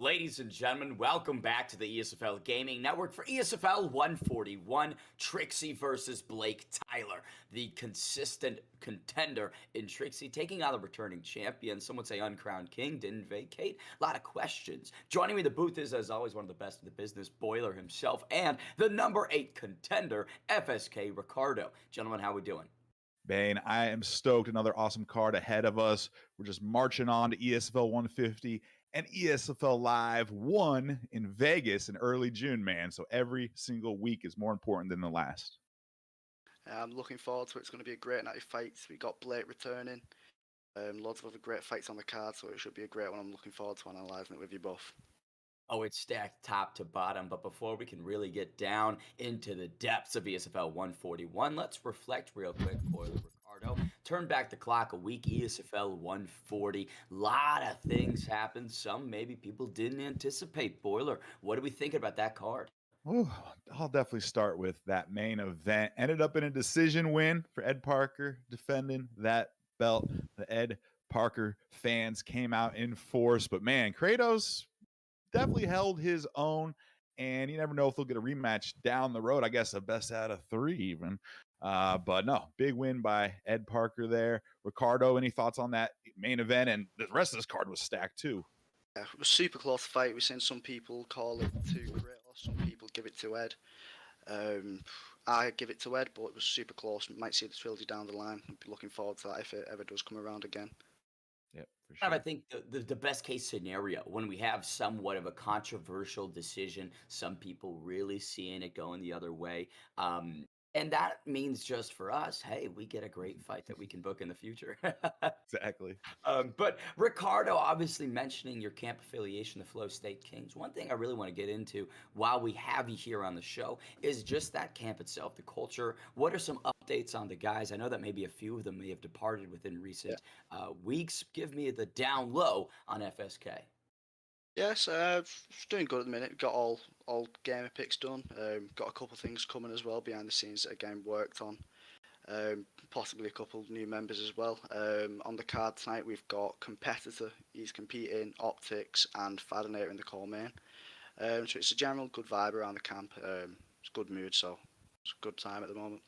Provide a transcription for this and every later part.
Ladies and gentlemen, welcome back to the ESFL Gaming Network for ESFL 141, Trixie versus BlakeTylerr, the consistent contender in Trixie, taking on the returning champion. Some would say uncrowned king, didn't vacate. A lot of questions. Joining me in the booth is, as always, one of the best in the business, Boiler himself, and the number 8 contender, FSK Ricardo. Gentlemen, how we doing? Bane, I am stoked. Another awesome card ahead of us. We're just marching on to ESFL 150 and ESFL Live 1 in Vegas in early June, man. So every single week is more important than the last. I'm looking forward to it. It's going to be a great night of fights. We got Blake returning. Lots of other great fights on the card, so it should be a great one. I'm looking forward to analysing it with you both. Oh, it's stacked top to bottom. But before we can really get down into the depths of ESFL 141, let's reflect real quick. Boiler Ricardo, turn back the clock a week. ESFL 140. Lot of things happened. Some maybe people didn't anticipate. Boiler, what do we think about that card? Ooh, I'll definitely start with that main event. Ended up in a decision win for Ed Parker, defending that belt. The Ed Parker fans came out in force. But man, Kratos definitely held his own, and you never know if they'll get a rematch down the road. I guess a best out of 3 even. But no, big win by Ed Parker there. Ricardo, any thoughts on that main event? And the rest of this card was stacked too. Yeah, it was a super close fight. We've seen some people call it to Kratos, some people give it to Ed. I give it to Ed, but it was super close. Might see the trilogy down the line. I'd be looking forward to that if it ever does come around again. Yep, for sure. I think the best case scenario, when we have somewhat of a controversial decision, some people really seeing it going the other way. And that means just for us, hey, we get a great fight that we can book in the future. Exactly. But Ricardo, obviously mentioning your camp affiliation, the Flow State Kings. One thing I really want to get into while we have you here on the show is just that camp itself, the culture. What are some updates on the guys? I know that maybe a few of them may have departed within recent weeks. Give me the down low on FSK. Yes, it's doing good at the minute. Got all gamer picks done. Got a couple of things coming as well behind the scenes that again worked on. Possibly a couple new members as well. On the card tonight we've got Competitor. He's competing, Optics, and Fadinator in the core main. So it's a general good vibe around the camp. It's a good mood, so it's a good time at the moment.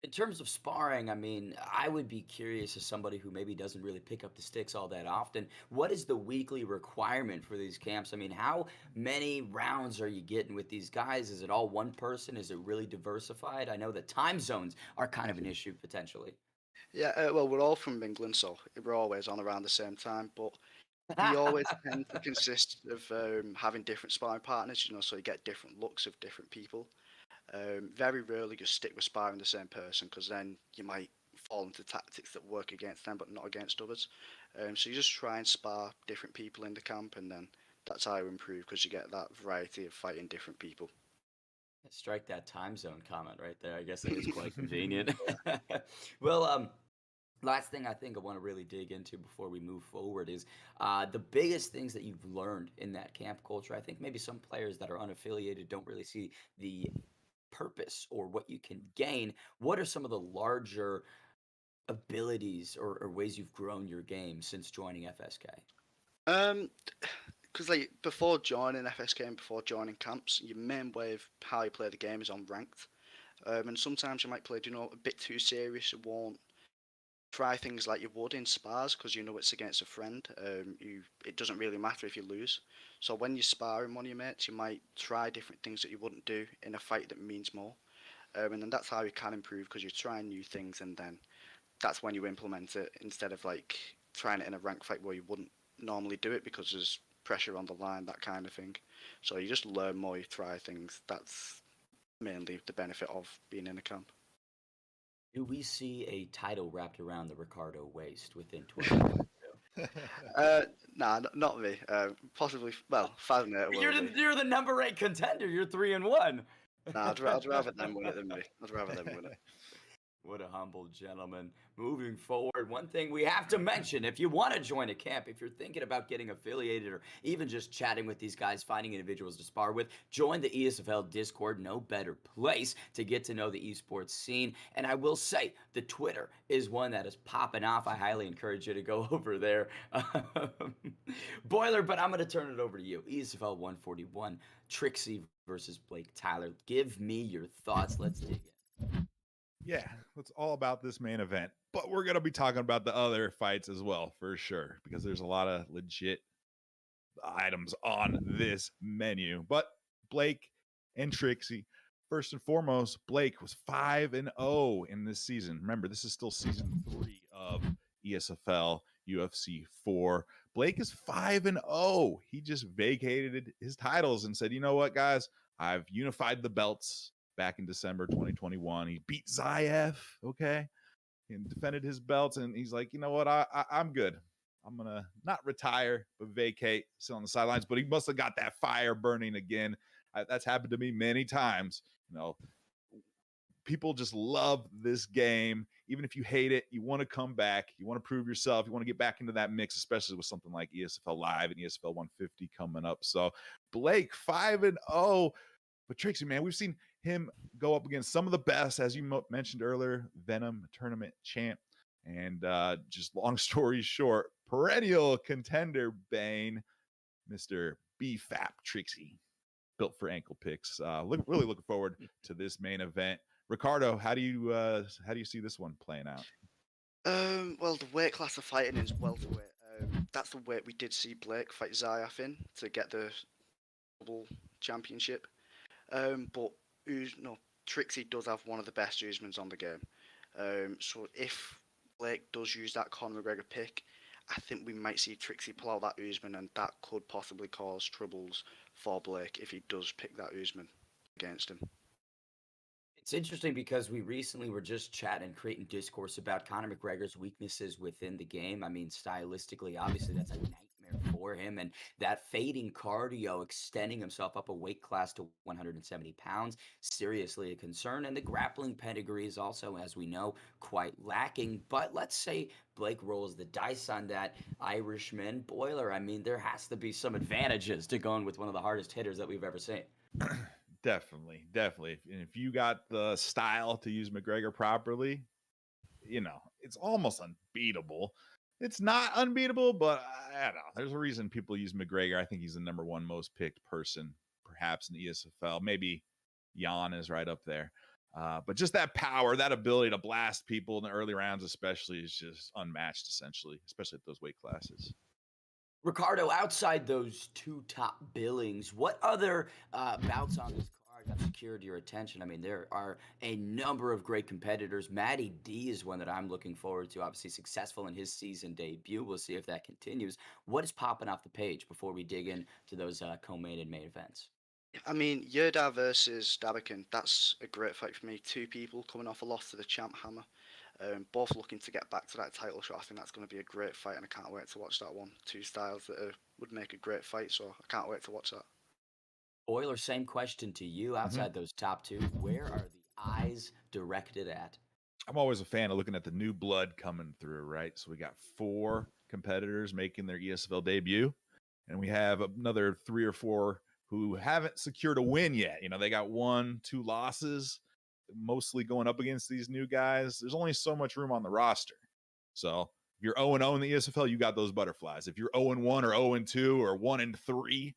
In terms of sparring, I mean, I would be curious as somebody who maybe doesn't really pick up the sticks all that often. What is the weekly requirement for these camps? I mean, how many rounds are you getting with these guys? Is it all one person? Is it really diversified? I know that time zones are kind of an issue potentially. Yeah, well, we're all from England, so we're always on around the same time, but we always tend to consist of having different sparring partners, so you get different looks of different people. Very rarely just stick with sparring the same person, because then you might fall into tactics that work against them but not against others. So you just try and spar different people in the camp, and then that's how you improve, because you get that variety of fighting different people. Strike that time zone comment right there. I guess it is quite convenient. Well, last thing I think I want to really dig into before we move forward is the biggest things that you've learned in that camp culture. I think maybe some players that are unaffiliated don't really see the purpose or what you can gain. What are some of the larger abilities or ways you've grown your game since joining FSK? Because before joining FSK and before joining camps, your main way of how you play the game is on ranked. And sometimes you might play, a bit too serious. You won't try things like you would in spars, because it's against a friend. It doesn't really matter if you lose. So when you're sparring one of your mates, you might try different things that you wouldn't do in a fight that means more. And then that's how you can improve, because you're trying new things, and then that's when you implement it, instead of trying it in a ranked fight where you wouldn't normally do it because there's pressure on the line, that kind of thing. So you just learn more, you try things. That's mainly the benefit of being in a camp. Do we see a title wrapped around the Ricardo waist within 2022? Nah, not me. Possibly, well, Fadinator will be. You're the number 8 contender. You're 3-1. Nah, I'd rather them win it than me. I'd rather them win it. What a humble gentleman. Moving forward, one thing we have to mention, if you want to join a camp, if you're thinking about getting affiliated or even just chatting with these guys, finding individuals to spar with, join the ESFL Discord. No better place to get to know the esports scene. And I will say, the Twitter is one that is popping off. I highly encourage you to go over there. Boiler, but I'm going to turn it over to you. ESFL 141, Trixie versus BlakeTylerr. Give me your thoughts. Let's dig in. Yeah, it's all about this main event, but we're going to be talking about the other fights as well, for sure, because there's a lot of legit items on this menu. But Blake and Trixie, first and foremost, Blake was 5-0 in this season. Remember, this is still season 3 of ESFL UFC 4. Blake is 5-0. He just vacated his titles and said, you know what, guys, I've unified the belts. Back in December 2021, he beat Zayev, okay, and defended his belts. And he's like, you know what, I'm good. I'm gonna not retire, but vacate, sit on the sidelines. But he must have got that fire burning again. That's happened to me many times. You know, people just love this game. Even if you hate it, you want to come back. You want to prove yourself. You want to get back into that mix, especially with something like ESFL Live and ESFL 150 coming up. So Blake 5-0. But Trixie, man, we've seen him go up against some of the best, as you mentioned earlier, Venom tournament champ. And just long story short, perennial contender Bane, Mr. BFAP Trixie, built for ankle picks. Really looking forward to this main event. Ricardo, how do you see this one playing out? Well, the weight class of fighting is welterweight. That's the weight we did see Blake fight Zayev in to get the double championship. But Trixie does have one of the best Usmans on the game. So if Blake does use that Conor McGregor pick, I think we might see Trixie pull out that Usman, and that could possibly cause troubles for Blake if he does pick that Usman against him. It's interesting because we recently were just chatting, creating discourse about Conor McGregor's weaknesses within the game. I mean, stylistically, obviously, that's a nightmare for him. And that fading cardio, extending himself up a weight class to 170 pounds, seriously a concern. And the grappling pedigree is also, as we know, quite lacking. But let's say Blake rolls the dice on that Irishman Boiler. I mean, there has to be some advantages to going with one of the hardest hitters that we've ever seen. Definitely. And if you got the style to use McGregor properly, you know, it's almost unbeatable. It's not unbeatable, but I don't know. There's a reason people use McGregor. I think he's the number one most picked person, perhaps in the ESFL. Maybe Jan is right up there. But just that power, that ability to blast people in the early rounds especially is just unmatched, essentially, especially at those weight classes. Ricardo, outside those two top billings, what other bouts on this card have secured your attention? I mean, there are a number of great competitors. Matty D is one that I'm looking forward to, obviously successful in his season debut. We'll see if that continues. What is popping off the page before we dig into those co-main and main events? I mean, Yerda versus Dabakin, that's a great fight for me. Two people coming off a loss to the champ Hammer. Both looking to get back to that title shot. I think that's going to be a great fight, and I can't wait to watch that one. Two styles that would make a great fight, so I can't wait to watch that. Boiler, same question to you. Outside those top two, where are the eyes directed at? I'm always a fan of looking at the new blood coming through, right? So we got 4 competitors making their ESFL debut, and we have another 3 or 4 who haven't secured a win yet. You know, they got 1, 2 losses, mostly going up against these new guys. There's only so much room on the roster. So if you're 0-0 in the ESFL, you got those butterflies. If you're 0-1 or 0-2 or 1-3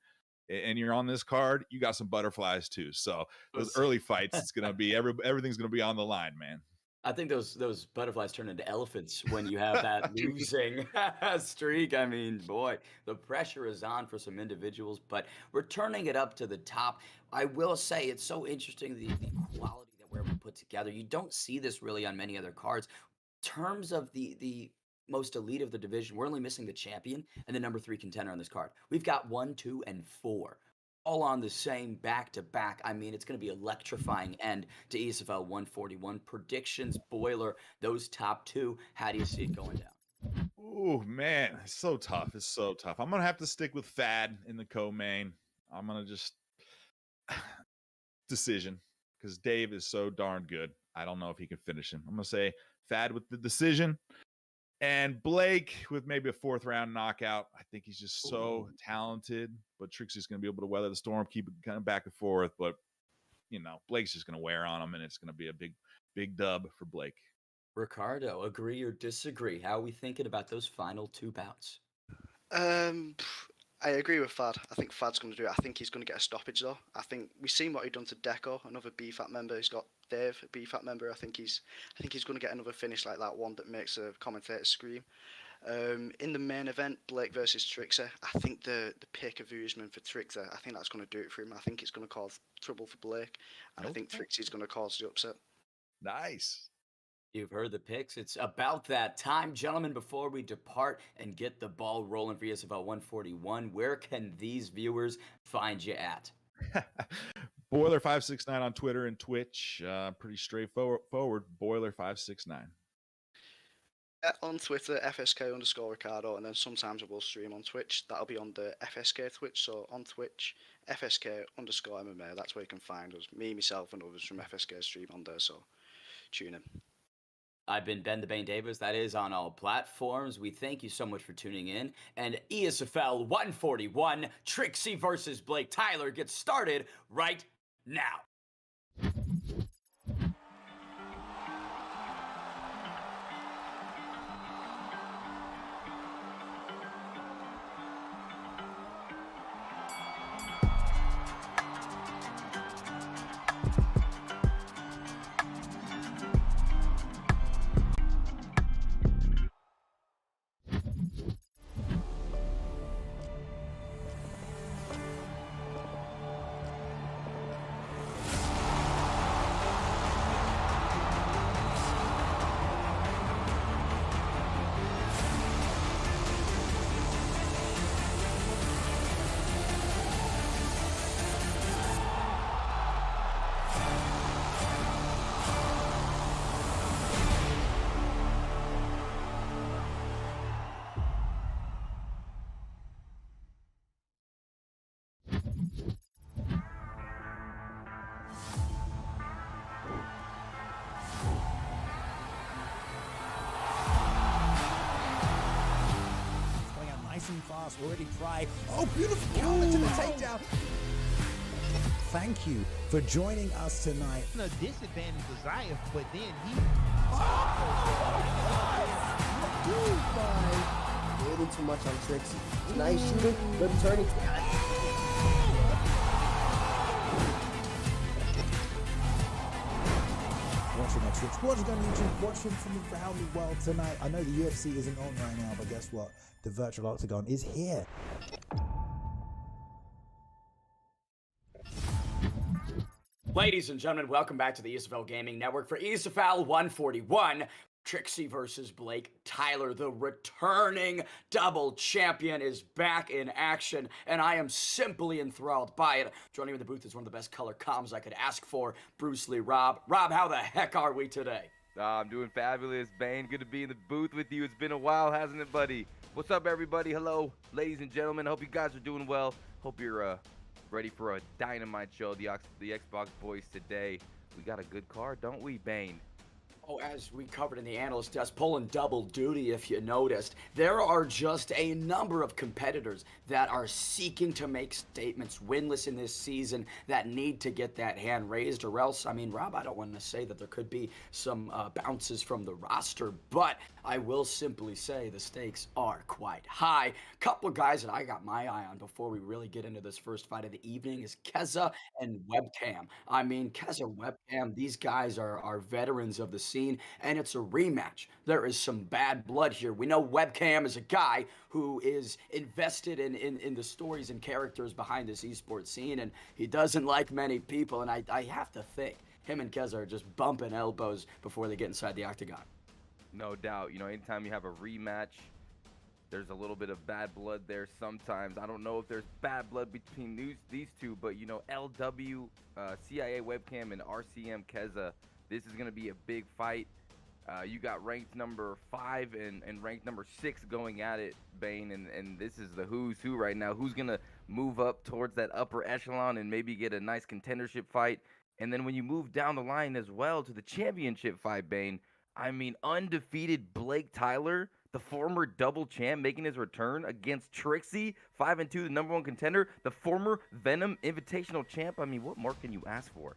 and you're on this card, you got some butterflies too. So those early fights, it's going to be everything's going to be on the line, man. I think those butterflies turn into elephants when you have that losing streak. I mean, boy, the pressure is on for some individuals, but we're turning it up to the top. I will say it's so interesting, the quality that we're able to put together. You don't see this really on many other cards. In terms of the most elite of the division, we're only missing the champion and the number 3 contender on this card. We've got 1, 2, and 4. All on the same back-to-back. I mean, it's going to be electrifying end to ESFL 141. Predictions, Boiler, those top 2. How do you see it going down? Oh, man. It's so tough. I'm going to have to stick with Fad in the co-main. I'm going to just decision because Dave is so darn good. I don't know if he can finish him. I'm going to say Fad with the decision. And Blake with maybe a 4th round knockout. I think he's just so talented, but Trixie's going to be able to weather the storm, keep it kind of back and forth. But, Blake's just going to wear on him, and it's going to be a big dub for Blake. Ricardo, agree or disagree? How are we thinking about those final 2 bouts? I agree with Fad. I think Fad's going to do it. I think he's going to get a stoppage, though. I think we've seen what he's done to Deco, another BFAP member. He's got Dave, a BFAP member. I think he's going to get another finish like that one that makes a commentator scream. In the main event, Blake versus Trixie, I think the pick of Usman for Trixie, I think that's going to do it for him. I think it's going to cause trouble for Blake, and I think Trixie's going to cause the upset. Nice. You've heard the picks. It's about that time. Gentlemen, before we depart and get the ball rolling for ESFL 141, where can these viewers find you at? Boiler569 on Twitter and Twitch. Pretty straightforward. Boiler569. On Twitter, FSK_Ricardo, and then sometimes I will stream on Twitch. That'll be on the FSK Twitch. So on Twitch, FSK_MMA. That's where you can find us. Me, myself, and others from FSK stream on there. So tune in. I've been Ben the Bane Davis. That is on all platforms. We thank you so much for tuning in. And ESFL 141, Trixie versus BlakeTylerr gets started right now. Fast, already try. Oh, beautiful counter to the takedown. Thank you for joining us tonight. No disadvantage to Zayef, but then he. Waiting too much on Trixie. Nice shooting, but turning. Watching on Twitch, watching on YouTube, watching from around the world tonight. I know the UFC isn't on right now, but guess what? The virtual octagon is here. Ladies and gentlemen, welcome back to the ESFL Gaming Network for ESFL 141. Trixie versus BlakeTylerr, the returning double champion, is back in action, and I am simply enthralled by it. Joining me in the booth is one of the best color comms I could ask for, Bruce Lee Rob. Rob, how the heck are we today? I'm doing fabulous, Bane. Good to be in the booth with you. It's been a while, hasn't it, buddy? What's up, everybody? Hello, ladies and gentlemen. Hope you guys are doing well. Hope you're ready for a dynamite show. The Xbox boys today. We got a good card, don't we, Bane? Oh, as we covered in the analyst desk, pulling double duty if you noticed, there are just a number of competitors that are seeking to make statements winless in this season that need to get that hand raised, or else, I mean, Rob, I don't want to say that there could be some bounces from the roster, but I will simply say the stakes are quite high. Couple of guys that I got my eye on before we really get into this first fight of the evening is Keza and Webcam. I mean, Keza, Webcam, these guys are veterans of the scene, and it's a rematch. There is some bad blood here. We know Webcam is a guy who is invested in the stories and characters behind this esports scene, and he doesn't like many people, and I have to think him and Keza are just bumping elbows before they get inside the octagon. No doubt. You know, anytime you have a rematch, there's a little bit of bad blood there sometimes. I don't know if there's bad blood between these two, but, you know, LW, CIA Webcam, and RCM Keza, this is going to be a big fight. You got ranked number 5 and ranked number 6 going at it, Bane, and this is the who's who right now. Who's going to move up towards that upper echelon and maybe get a nice contendership fight? And then when you move down the line as well to the championship fight, Bane, I mean, undefeated BlakeTylerr, the former double champ, making his return against Trixie, 5-2, the #1 contender, the former Venom Invitational champ. I mean, what more can you ask for?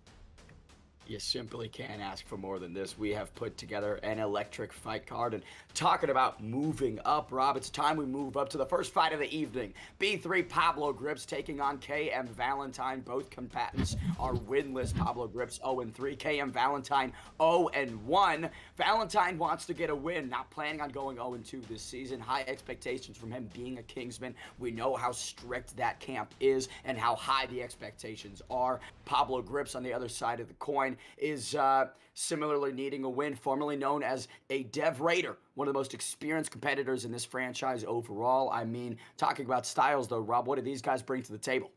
You simply can't ask for more than this. We have put together an electric fight card, and talking about moving up, Rob, it's time we move up to the first fight of the evening. B3 Pablo Grips taking on KM Valentine. Both combatants are winless. Pablo Grips 0-3, KM Valentine 0-1. Valentine wants to get a win, not planning on going 0-2 this season. High expectations from him being a Kingsman. We know how strict that camp is and how high the expectations are. Pablo Grips on the other side of the coin is similarly needing a win, formerly known as a Dev Raider, one of the most experienced competitors in this franchise overall. I mean, talking about styles though, Rob, what do these guys bring to the table?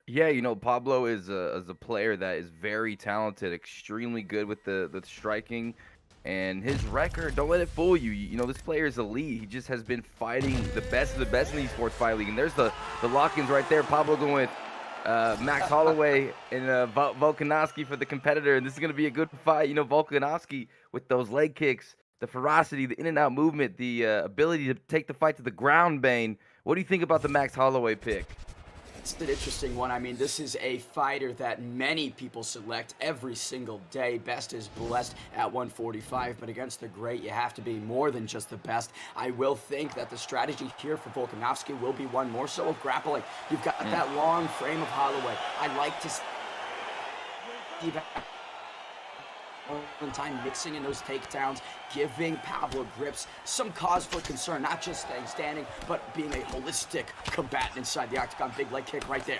Yeah, you know, Pablo is a player that is very talented, extremely good with the striking, and his record, don't let it fool you. You know, this player is elite. He just has been fighting the best of the best in the Esports Fight League, and there's the lock-ins right there. Pablo going with Max Holloway and Volkanovski for the competitor, and this is going to be a good fight. You know, Volkanovski with those leg kicks, the ferocity, the in and out movement, the ability to take the fight to the ground, Bane. What do you think about the Max Holloway pick? It's an interesting one. I mean, this is a fighter that many people select every single day. Best is blessed at 145, but against the great, you have to be more than just the best. I will think that the strategy here for Volkanovski will be one more so of grappling. You've got that long frame of Holloway. I like to see Valentine mixing in those takedowns, giving Pablo Grips some cause for concern, not just staying standing, but being a holistic combatant inside the octagon. Big leg kick right there.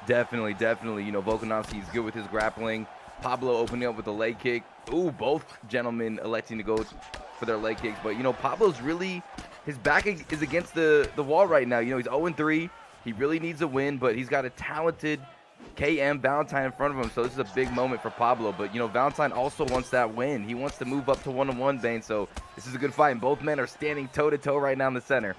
Definitely. You know, Volkanovski is good with his grappling. Pablo opening up with a leg kick. Ooh, both gentlemen electing to go for their leg kicks. But, you know, Pablo's really, his back is against the wall right now. You know, he's 0-3. He really needs a win, but he's got a talented KM Valentine in front of him, so this is a big moment for Pablo. But, you know, Valentine also wants that win. He wants to move up to 1-1, Bane, so this is a good fight. And both men are standing toe-to-toe right now in the center.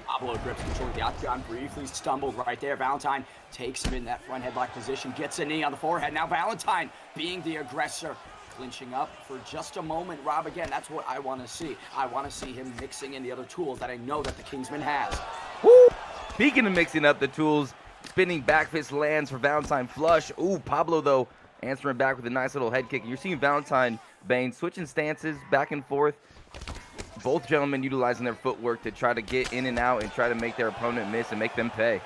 Pablo Grips controlling the octagon, briefly stumbled right there. Valentine takes him in that front headlock position, gets a knee on the forehead. Now Valentine being the aggressor, clinching up for just a moment. Rob, again, that's what I want to see. I want to see him mixing in the other tools that I know that the Kingsman has. Woo! Speaking of mixing up the tools, spinning back fist lands for Valentine, flush. Ooh, Pablo, though, answering back with a nice little head kick. You're seeing Valentine, Bane, switching stances back and forth. Both gentlemen utilizing their footwork to try to get in and out and try to make their opponent miss and make them pay.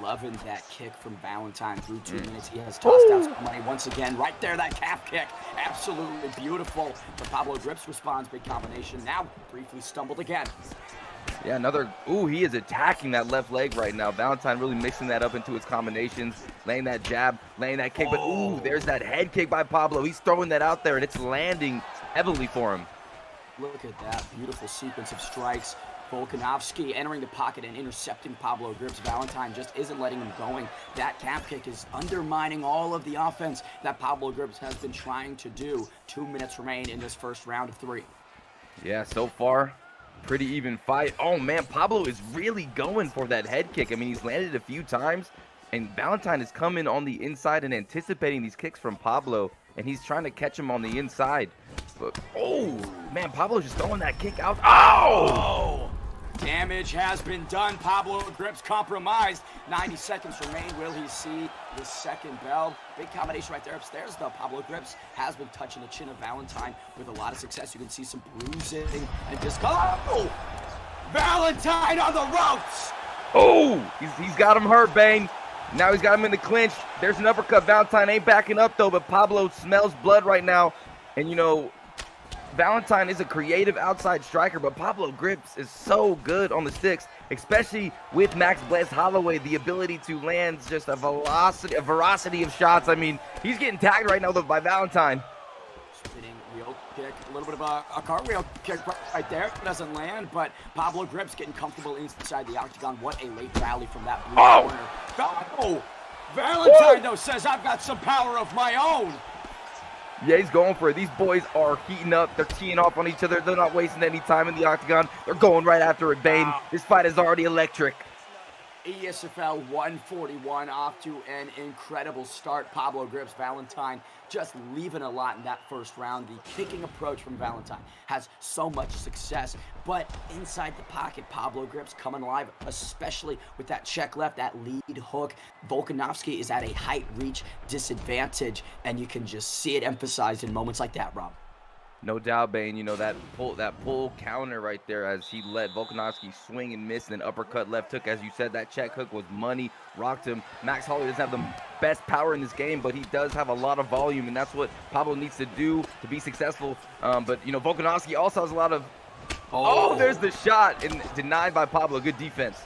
Loving that kick from Valentine through 2 minutes. He has tossed out some money once again. Right there, that calf kick. Absolutely beautiful. But Pablo Grips responds. Big combination. Now briefly stumbled again. Yeah, another, ooh, he is attacking that left leg right now. Valentine really mixing that up into his combinations, laying that jab, laying that kick, but ooh, there's that head kick by Pablo. He's throwing that out there, and it's landing heavily for him. Look at that beautiful sequence of strikes. Volkanovski entering the pocket and intercepting Pablo Grips. Valentine just isn't letting him going. That calf kick is undermining all of the offense that Pablo Grips has been trying to do. 2 minutes remain in this first round of 3. Yeah, so far, pretty even fight. Oh, man, Pablo is really going for that head kick. I mean, he's landed a few times, and Valentine is coming on the inside and anticipating these kicks from Pablo, and he's trying to catch him on the inside. But, oh, man, Pablo's just throwing that kick out. Oh! Damage has been done. Pablo Grips compromised. 90 seconds remain. Will he see the second bell? Big combination right there upstairs, though. Pablo Grips has been touching the chin of Valentine with a lot of success. You can see some bruising and just oh! Valentine on the ropes! Oh! He's got him hurt, Bane. Now he's got him in the clinch. There's an uppercut. Valentine ain't backing up, though, but Pablo smells blood right now. And, you know, Valentine is a creative outside striker, but Pablo Grips is so good on the sticks, especially with Max Bless Holloway, the ability to land just a veracity of shots. I mean, he's getting tagged right now by Valentine. Spinning wheel kick, a little bit of a cartwheel kick right there. It doesn't land, but Pablo Grips getting comfortable inside the octagon. What a late rally from that blue corner. Oh! Valentine, though, says, I've got some power of my own. Yeah, he's going for it. These boys are heating up. They're teeing off on each other. They're not wasting any time in the octagon. They're going right after it, Bane. This fight is already electric. ESFL 141 off to an incredible start. Pablo Grips, Valentine just leaving a lot in that first round. The kicking approach from Valentine has so much success, but inside the pocket, Pablo Grips coming alive, especially with that check left, that lead hook. Volkanovski is at a height reach disadvantage, and you can just see it emphasized in moments like that, Rob. No doubt, Bane. You know, that pull counter right there as he let Volkanovski swing and miss, and then uppercut left hook. As you said, that check hook was money, rocked him. Max Holloway doesn't have the best power in this game, but he does have a lot of volume, and that's what Pablo needs to do to be successful. But, you know, Volkanovski also has a lot of... Oh, there's the shot, and denied by Pablo. Good defense.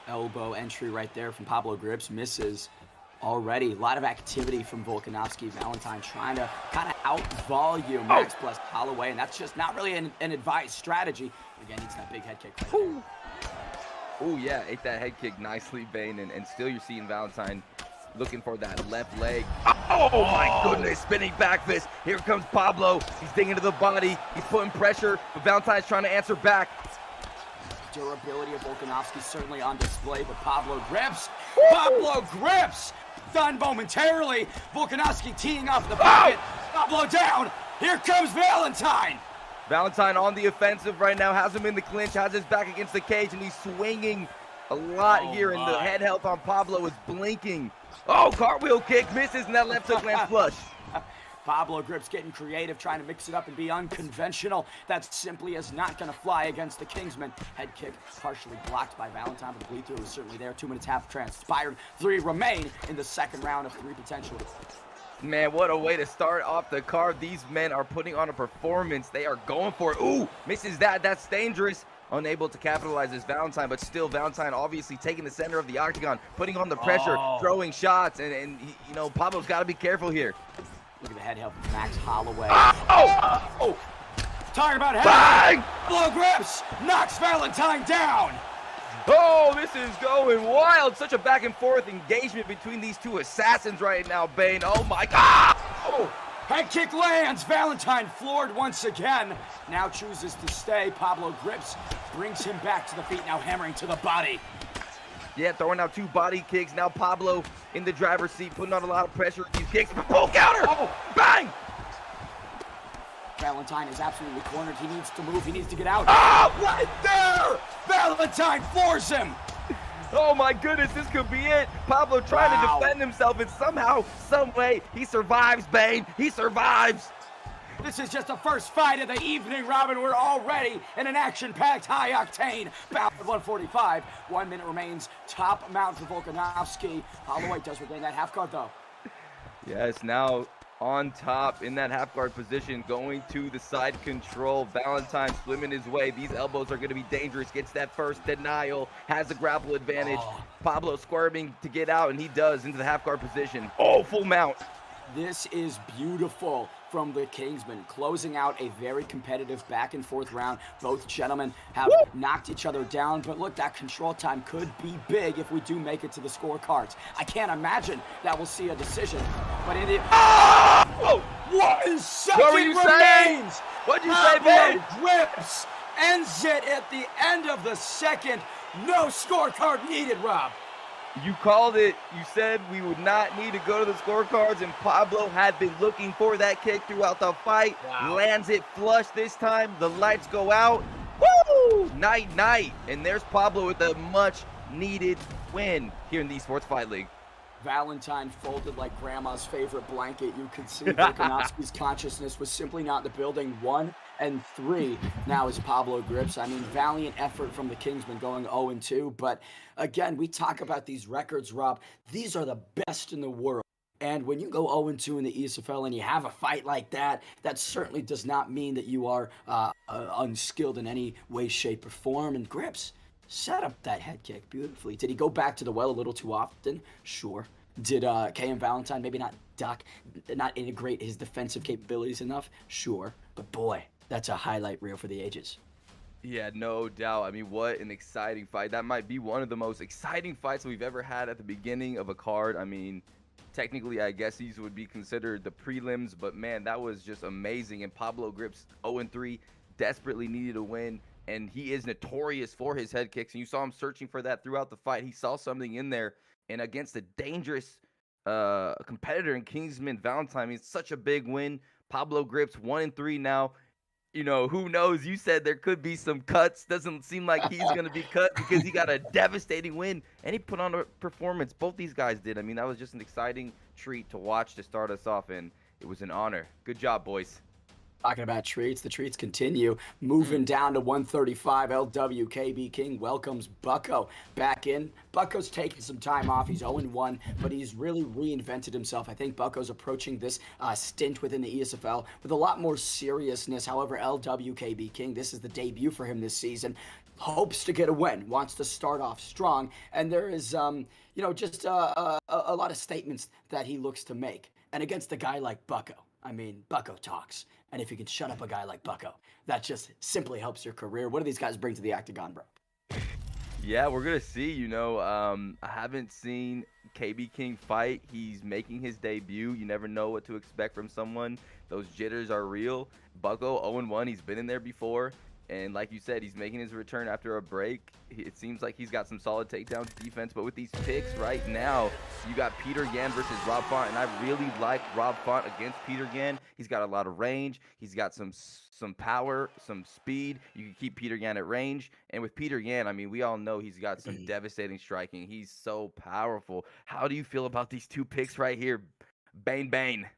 Elbow entry right there from Pablo Grips, misses. Already, a lot of activity from Volkanovski. Valentine trying to kind of out-volume Max plus Holloway, and that's just not really an advised strategy. Again, needs that big head kick right there. Oh, yeah, ate that head kick nicely, Bane, and still you're seeing Valentine looking for that left leg. Oh, my goodness, spinning back fist. Here comes Pablo. He's digging to the body. He's putting pressure, but Valentine's trying to answer back. Durability of Volkanovski certainly on display, but Pablo Grips. Pablo Grips! Done momentarily. Volkanovski teeing off the pocket. Pablo down. Here comes Valentine. Valentine on the offensive right now. Has him in the clinch. Has his back against the cage, and he's swinging a lot here. And the head health on Pablo is blinking. Oh, cartwheel kick misses, and that left hook lands flush. Pablo Grips getting creative, trying to mix it up and be unconventional. That simply is not going to fly against the Kingsman. Head kick partially blocked by Valentine, but the bleed through was certainly there. 2 minutes half transpired. 3 remain in the second round of 3 potentially. Man, what a way to start off the card. These men are putting on a performance. They are going for it. Ooh, misses that. That's dangerous. Unable to capitalize as Valentine, but still Valentine obviously taking the center of the octagon, putting on the pressure, throwing shots, and you know, Pablo's got to be careful here. Look at the head help from Max Holloway. Oh! Talking about head. Bang! Pablo Grips knocks Valentine down. Oh, this is going wild. Such a back and forth engagement between these two assassins right now, Bane. Oh my God! Oh, head kick lands. Valentine floored once again. Now chooses to stay. Pablo Grips brings him back to the feet, now hammering to the body. Yeah, throwing out 2 body kicks. Now Pablo in the driver's seat, putting on a lot of pressure. These kicks, pull counter! Oh, bang! Valentine is absolutely cornered. He needs to move. He needs to get out. Right there! Valentine floors him! Oh my goodness, this could be it. Pablo trying to defend himself, and somehow, some way, he survives, Bane. He survives. This is just the first fight of the evening, Robin. We're already in an action-packed, high-octane bout at 145. 1 minute remains. Top mount for Volkanovski. Holloway does regain that half guard, though. Yes, now on top in that half guard position, going to the side control. Valentine swimming his way. These elbows are going to be dangerous. Gets that first denial. Has the grapple advantage. Pablo squirming to get out, and he does into the half guard position. Oh, full mount. This is beautiful from the Kingsmen, closing out a very competitive back and forth round. Both gentlemen have knocked each other down, but look, that control time could be big if we do make it to the scorecards. I can't imagine that we'll see a decision, but it is... Oh! 1 second what were you remains! Saying? What'd you say, Ben? Grips ends it at the end of the second. No scorecard needed, Rob. You called it. You said we would not need to go to the scorecards, and Pablo had been looking for that kick throughout the fight. Lands it flush this time. The lights go out. Woo! Night, night. And there's Pablo with a much-needed win here in the Esports Fight League. Valentine folded like grandma's favorite blanket. You could see Volkanovski's consciousness was simply not in the building. 1 and 3 now is Pablo Grips. I mean, valiant effort from the Kingsmen going 0-2. But again, we talk about these records, Rob. These are the best in the world. And when you go 0-2 in the ESFL and you have a fight like that, that certainly does not mean that you are unskilled in any way, shape, or form. And Grips set up that head kick beautifully. Did he go back to the well a little too often? Sure. Did KM Valentine maybe not integrate his defensive capabilities enough? Sure. But boy, that's a highlight reel for the ages. Yeah, no doubt. I mean, what an exciting fight. That might be one of the most exciting fights we've ever had at the beginning of a card. I mean, technically, I guess these would be considered the prelims, but man, that was just amazing. And Pablo Grips 0-3, desperately needed a win. and he is notorious for his head kicks. And you saw him searching for that throughout the fight. He saw something in there, and against a dangerous competitor in Kingsman Valentine, I mean, it's such a big win. Pablo Grips 1-3 now. You know, who knows? You said there could be some cuts. Doesn't seem like he's going to be cut because he got a devastating win, and he put on a performance. Both these guys did. I mean, that was just an exciting treat to watch to start us off, and it was an honor. Good job, boys. Talking about treats, the treats continue. Moving down to 135, LWKB King welcomes Bucko back in. Bucko's taking some time off. He's 0-1, but he's really reinvented himself. I think Bucko's approaching this stint within the ESFL with a lot more seriousness. However, LWKB King, this is the debut for him this season. Hopes to get a win, wants to start off strong, and there is, just a lot of statements that he looks to make. And against a guy like Bucko, I mean, Bucko talks. And if you can shut up a guy like Bucko, that just simply helps your career. What do these guys bring to the octagon, bro? Yeah, we're going to see. I haven't seen KB King fight. He's making his debut. You never know what to expect from someone. Those jitters are real. Bucko 0-1. He's been in there before. And like you said, he's making his return after a break. It seems like he's got some solid takedown defense. But with these picks right now, you got Peter Yan versus Rob Font. And I really like Rob Font against Peter Yan. He's got a lot of range. He's got some power, some speed. You can keep Peter Yan at range. And with Peter Yan, I mean, we all know he's got some devastating striking. He's so powerful. How do you feel about these two picks right here? Bane, Bane.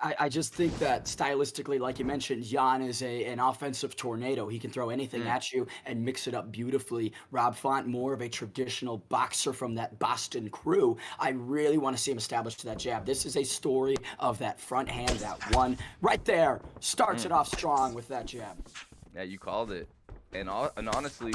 I just think that stylistically, like you mentioned, Jan is an offensive tornado. He can throw anything at you and mix it up beautifully. Rob Font, more of a traditional boxer from that Boston crew. I really want to see him establish to that jab. This is a story of that front hand, that one right there. Starts it off strong with that jab. Yeah, you called it. And honestly,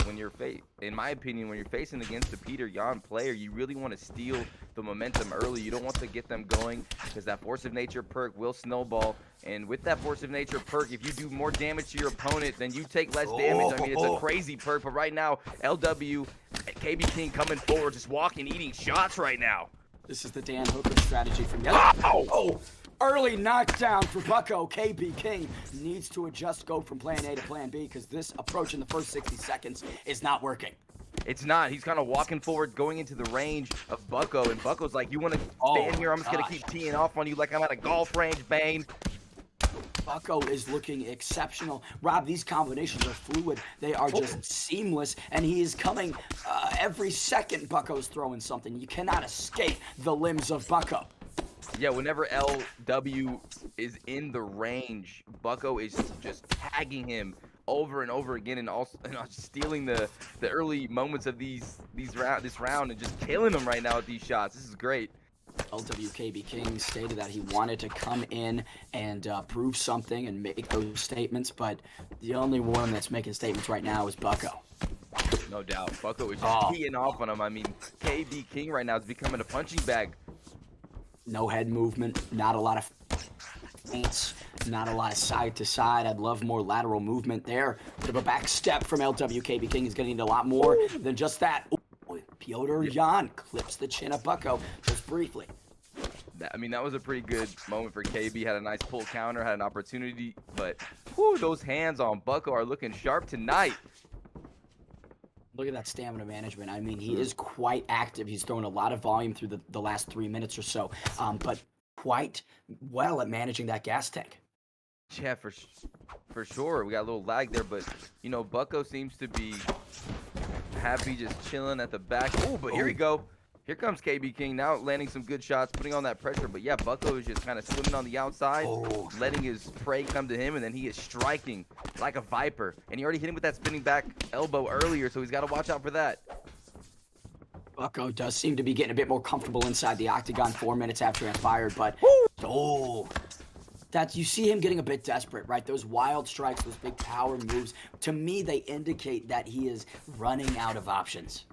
in my opinion, when you're facing against a Peter Yan player, you really want to steal the momentum early. You don't want to get them going because that force of nature perk will snowball. And with that force of nature perk, if you do more damage to your opponent, then you take less damage. I mean, it's a crazy perk. But right now, LW, KB King coming forward, just walking, eating shots right now. This is the Dan Hooker strategy from yesterday. Early knockdown for Bucko. KB King needs to adjust, go from plan A to plan B, because this approach in the first 60 seconds is not working. It's not. He's kind of walking forward, going into the range of Bucko, and Bucko's like, you want to stand here? I'm just going to keep teeing off on you like I'm at a golf range, Bane. Bucko is looking exceptional. Rob, these combinations are fluid. They are just seamless, and he is coming every second. Bucko's throwing something. You cannot escape the limbs of Bucko. Yeah, whenever LW is in the range, Bucko is just tagging him over and over again, and also stealing the early moments of this round and just killing him right now with these shots. This is great. LWKB King stated that he wanted to come in and prove something and make those statements, but the only one that's making statements right now is Bucko. No doubt. Bucko is just teeing off on him. I mean, KB King right now is becoming a punching bag. No head movement, not a lot of feints, not a lot of side to side. I'd love more lateral movement there. Bit of a back step from LWKB King. He's going to need a lot more than just that. Piotr Jan clips the chin of Bucko just briefly. I mean, that was a pretty good moment for KB. Had a nice pull counter, had an opportunity, but those hands on Bucko are looking sharp tonight. Look at that stamina management. I mean, he is quite active. He's thrown a lot of volume through the last 3 minutes or so, but quite well at managing that gas tank. Yeah, for sure. We got a little lag there, but, Bucko seems to be happy just chilling at the back. Oh, but here we go. Here comes KB King now, landing some good shots, putting on that pressure. But yeah, Bucko is just kind of swimming on the outside, letting his prey come to him, and then he is striking like a viper. And he already hit him with that spinning back elbow earlier, so he's got to watch out for that. Bucko does seem to be getting a bit more comfortable inside the octagon 4 minutes after transpired, but you see him getting a bit desperate, right? Those wild strikes, those big power moves, to me, they indicate that he is running out of options.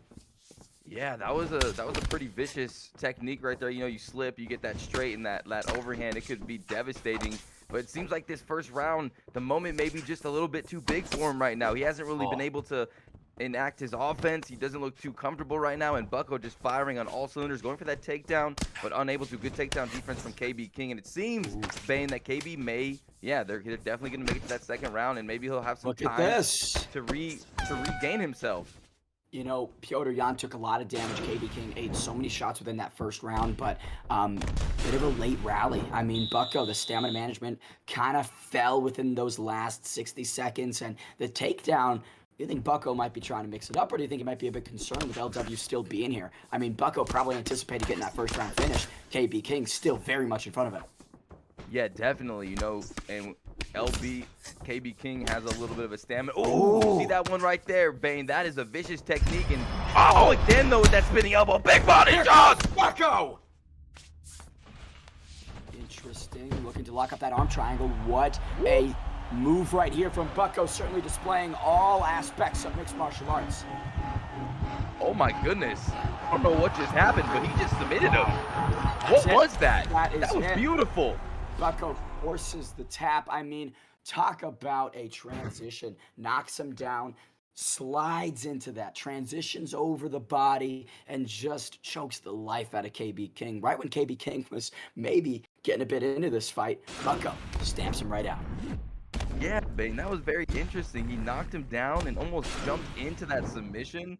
Yeah, that was a pretty vicious technique right there. You slip, you get that straight and that overhand. It could be devastating. But it seems like this first round, the moment may be just a little bit too big for him right now. He hasn't really been able to enact his offense. He doesn't look too comfortable right now, and Bucko just firing on all cylinders, going for that takedown, but unable to. Good takedown defense from KB King, and it seems, Bane, that KB may, they're definitely going to make it to that second round, and maybe he'll have some time to regain himself. You know, Piotr Jan took a lot of damage. KB King ate so many shots within that first round, but bit of a late rally. I mean, Bucko, the stamina management kind of fell within those last 60 seconds, and the takedown, do you think Bucko might be trying to mix it up, or do you think he might be a bit concerned with LW still being here? I mean, Bucko probably anticipated getting that first round finish. KB King still very much in front of him. Yeah, definitely, you know, and KB King has a little bit of a stamina. Oh, see that one right there, Bane? That is a vicious technique, and again though with that spinning elbow, big body shot, Bucko! Interesting, looking to lock up that arm triangle. What a move right here from Bucko, certainly displaying all aspects of mixed martial arts. Oh my goodness, I don't know what just happened, but he just submitted him. What was that? That was beautiful. Bucko forces the tap. I mean, talk about a transition. Knocks him down, slides into that, transitions over the body, and just chokes the life out of KB King. Right when KB King was maybe getting a bit into this fight, Bucko stamps him right out. Yeah, Bane, that was very interesting. He knocked him down and almost jumped into that submission.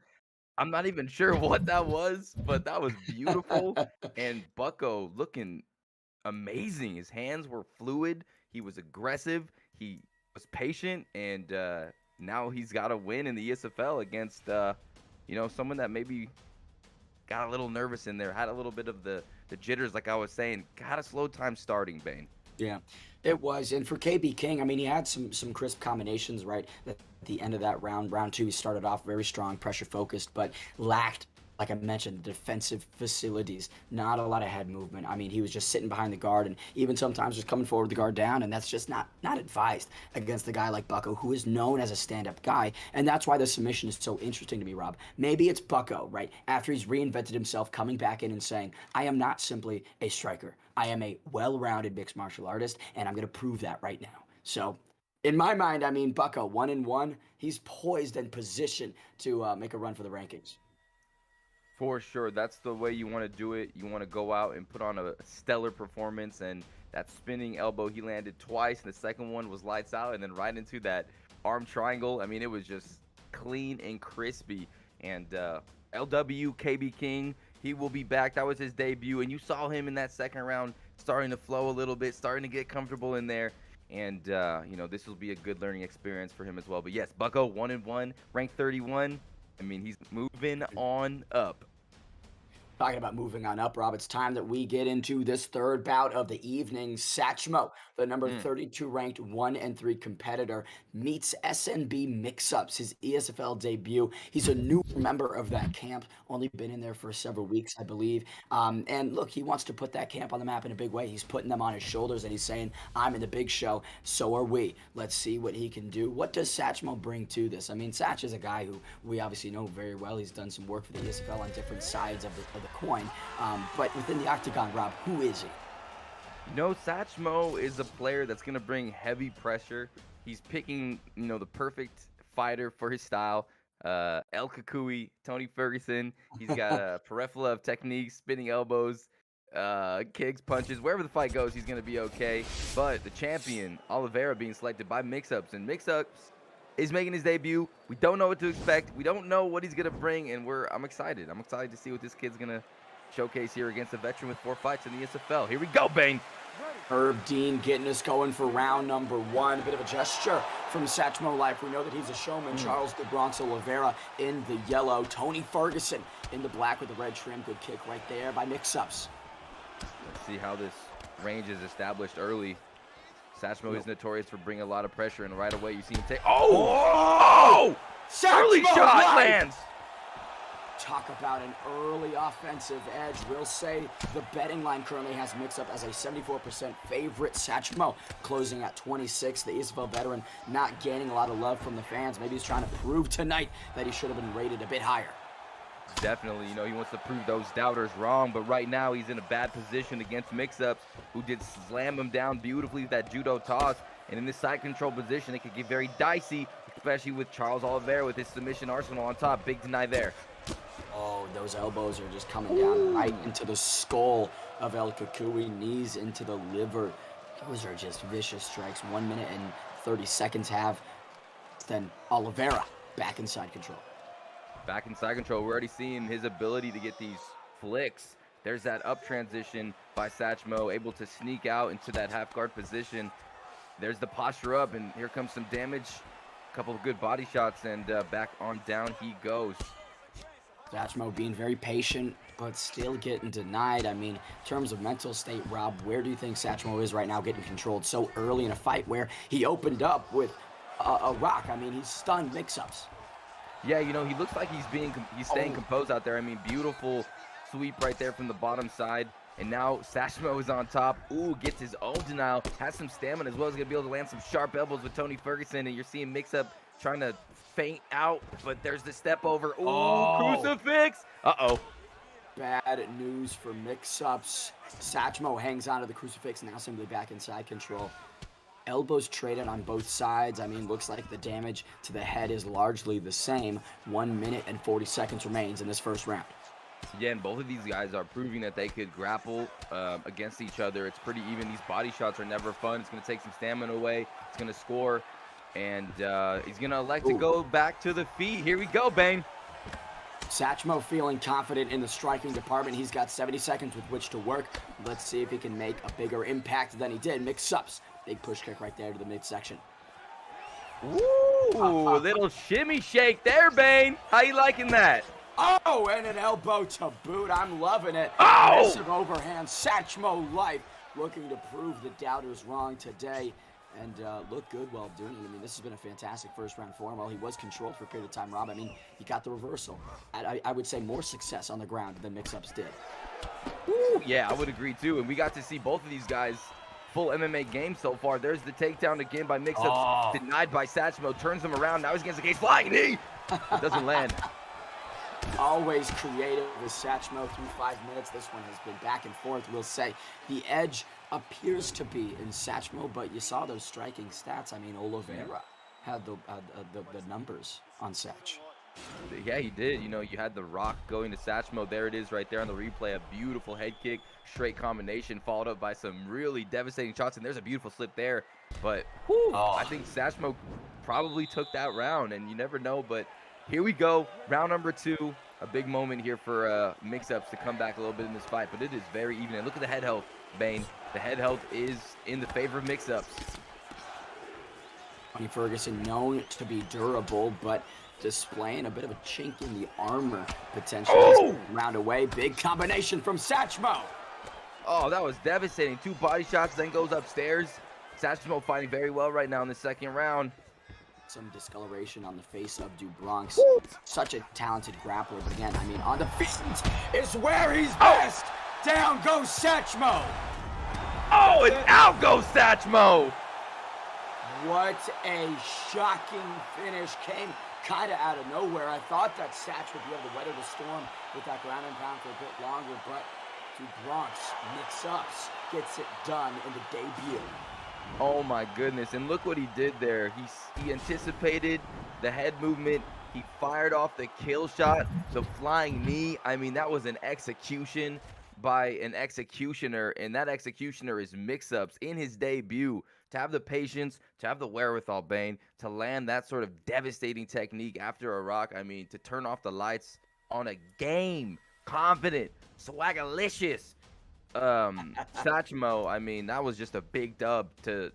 I'm not even sure what that was, but that was beautiful. And Bucko looking amazing. His hands were fluid. He was aggressive. He was patient, and now he's got a win in the ESFL against, someone that maybe got a little nervous in there, had a little bit of the jitters, like I was saying. Got a slow time starting, Bane. Yeah, it was. And for KB King, I mean, he had some crisp combinations, right? At the end of that round, round two, he started off very strong, pressure focused, but lacked, like I mentioned, defensive facilities, not a lot of head movement. I mean, he was just sitting behind the guard and even sometimes just coming forward with the guard down, and that's just not advised against a guy like Bucko, who is known as a stand-up guy. And that's why the submission is so interesting to me, Rob. Maybe it's Bucko, right? After he's reinvented himself, coming back in and saying, I am not simply a striker. I am a well-rounded mixed martial artist, and I'm going to prove that right now. So in my mind, I mean, Bucko, 1-1, he's poised and positioned to make a run for the rankings. For sure. That's the way you want to do it. You want to go out and put on a stellar performance, and that spinning elbow, he landed twice, and the second one was lights out, and then right into that arm triangle. I mean, it was just clean and crispy. And LW, KB King, he will be back. That was his debut, and you saw him in that second round starting to flow a little bit, starting to get comfortable in there. And, this will be a good learning experience for him as well. But, yes, Bucko, 1-1, ranked 31. I mean, he's moving on up. Talking about moving on up, Rob, it's time that we get into this third bout of the evening. Satchmo, the number 32 ranked 1-3 competitor, meets SNB Mix-Ups, his ESFL debut. He's a new member of that camp, only been in there for several weeks, I believe. And look, he wants to put that camp on the map in a big way. He's putting them on his shoulders, and he's saying, I'm in the big show, so are we. Let's see what he can do. What does Satchmo bring to this? I mean, Satch is a guy who we obviously know very well. He's done some work for the ESFL on different sides of the coin. But within the octagon, Rob, who is he? Satchmo is a player that's going to bring heavy pressure. He's picking, the perfect fighter for his style. El Kukui, Tony Ferguson. He's got a plethora of techniques, spinning elbows, kicks, punches. Wherever the fight goes, he's going to be okay. But the champion, Oliveira, being selected by Mix-Ups, and Mix-Ups is making his debut. We don't know what to expect. We don't know what he's going to bring, and I'm excited. I'm excited to see what this kid's going to showcase here against a veteran with 4 fights in the ESFL. Here we go, Bane. Herb Dean getting us going for round number 1. A bit of a gesture from Satchmo Life. We know that he's a showman. Charles de Bronx Oliveira in the yellow. Tony Ferguson in the black with the red trim. Good kick right there by Mix-Ups. Let's see how this range is established early. Satchmo is notorious for bringing a lot of pressure, and right away you see him take. Early shot lands. Talk about an early offensive edge. We'll say the betting line currently has Mix-Up as a 74% favorite. Satchmo closing at 26. The ESFL veteran not gaining a lot of love from the fans. Maybe he's trying to prove tonight that he should have been rated a bit higher. Definitely, he wants to prove those doubters wrong, but right now he's in a bad position against Mix-Ups, who did slam him down beautifully with that judo toss, and in this side control position, it could get very dicey. especially with Charles Oliveira with his submission arsenal on top. Big deny there. Oh, those elbows are just coming down right into the skull of El Cucuy, knees into the liver. Those are just vicious strikes. 1 minute and 30 seconds have. Then Oliveira back inside control. Back inside control. We're already seeing his ability to get these flicks. There's that up transition by Satchmo, able to sneak out into that half guard position. There's the posture up, and here comes some damage. A couple of good body shots, and back on down he goes. Satchmo being very patient, but still getting denied. I mean, in terms of mental state, Rob, where do you think Satchmo is right now, getting controlled so early in a fight where he opened up with a rock? I mean, he's stunned mix-ups. Yeah, you know, he looks like he's staying composed out there. I mean, beautiful sweep right there from the bottom side. And now Satchmo is on top. Ooh, gets his own denial. Has some stamina as well. He's going to be able to land some sharp elbows with Tony Ferguson. And you're seeing mix-up trying to feint out, but there's the step over. Ooh, crucifix. Uh-oh. Bad news for mix-ups. Satchmo hangs onto the crucifix, now simply back inside control. Elbows traded on both sides. I mean, looks like the damage to the head is largely the same. 1 minute and 40 seconds remains in this first round. Yeah, and both of these guys are proving that they could grapple against each other. It's pretty even. These body shots are never fun. It's going to take some stamina away. It's going to score. And he's going to elect to go back to the feet. Here we go, Bane. Satchmo feeling confident in the striking department. He's got 70 seconds with which to work. Let's see if he can make a bigger impact than he did. Mix-ups. Big push kick right there to the midsection. Ooh, little shimmy shake there, Bane. How you liking that? Oh, and an elbow to boot. I'm loving it. Oh! Massive overhand. Satchmo life looking to prove the doubters wrong today. And look good while doing it. I mean, this has been a fantastic first round for him. While he was controlled for a period of time, Rob, I mean, he got the reversal. I would say more success on the ground than mix-ups did. Ooh, yeah, I would agree too. And we got to see both of these guys full MMA game so far. There's the takedown again by mix-ups, denied by Satchmo. Turns him around. Now he's against the cage. Flying knee. It doesn't land. Always creative with Satchmo through 5 minutes. This one has been back and forth. We'll say the edge appears to be in Satchmo, but you saw those striking stats. I mean, Oliveira had the numbers on Satch. Yeah, he did. You know, you had the rock going to Satchmo. There it is right there on the replay. A beautiful head kick, straight combination, followed up by some really devastating shots. And there's a beautiful slip there. But I think Satchmo probably took that round, and you never know. But here we go, round number 2. A big moment here for mix-ups to come back a little bit in this fight, but it is very even. And look at the head health, Bane. The head health is in the favor of mix-ups. Tony Ferguson known to be durable, but displaying a bit of a chink in the armor potentially. Round away, big combination from Satchmo. Oh, that was devastating. 2 body shots, then goes upstairs. Satchmo fighting very well right now in the second round. Some discoloration on the face of DuBronx. Such a talented grappler, but again, I mean, on the feet is where he's best. Down goes Satchmo. Oh, and out goes Satchmo. What a shocking finish. Came kind of out of nowhere. I thought that Satch would be able to weather the storm with that ground and pound for a bit longer, but DuBronx mix-ups gets it done in the debut. Oh my goodness, and look what he did there. He anticipated the head movement. He fired off the kill shot, the flying knee. I mean, that was an execution by an executioner, and that executioner is mix-ups in his debut. To have the patience, to have the wherewithal, Bane, to land that sort of devastating technique after a rock. I mean, to turn off the lights on a game, confident, swagalicious. Satchmo, I mean, that was just a big dub to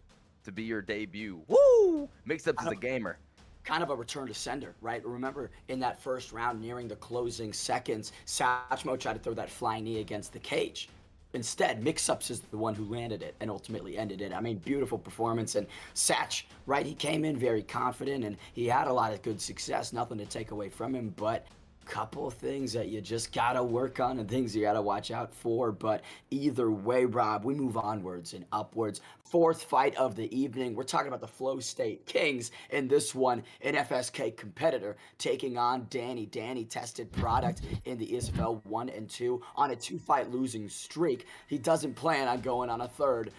be your debut. Woo! Mix-ups is a gamer. Kind of a return to sender, right? Remember in that first round, nearing the closing seconds, Satchmo tried to throw that flying knee against the cage. Instead, mix-ups is the one who landed it and ultimately ended it. I mean, beautiful performance. And Satch, right, he came in very confident and he had a lot of good success. Nothing to take away from him, but couple of things that you just gotta work on and things you gotta watch out for. But either way, Rob, we move onwards and upwards. Fourth fight of the evening. We're talking about the Flow State Kings in this one, an FSK competitor taking on Danny. Danny tested product in the ESFL 1 and 2 on a 2-fight losing streak. He doesn't plan on going on a third.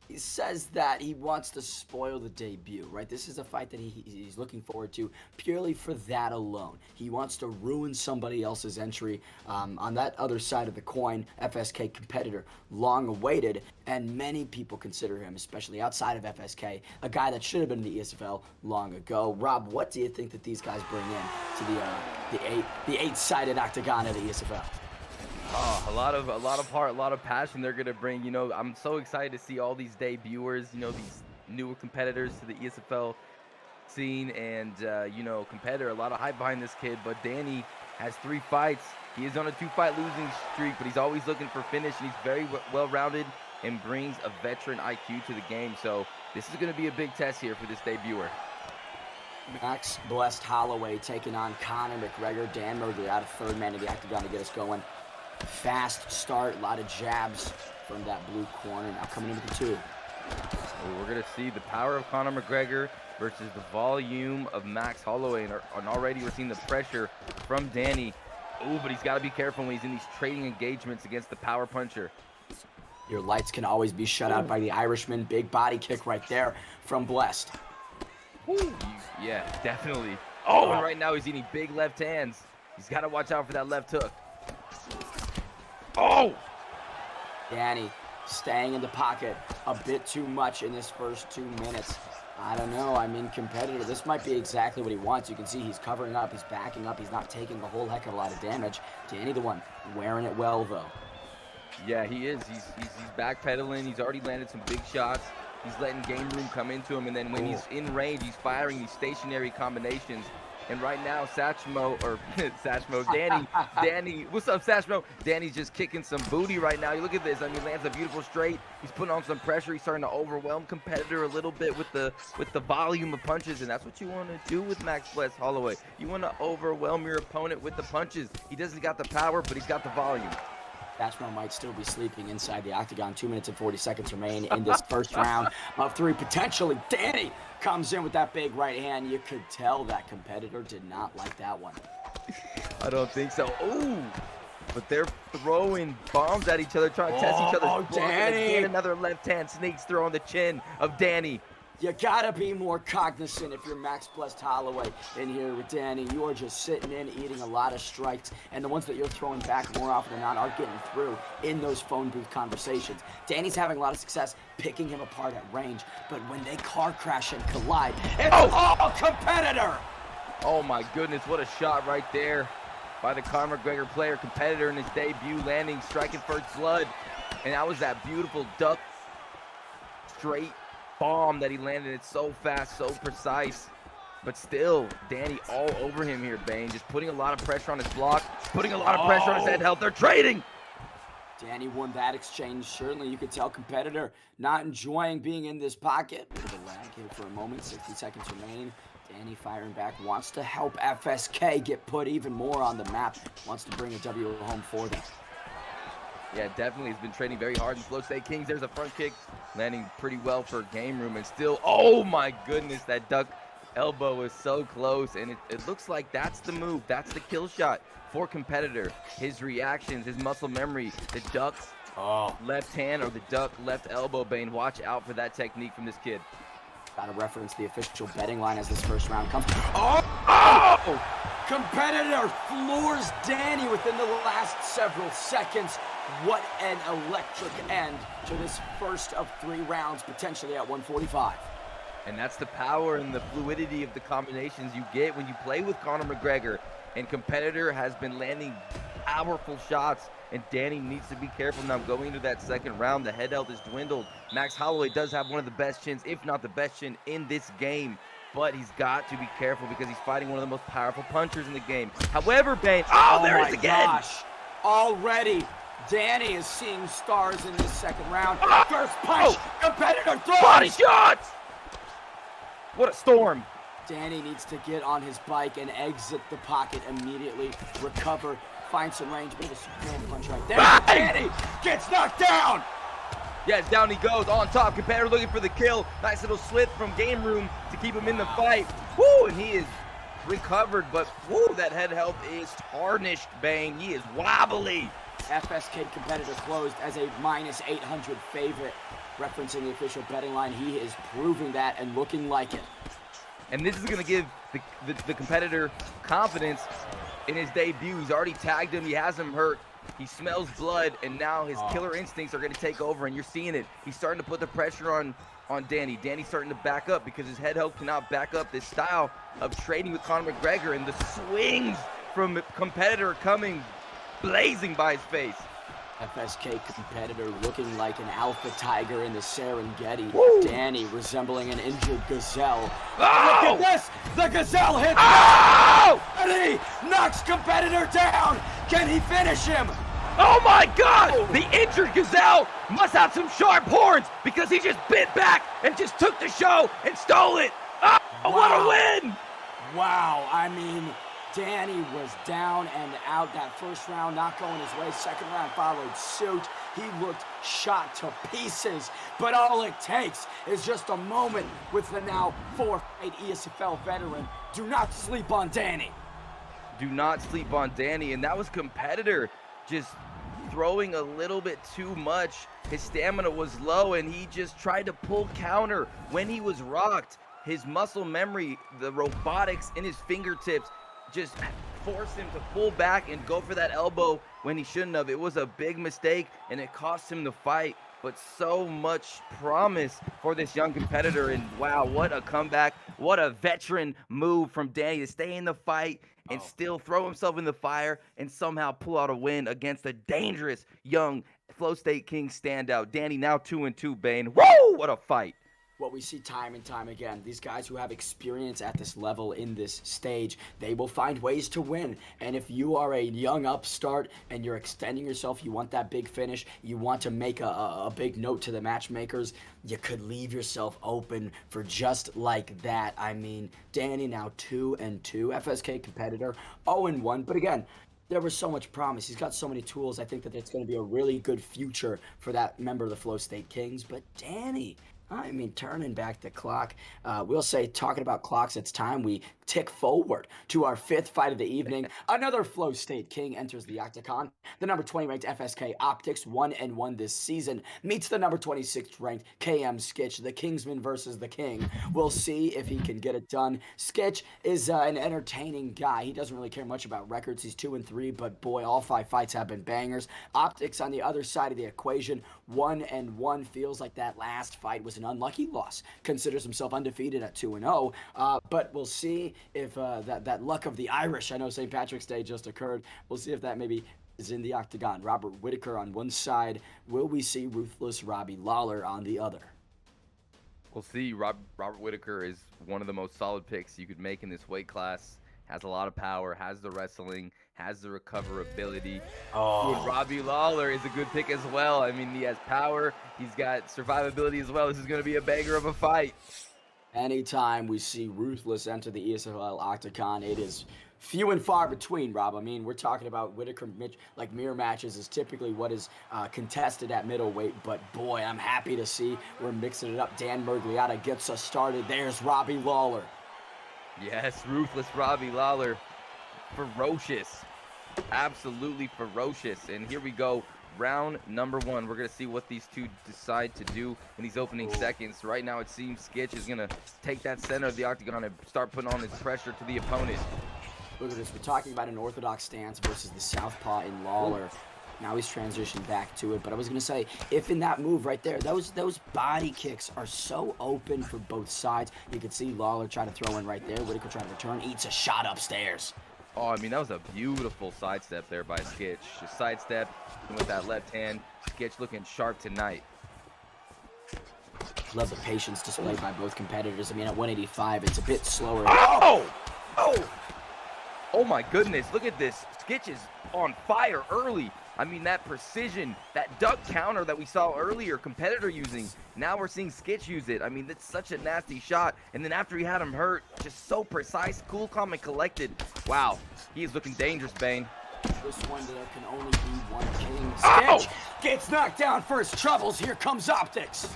He says that he wants to spoil the debut, right? This is a fight that he's looking forward to purely for that alone. He wants to ruin somebody else's entry. On that other side of the coin, FSK competitor, long awaited, and many people consider him, especially outside of FSK, a guy that should have been in the ESFL long ago. Rob, what do you think that these guys bring in to the eight-sided octagon of the ESFL? Oh, a lot of heart, a lot of passion they're gonna bring. You know, I'm so excited to see all these debuters, you know, these newer competitors to the ESFL scene, and you know, competitor, a lot of hype behind this kid. But Danny has 3 fights. He is on a 2-fight losing streak, but he's always looking for finish, and he's very well-rounded and brings a veteran IQ to the game. So this is gonna be a big test here for this debuter. Max Blessed Holloway taking on Conor McGregor. Dan Merger out of third man of the octagon to get us going. Fast start, a lot of jabs from that blue corner. Now coming in with the 2. We're going to see the power of Conor McGregor versus the volume of Max Holloway. And already we're seeing the pressure from Danny. Oh, but he's got to be careful when he's in these trading engagements against the power puncher. Your lights can always be shut out by the Irishman. Big body kick right there from Blessed. Yeah, definitely. Oh, and right now he's eating big left hands. He's got to watch out for that left hook. Oh! Danny staying in the pocket a bit too much in this first 2 minutes. I don't know. I mean, competitor, this might be exactly what he wants. You can see he's covering up, he's backing up, he's not taking a whole heck of a lot of damage. Danny, the one wearing it well, though. Yeah, he is. He's backpedaling. He's already landed some big shots. He's letting game room come into him, and then when he's in range, he's firing these stationary combinations. And right now, Satchmo, Danny, what's up, Satchmo? Danny's just kicking some booty right now. You look at this. I mean, lands a beautiful straight. He's putting on some pressure. He's starting to overwhelm competitor a little bit with the volume of punches, and that's what you want to do with Max Blessed Holloway. You want to overwhelm your opponent with the punches. He doesn't got the power, but he's got the volume. Satchmo might still be sleeping inside the octagon. 2 minutes and 40 seconds remain in this first round of 3. Potentially, Danny comes in with that big right hand. You could tell that competitor did not like that one. I don't think so. Ooh, but they're throwing bombs at each other, trying to test each other's block. Danny! Again, another left hand sneaks through on the chin of Danny. You gotta be more cognizant if you're Max Blessed Holloway in here with Danny. You are just sitting in, eating a lot of strikes, and the ones that you're throwing back more often than not are getting through in those phone booth conversations. Danny's having a lot of success picking him apart at range, but when they car crash and collide, it's all competitor! Oh my goodness, what a shot right there by the Conor McGregor player, competitor in his debut, landing, striking first blood. And that was that beautiful duck straight bomb that he landed. It's so fast, so precise, but still Danny all over him here, Bane, just putting a lot of pressure on his block, putting a lot of pressure on his head health. They're trading. Danny won that exchange. Certainly you could tell competitor not enjoying being in this pocket. Bit of a lag here for a moment. 60 seconds remaining. Danny firing back, wants to help FSK get put even more on the map, wants to bring a W home for them. Yeah, definitely. He's been training very hard in Flow State Kings. There's a front kick, landing pretty well for game room. And still, oh my goodness, that duck elbow is so close. And it looks like that's the move. That's the kill shot for competitor. His reactions, his muscle memory, the duck left hand or the duck left elbow, Bane. Watch out for that technique from this kid. Gotta reference the official betting line as this first round comes. Oh! Competitor floors Danny within the last several seconds. What an electric end to this first of 3 rounds, potentially at 145. And that's the power and the fluidity of the combinations you get when you play with Conor McGregor. And competitor has been landing powerful shots, and Danny needs to be careful now going into that second round. The head health is dwindled. Max Holloway does have one of the best chins, if not the best chin in this game, but he's got to be careful because he's fighting one of the most powerful punchers in the game. However, Bane, there it is again. Gosh. Already, Danny is seeing stars in this second round. First punch, competitor throws. Body shots! What a storm. Danny needs to get on his bike and exit the pocket immediately, recover, find some range, bit of a Superman punch right there. Danny gets knocked down! Yes, down he goes, on top, competitor looking for the kill. Nice little slip from Game Room to keep him in the fight. Woo, and he is recovered, but woo, that head health is tarnished, Bang. He is wobbly. FSK competitor closed as a -800 favorite. Referencing the official betting line, he is proving that and looking like it. And this is going to give the competitor confidence in his debut. He's already tagged him. He has him hurt. He smells blood, and now his killer instincts are going to take over, and you're seeing it. He's starting to put the pressure on Danny. Danny's starting to back up because his head health cannot back up this style of trading with Conor McGregor, and the swings from competitor coming blazing by his face. FSK competitor looking like an alpha tiger in the Serengeti. Woo! Danny resembling an injured gazelle. Oh! Look at this! The gazelle hits Oh! and he knocks competitor down! Can he finish him? Oh my God! The injured gazelle must have some sharp horns because he just bit back and just took the show and stole it. Oh, what a win! Wow, I mean, Danny was down and out. That first round not going his way. Second round followed suit. He looked shot to pieces. But all it takes is just a moment with the now 4-fight ESFL veteran. Do not sleep on Danny. Do not sleep on Danny. And that was competitor just throwing a little bit too much. His stamina was low and he just tried to pull counter when he was rocked. His muscle memory, the robotics in his fingertips, just forced him to pull back and go for that elbow when he shouldn't have. It was a big mistake and it cost him the fight, but so much promise for this young competitor. And wow, what a comeback. What a veteran move from Danny to stay in the fight and still throw himself in the fire and somehow pull out a win against a dangerous young Flow State King standout. Danny now 2-2, Bane. Woo, what a fight. What we see time and time again, these guys who have experience at this level in this stage, they will find ways to win. And if you are a young upstart and you're extending yourself, you want that big finish, you want to make a big note to the matchmakers, you could leave yourself open for just like that. I mean, Danny now 2-2, FSK competitor, 0-1. But again, there was so much promise. He's got so many tools. I think that it's going to be a really good future for that member of the Flow State Kings. But Danny, I mean, turning back the clock, we'll say, talking about clocks, it's time we tick forward to our 5th fight of the evening. Another Flow State King enters the octagon. The number 20 ranked FSK Optics, 1-1 this season, meets the number 26 ranked KM Skitch, the Kingsman versus the King. We'll see if he can get it done. Skitch is an entertaining guy. He doesn't really care much about records. He's 2-3, but boy, all 5 fights have been bangers. Optics on the other side of the equation, 1-1, feels like that last fight was an unlucky loss. Considers himself undefeated at 2-0, but we'll see if that luck of the Irish, I know St. Patrick's Day just occurred, we'll see if that maybe is in the octagon. Robert Whitaker on one side. Will we see ruthless Robbie Lawler on the other? We'll see. Robert Whitaker is one of the most solid picks you could make in this weight class. Has a lot of power, has the wrestling, has the recoverability. Dude, Robbie Lawler is a good pick as well. I mean, he has power, he's got survivability as well. This is going to be a banger of a fight. Anytime we see Ruthless enter the ESFL octagon, it is few and far between, Rob. I mean, we're talking about Whitaker, like mirror matches is typically what is contested at middleweight, but boy, I'm happy to see we're mixing it up. Dan Mergliotta gets us started. There's Robbie Lawler. Yes, ruthless Robbie Lawler. Ferocious. Absolutely ferocious. And here we go. Round number 1. We're going to see what these two decide to do in these opening seconds. Right now, it seems Skitch is going to take that center of the octagon and start putting on his pressure to the opponent. Look at this. We're talking about an orthodox stance versus the southpaw in Lawler. Now he's transitioned back to it. But I was going to say, if in that move right there, those body kicks are so open for both sides. You can see Lawler try to throw in right there. Whitaker trying to return. Eats a shot upstairs. Oh, I mean, that was a beautiful sidestep there by Skitch. Just sidestep with that left hand. Skitch looking sharp tonight. Love the patience displayed by both competitors. I mean, at 185, it's a bit slower. Oh! Oh! Oh my goodness, look at this. Skitch is on fire early. I mean, that precision, that duck counter that we saw earlier, competitor using, now we're seeing Skitch use it. I mean, that's such a nasty shot. And then after he had him hurt, just so precise, cool, calm, and collected. Wow, he is looking dangerous, Bane. This one, there can only be one king. Skitch gets knocked down first. Troubles. Here comes Optics.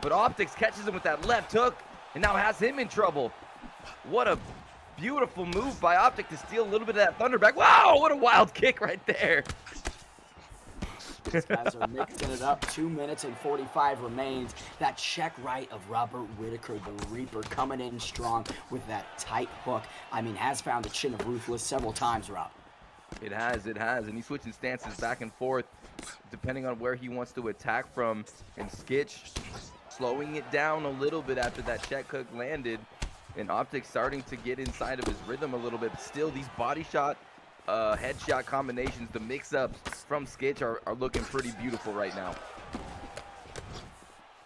But Optics catches him with that left hook and now has him in trouble. What a beautiful move by Optic to steal a little bit of that Thunderback. Wow, what a wild kick right there. These guys are mixing it up. 2 minutes and 45 remains. That check right of Robert Whitaker, the Reaper, coming in strong with that tight hook. I mean, has found the chin of Ruthless several times, Rob. It has, and he's switching stances back and forth depending on where he wants to attack from. And Skitch slowing it down a little bit after that check hook landed. And Optic starting to get inside of his rhythm a little bit. But still, these body shot, headshot combinations, the mix-ups from Skitch are looking pretty beautiful right now.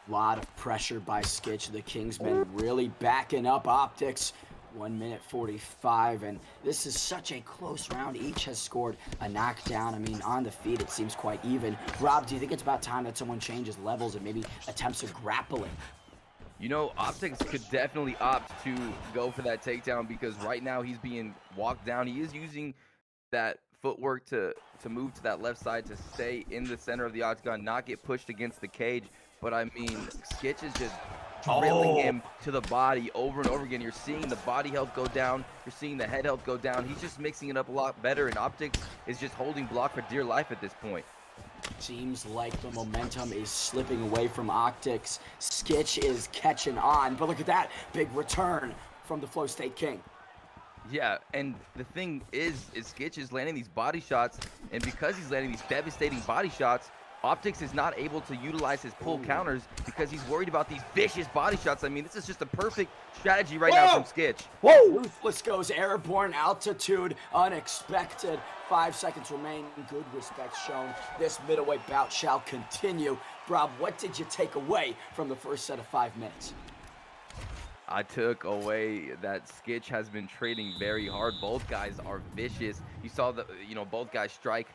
A lot of pressure by Skitch. The Kingsmen really backing up Optics. 1 minute 45, and this is such a close round. Each has scored a knockdown. I mean, on the feet, it seems quite even. Rob, do you think it's about time that someone changes levels and maybe attempts a grappling? You know, Optics could definitely opt to go for that takedown because right now he's being walked down. He is using that footwork to move to that left side to stay in the center of the octagon, not get pushed against the cage. But I mean, Skitch is just drilling him to the body over and over again. You're seeing the body health go down. You're seeing the head health go down. He's just mixing it up a lot better, and Optics is just holding block for dear life at this point. Seems like the momentum is slipping away from Optics. Skitch is catching on, but look at that big return from the Flow State King. Yeah, and the thing is Skitch is landing these body shots, and because he's landing these devastating body shots, Optics is not able to utilize his pull counters because he's worried about these vicious body shots. I mean, this is just a perfect strategy right now from Skitch. Whoa! Ruthless goes airborne, altitude, unexpected. 5 seconds remain. Good respect shown. This middleweight bout shall continue. Rob, what did you take away from the first set of 5 minutes? I took away that Skitch has been trading very hard. Both guys are vicious. You saw both guys strike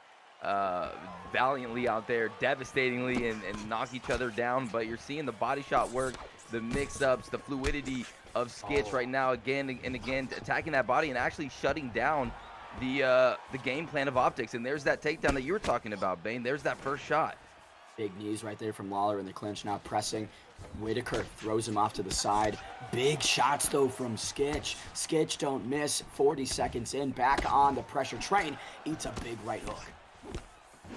valiantly out there, devastatingly, and knock each other down. But you're seeing the body shot work, the mix-ups, the fluidity of Skitch right now, again and again, attacking that body and actually shutting down the game plan of Optics. And there's that takedown that you were talking about, Bane. There's that first shot. Big knees right there from Lawler in the clinch, now pressing. Whitaker throws him off to the side. Big shots, though, from Skitch. Skitch don't miss. 40 seconds in, back on the pressure train. Eats a big right hook.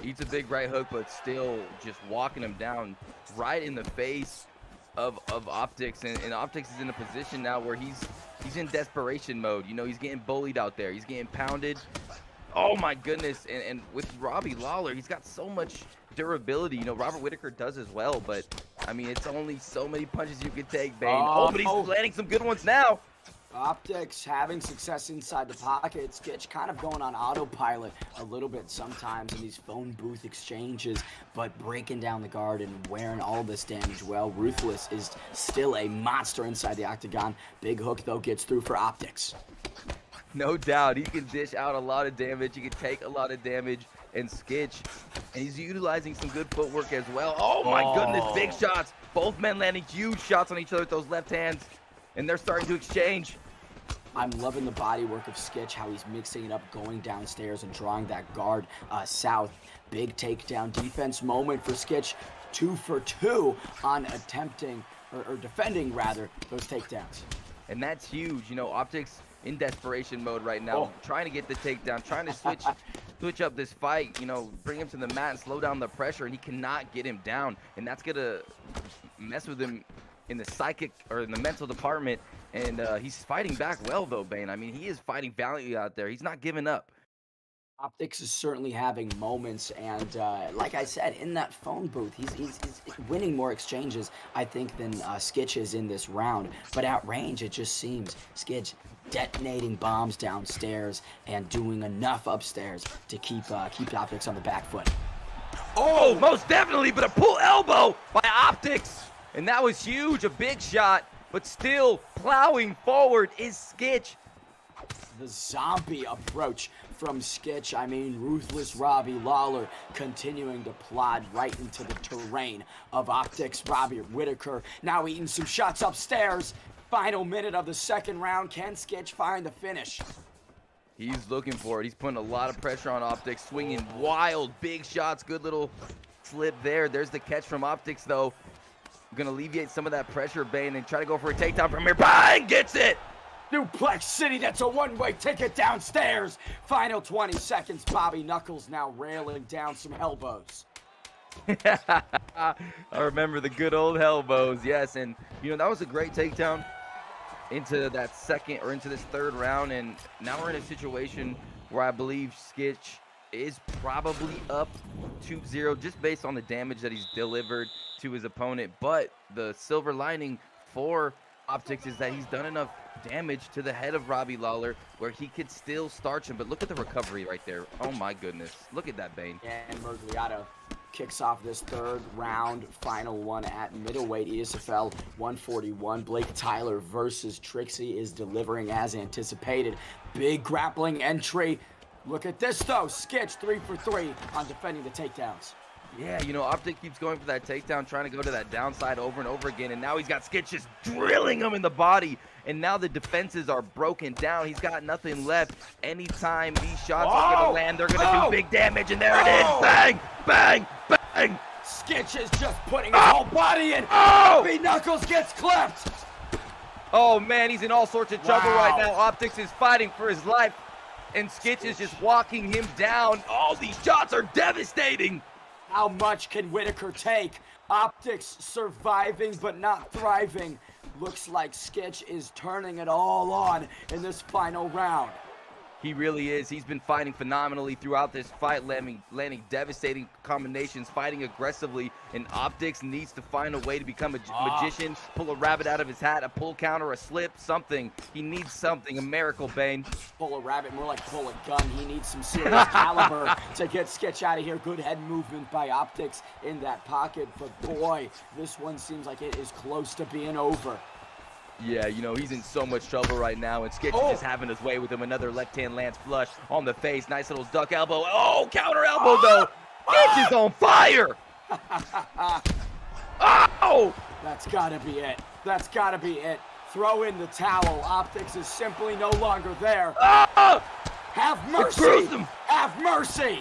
Eats a big right hook, but still just walking him down right in the face of Optics. And Optics is in a position now where he's in desperation mode. You know, he's getting bullied out there. He's getting pounded. Oh, my goodness. And with Robbie Lawler, he's got so much durability. You know, Robert Whitaker does as well, but, I mean, it's only so many punches you can take, Bane. Oh, but he's landing some good ones now. Optics having success inside the pocket. Skitch kind of going on autopilot a little bit sometimes in these phone booth exchanges, but breaking down the guard and wearing all this damage well. Ruthless is still a monster inside the octagon. Big hook, though, gets through for Optics. No doubt. He can dish out a lot of damage. He can take a lot of damage. And Skitch, and he's utilizing some good footwork as well. Oh, my goodness. Big shots. Both men landing huge shots on each other with those left hands. And they're starting to exchange. I'm loving the body work of Skitch, how he's mixing it up, going downstairs and drawing that guard south. Big takedown defense moment for Skitch. 2 for 2 on attempting, or defending rather, those takedowns. And that's huge. You know, Optics in desperation mode right now, trying to get the takedown, trying to switch up this fight, you know, bring him to the mat and slow down the pressure, and he cannot get him down. And that's going to mess with him in the psychic or in the mental department. And he's fighting back well, though, Bane. I mean, he is fighting valiantly out there. He's not giving up. Optics is certainly having moments, and like I said, in that phone booth, he's winning more exchanges, I think, than Skitch is in this round. But at range, it just seems Skitch detonating bombs downstairs and doing enough upstairs to keep Optics on the back foot. Oh, most definitely, but a pull elbow by Optics. And that was huge, a big shot, but still plowing forward is Skitch. The zombie approach from Skitch. I mean, ruthless Robbie Lawler continuing to plod right into the terrain of Optics. Robbie Whitaker now eating some shots upstairs. Final minute of the second round. Can Skitch find the finish? He's looking for it. He's putting a lot of pressure on Optics, swinging wild, big shots. Good little slip there. There's the catch from Optics, though. Gonna alleviate some of that pressure, Bane, and try to go for a takedown from here. Bang! Gets it! Duplex City, that's a one-way ticket downstairs. Final 20 seconds. Bobby Knuckles now railing down some elbows. I remember the good old elbows, yes. And, you know, that was a great takedown into that second or into this third round. And now we're in a situation where I believe Skitch is probably up 2-0 just based on the damage that he's delivered to his opponent. But the silver lining for Optics is that he's done enough damage to the head of Robbie Lawler where he could still starch him. But look at the recovery right there. Oh my goodness, look at that, Bane. And Mergliato kicks off this third round, final one at middleweight. ESFL 141. BlakeTylerr versus Trixie is delivering as anticipated. Big grappling entry. Look at this though, Skitch 3 for 3 on defending the takedowns. Yeah, you know, Optic keeps going for that takedown, trying to go to that downside over and over again, and now he's got Skitch just drilling him in the body, and now the defenses are broken down. He's got nothing left. Anytime these shots are going to land, they're going to do big damage, and there it is. Bang, bang, bang. Skitch is just putting his whole body in. Bobby Knuckles gets clipped. Oh, man, he's in all sorts of trouble right now. Optics is fighting for his life, and Skitch is just walking him down. All these shots are devastating. How much can Whitaker take? Optics surviving but not thriving. Looks like Skitch is turning it all on in this final round. He really is. He's been fighting phenomenally throughout this fight, landing devastating combinations, fighting aggressively, and Optics needs to find a way to become a magician, pull a rabbit out of his hat, a pull counter, a slip, something. He needs something, a miracle, Bane. Pull a rabbit, more like pull a gun. He needs some serious caliber to get Skitch out of here. Good head movement by Optics in that pocket, but boy, this one seems like it is close to being over. Yeah, you know, he's in so much trouble right now, and Skitch is just having his way with him. Another left-hand lance flush on the face. Nice little duck elbow. Oh, counter elbow, though. Skitch is on fire. Oh! That's got to be it. That's got to be it. Throw in the towel. Optics is simply no longer there. Have mercy. Have mercy.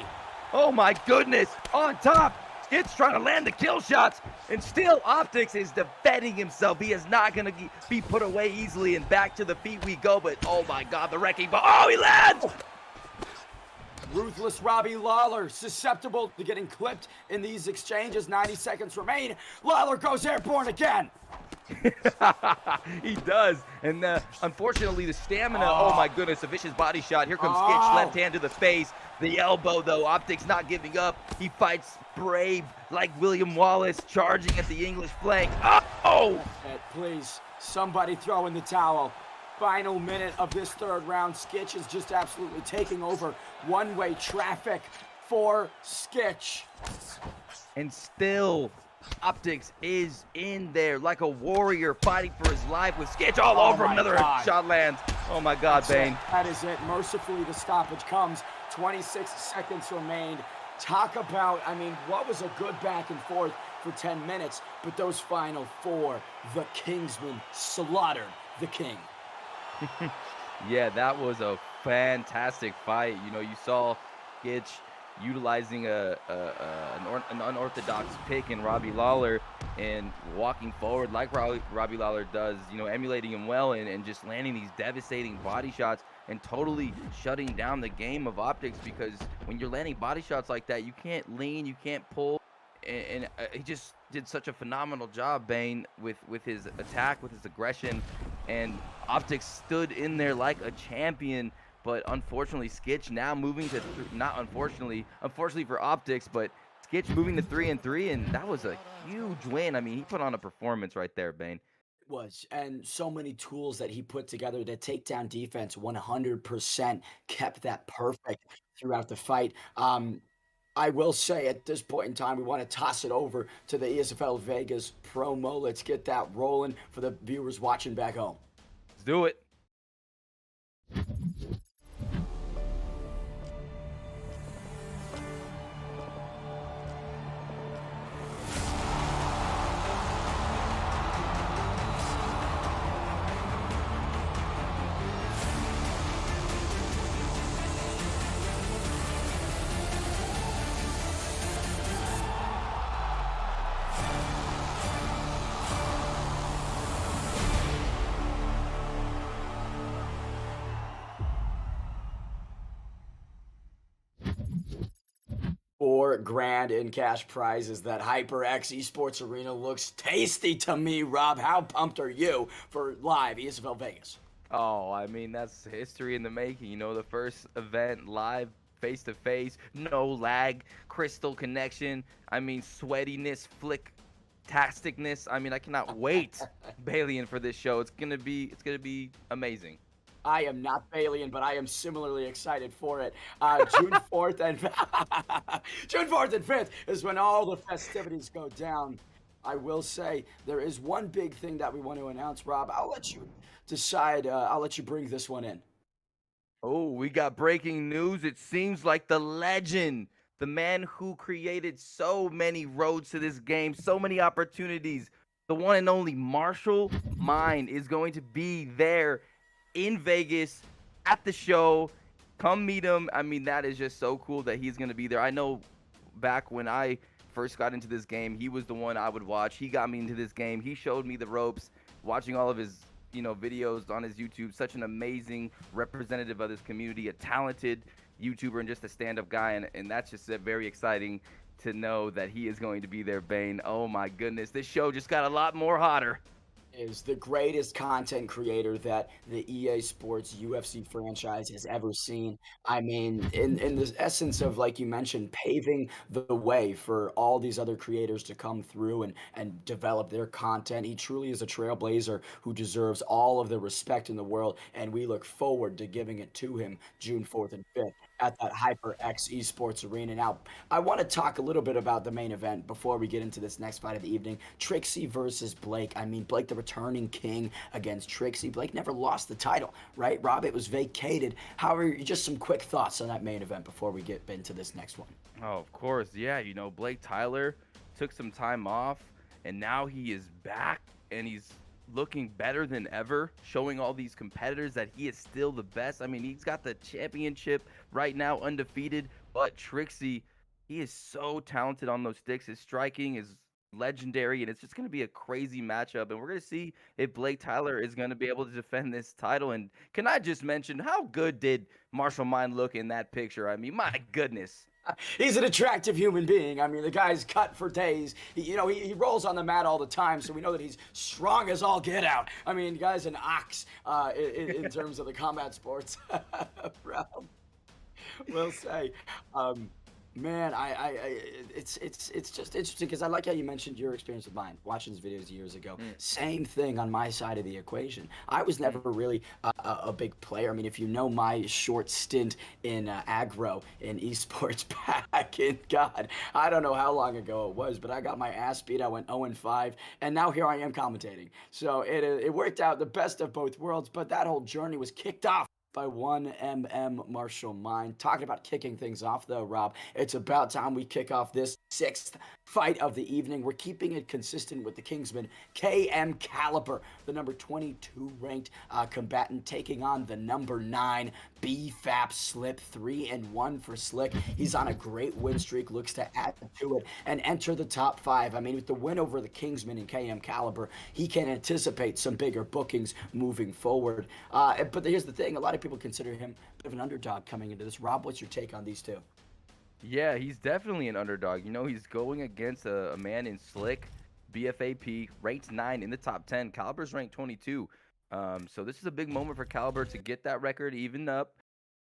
Oh, my goodness. On top. Skitch trying to land the kill shots, and still Optics is defending himself. He is not going to be put away easily, and back to the feet we go, but oh my God, the wrecking ball. Oh, he lands! Ruthless Robbie Lawler, susceptible to getting clipped in these exchanges. 90 seconds remain. Lawler goes airborne again. He does, and unfortunately the stamina, oh my goodness, a vicious body shot. Here comes Skitch, left hand to the face. The elbow, though, Optics not giving up. He fights brave like William Wallace, charging at the English flank. Oh! Please, somebody throw in the towel. Final minute of this third round. Skitch is just absolutely taking over one-way traffic for Skitch. And still, Optics is in there like a warrior fighting for his life with Skitch all over him. Another shot lands. Oh my God, Bane. That is it. Mercifully, the stoppage comes. 26 seconds remained. Talk about, I mean, what was a good back and forth for 10 minutes, but those final 4, the Kingsman slaughtered the King. Yeah, that was a fantastic fight. You know, you saw Skitch utilizing an unorthodox pick in Robbie Lawler and walking forward like Robbie Lawler does, you know, emulating him well and just landing these devastating body shots and totally shutting down the game of Optics, because when you're landing body shots like that, you can't lean, you can't pull, and he just did such a phenomenal job, Bane, with his attack, with his aggression, and Optics stood in there like a champion. But unfortunately, Skitch now moving to unfortunately for Optics, but Skitch moving to 3-3, and that was a huge win. I mean, he put on a performance right there, Bane. It was, and so many tools that he put together. The takedown defense, 100% kept that perfect throughout the fight. I will say at this point in time, we want to toss it over to the ESFL Vegas promo. Let's get that rolling for the viewers watching back home. Let's do it. $4 grand in cash prizes. That HyperX Esports Arena looks tasty to me, Rob. How pumped are you for live ESFL Vegas? Oh, I mean, that's history in the making. You know, the first event live, face-to-face, no lag, crystal connection. I mean, sweatiness, flick-tasticness. I mean, I cannot wait, Balian, for this show. It's gonna be amazing. I am not Balian, but I am similarly excited for it. June 4th and June 4th and 5th is when all the festivities go down. I will say there is one big thing that we want to announce, Rob. I'll let you decide. I'll let you bring this one in. Oh, we got breaking news. It seems like the legend, the man who created so many roads to this game, so many opportunities, the one and only Marshall Mine is going to be there in Vegas at the show. Come meet him. I mean, that is just so cool that he's going to be there. I know back when I first got into this game, he was the one I would watch. He got me into this game. He showed me the ropes, watching all of his videos on his YouTube. Such an amazing representative of this community, a talented YouTuber and just a stand-up guy, and that's just very exciting to know that he is going to be there, Bane. Oh my goodness, this show just got a lot more hotter. Is the greatest content creator that the EA Sports UFC franchise has ever seen. I mean, in the essence of, like you mentioned, paving the way for all these other creators to come through and develop their content. He truly is a trailblazer who deserves all of the respect in the world, and we look forward to giving it to him June 4th and 5th at that HyperX Esports Arena. Now, I want to talk a little bit about the main event before we get into this next fight of the evening. Trixie versus Blake. I mean, Blake, the returning king against Trixie. Blake never lost the title, right, Rob? It was vacated. However, just some quick thoughts on that main event before we get into this next one. Oh, of course. Yeah, BlakeTylerr took some time off, and now he is back, and he's looking better than ever, showing all these competitors that he is still the best. I mean, he's got the championship right now, undefeated, but Trixie, he is so talented on those sticks. His striking is legendary, and it's just going to be a crazy matchup, and we're going to see if BlakeTylerr is going to be able to defend this title. And can I just mention, how good did Marshall Mine look in that picture? I mean, my goodness. He's an attractive human being. I mean, the guy's cut for days. He rolls on the mat all the time, so we know that he's strong as all get out. I mean, the guy's an ox in terms of the combat sports. We'll say. Man, it's just interesting because I like how you mentioned your experience with mine, watching his videos years ago. Same thing on my side of the equation. I was never really a big player. I mean, if you know my short stint in aggro in esports back in, God, I don't know how long ago it was, but I got my ass beat. I went 0-5, and now here I am commentating. So it worked out the best of both worlds, but that whole journey was kicked off by 1MM Marshall Mine. Talking about kicking things off, though, Rob, it's about time we kick off this 6th fight of the evening. We're keeping it consistent with the Kingsman, KM Caliber, the number 22 ranked combatant, taking on the number 9 BFAP Slip. 3-1 for Slick. He's on a great win streak, looks to add to it and enter the top 5. I mean, with the win over the Kingsman and KM Caliber, he can anticipate some bigger bookings moving forward. But here's the thing, a lot of people consider him a bit of an underdog coming into this. Rob, what's your take on these two? Yeah, he's definitely an underdog. He's going against a man in Slick, BFAP, ranked 9 in the top 10. Caliber's ranked 22. So this is a big moment for Caliber to get that record evened up,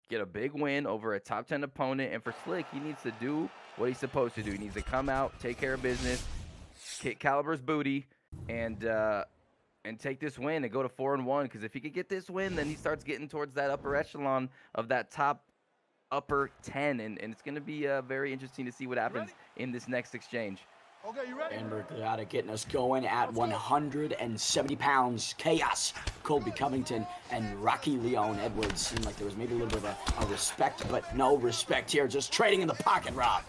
get a big win over a top 10 opponent. And for Slick, he needs to do what he's supposed to do. He needs to come out, take care of business, kick Caliber's booty, and take this win and go to 4-1. Because if he could get this win, then he starts getting towards that upper echelon of that top upper 10, and it's going to be very interesting to see what happens in this next exchange. Okay, you ready? And Murgata getting us going at 170 pounds. Chaos, Colby Covington, and Rocky Leon Edwards. Seemed like there was maybe a little bit of a respect, but no respect here. Just trading in the pocket, Rob.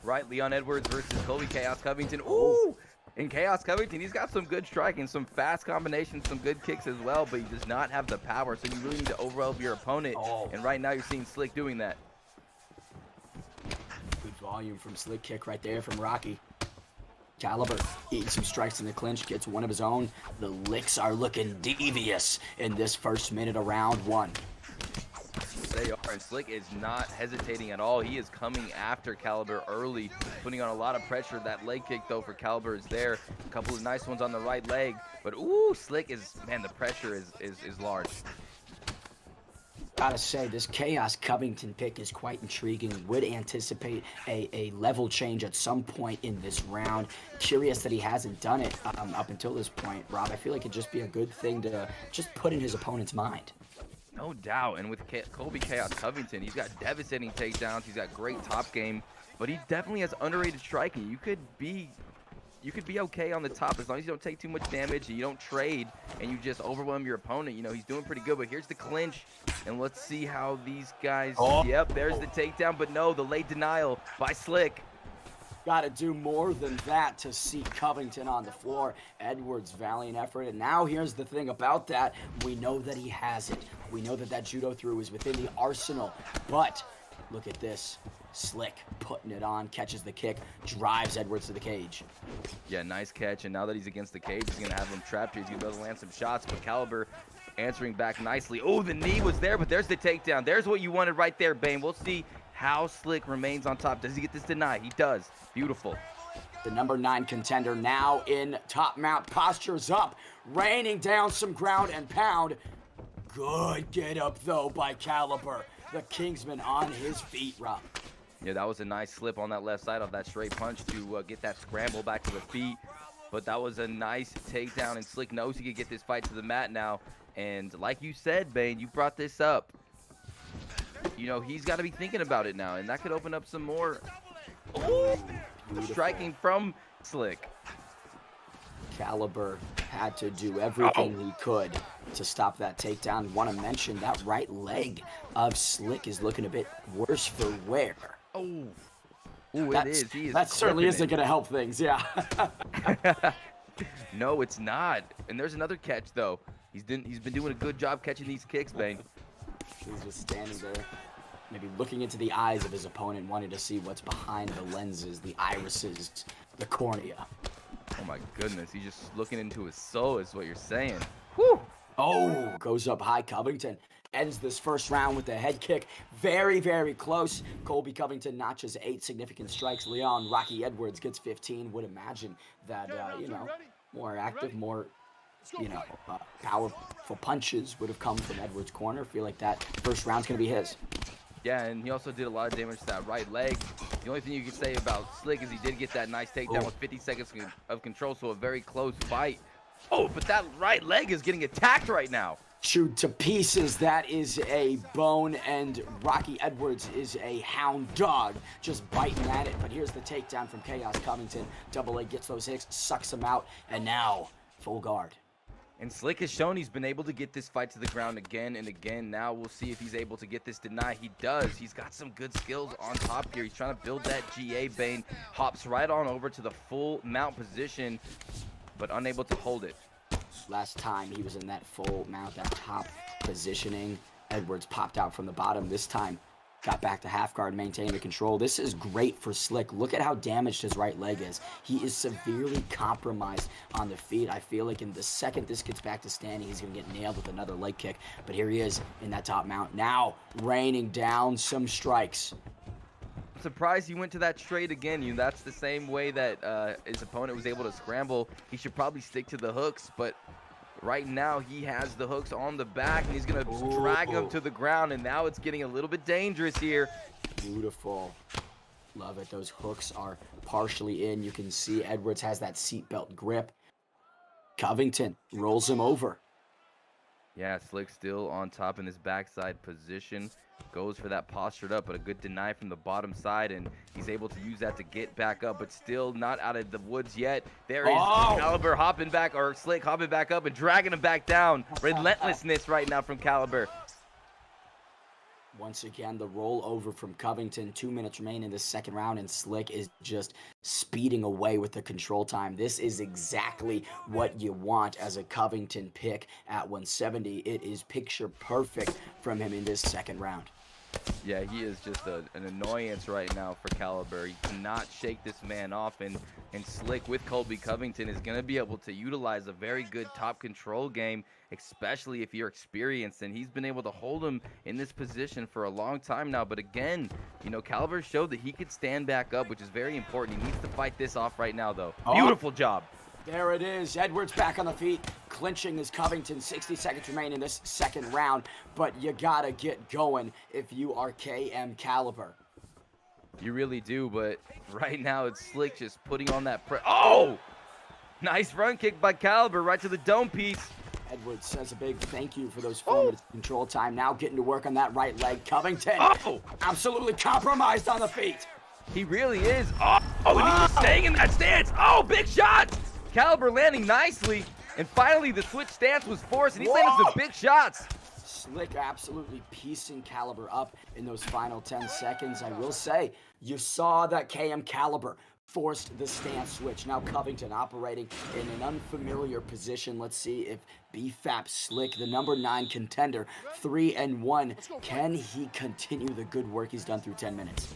Right, Leon Edwards versus Colby Chaos Covington. Ooh! In Chaos Covington, he's got some good striking, some fast combinations, some good kicks as well, but he does not have the power, so you really need to overwhelm your opponent. And right now you're seeing Slick doing that. Good volume from Slick kick right there from Rocky. Caliber eating some strikes in the clinch, gets one of his own. The licks are looking devious in this first minute of round 1. They are. and Slick is not hesitating at all. He is coming after CaLyRr early, putting on a lot of pressure. That leg kick, though, for CaLyRr is there. A couple of nice ones on the right leg. But, ooh, Slick is, man, the pressure is large. Gotta say, this Chaos Covington pick is quite intriguing. Would anticipate a level change at some point in this round. Curious that he hasn't done it up until this point, Rob. I feel like it'd just be a good thing to just put in his opponent's mind. No doubt. And with Colby Chaos Covington, he's got devastating takedowns. He's got great top game, but he definitely has underrated striking. You could be okay on the top as long as you don't take too much damage and you don't trade and you just overwhelm your opponent. You know, he's doing pretty good, but here's the clinch, and let's see how these guys... Yep, there's the takedown, but no, the late denial by Slick. Got to do more than that to see Covington on the floor. Edwards, valiant effort. And now here's the thing about that. We know that he has it. We know that that judo through is within the arsenal. But look at this. Slick putting it on, catches the kick, drives Edwards to the cage. Yeah, nice catch. And now that he's against the cage, he's going to have him trapped here. He's going to be able to land some shots. But CaLyRr answering back nicely. Oh, the knee was there, but there's the takedown. There's what you wanted right there, Bane. We'll see how Slick remains on top. Does he get this denied? He does. Beautiful. The number 9 contender now in top mount, postures up, raining down some ground and pound. Good get up, though, by CaLyRr. The Kingsman on his feet, Rob. Yeah, that was a nice slip on that left side of that straight punch to get that scramble back to the feet. But that was a nice takedown, and Slick knows he could get this fight to the mat now. And like you said, Bane, you brought this up. You know, he's got to be thinking about it now, and that could open up some more striking from Slick. CaLyRr had to do everything he could to stop that takedown. Want to mention that right leg of Slick is looking a bit worse for wear. Oh, it is. He is. That certainly isn't going to help things, yeah. No, it's not. And there's another catch, though. He's been doing a good job catching these kicks, Bane. He's just standing there, maybe looking into the eyes of his opponent, wanting to see what's behind the lenses, the irises, the cornea. Oh, my goodness. He's just looking into his soul is what you're saying. Whew. Oh, goes up high. Covington ends this first round with a head kick. Very, very close. Colby Covington notches 8 significant strikes. Leon Rocky Edwards gets 15. Would imagine that, more active, more, powerful punches would have come from Edwards' corner. Feel like that first round's going to be his. Yeah, and he also did a lot of damage to that right leg. The only thing you can say about Slick is he did get that nice takedown with 50 seconds of control, so a very close fight. Oh, but that right leg is getting attacked right now. Chewed to pieces. That is a bone, and Rocky Edwards is a hound dog just biting at it. But here's the takedown from Chaos Covington. Double leg gets those hits, sucks him out, and now full guard. And Slick has shown he's been able to get this fight to the ground again and again. Now we'll see if he's able to get this denied. He does. He's got some good skills on top here. He's trying to build that GA. Bane hops right on over to the full mount position, but unable to hold it. Last time he was in that full mount, that top positioning, Edwards popped out from the bottom. This time got back to half guard, maintaining the control. This is great for Slick. Look at how damaged his right leg is. He is severely compromised on the feet. I feel like in the second this gets back to standing, he's going to get nailed with another leg kick. But here he is in that top mount. Now raining down some strikes. I'm surprised he went to that straight again. That's the same way that his opponent was able to scramble. He should probably stick to the hooks, but right now he has the hooks on the back, and he's going to drag him to the ground, and now it's getting a little bit dangerous here. Beautiful. Love it. Those hooks are partially in. You can see Edwards has that seatbelt grip. Covington rolls him over. Yeah, Slick still on top in this backside position. Goes for that postured up, but a good deny from the bottom side, and he's able to use that to get back up, but still not out of the woods yet. There is CaLyRr hopping back, or Slick hopping back up and dragging him back down. Relentlessness right now from CaLyRr. Once again, the rollover from Covington. 2 minutes remain in the second round, and Slick is just speeding away with the control time. This is exactly what you want as a Covington pick at 170. It is picture perfect from him in this second round. Yeah, he is just an annoyance right now for Caliber. He cannot shake this man off, and Slick with Colby Covington is going to be able to utilize a very good top control game, especially if you're experienced, and he's been able to hold him in this position for a long time now. But again, you know, Caliber showed that he could stand back up, which is very important. He needs to fight this off right now, though. Beautiful job. There it is. Edwards back on the feet, clinching his Covington. 60 seconds remain in this second round, but you gotta get going if you are KM Caliber. You really do, but right now it's Slick just putting on that Oh! Nice run kick by Caliber right to the dome piece. Edwards says a big thank you for those 4 minutes of control time. Now getting to work on that right leg. Covington absolutely compromised on the feet. He really is. And he's staying in that stance. Big shot. Caliber landing nicely, and finally the switch stance was forced, and he's landing some big shots. Slick absolutely piecing Caliber up in those final 10 seconds. I will say, you saw that KM Caliber forced the stance switch. Now Covington operating in an unfamiliar position. Let's see if BFAP Slick, the number 9 contender, 3-1. Can he continue the good work he's done through 10 minutes?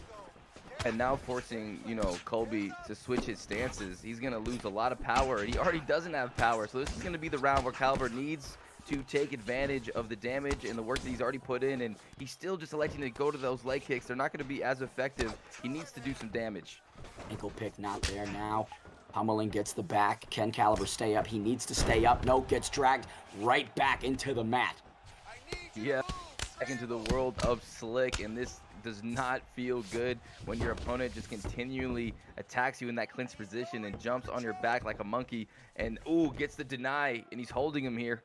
And now forcing, you know, Colby to switch his stances. He's going to lose a lot of power, and he already doesn't have power. So this is going to be the round where Caliber needs to take advantage of the damage and the work that he's already put in, and he's still just electing to go to those leg kicks. They're not going to be as effective. He needs to do some damage. Ankle pick not there now. Pummeling gets the back. Can Caliber stay up? He needs to stay up. No, gets dragged right back into the mat. Yeah, back into the world of Slick, and this does not feel good when your opponent just continually attacks you in that clinch position and jumps on your back like a monkey, and gets the deny, and he's holding him here.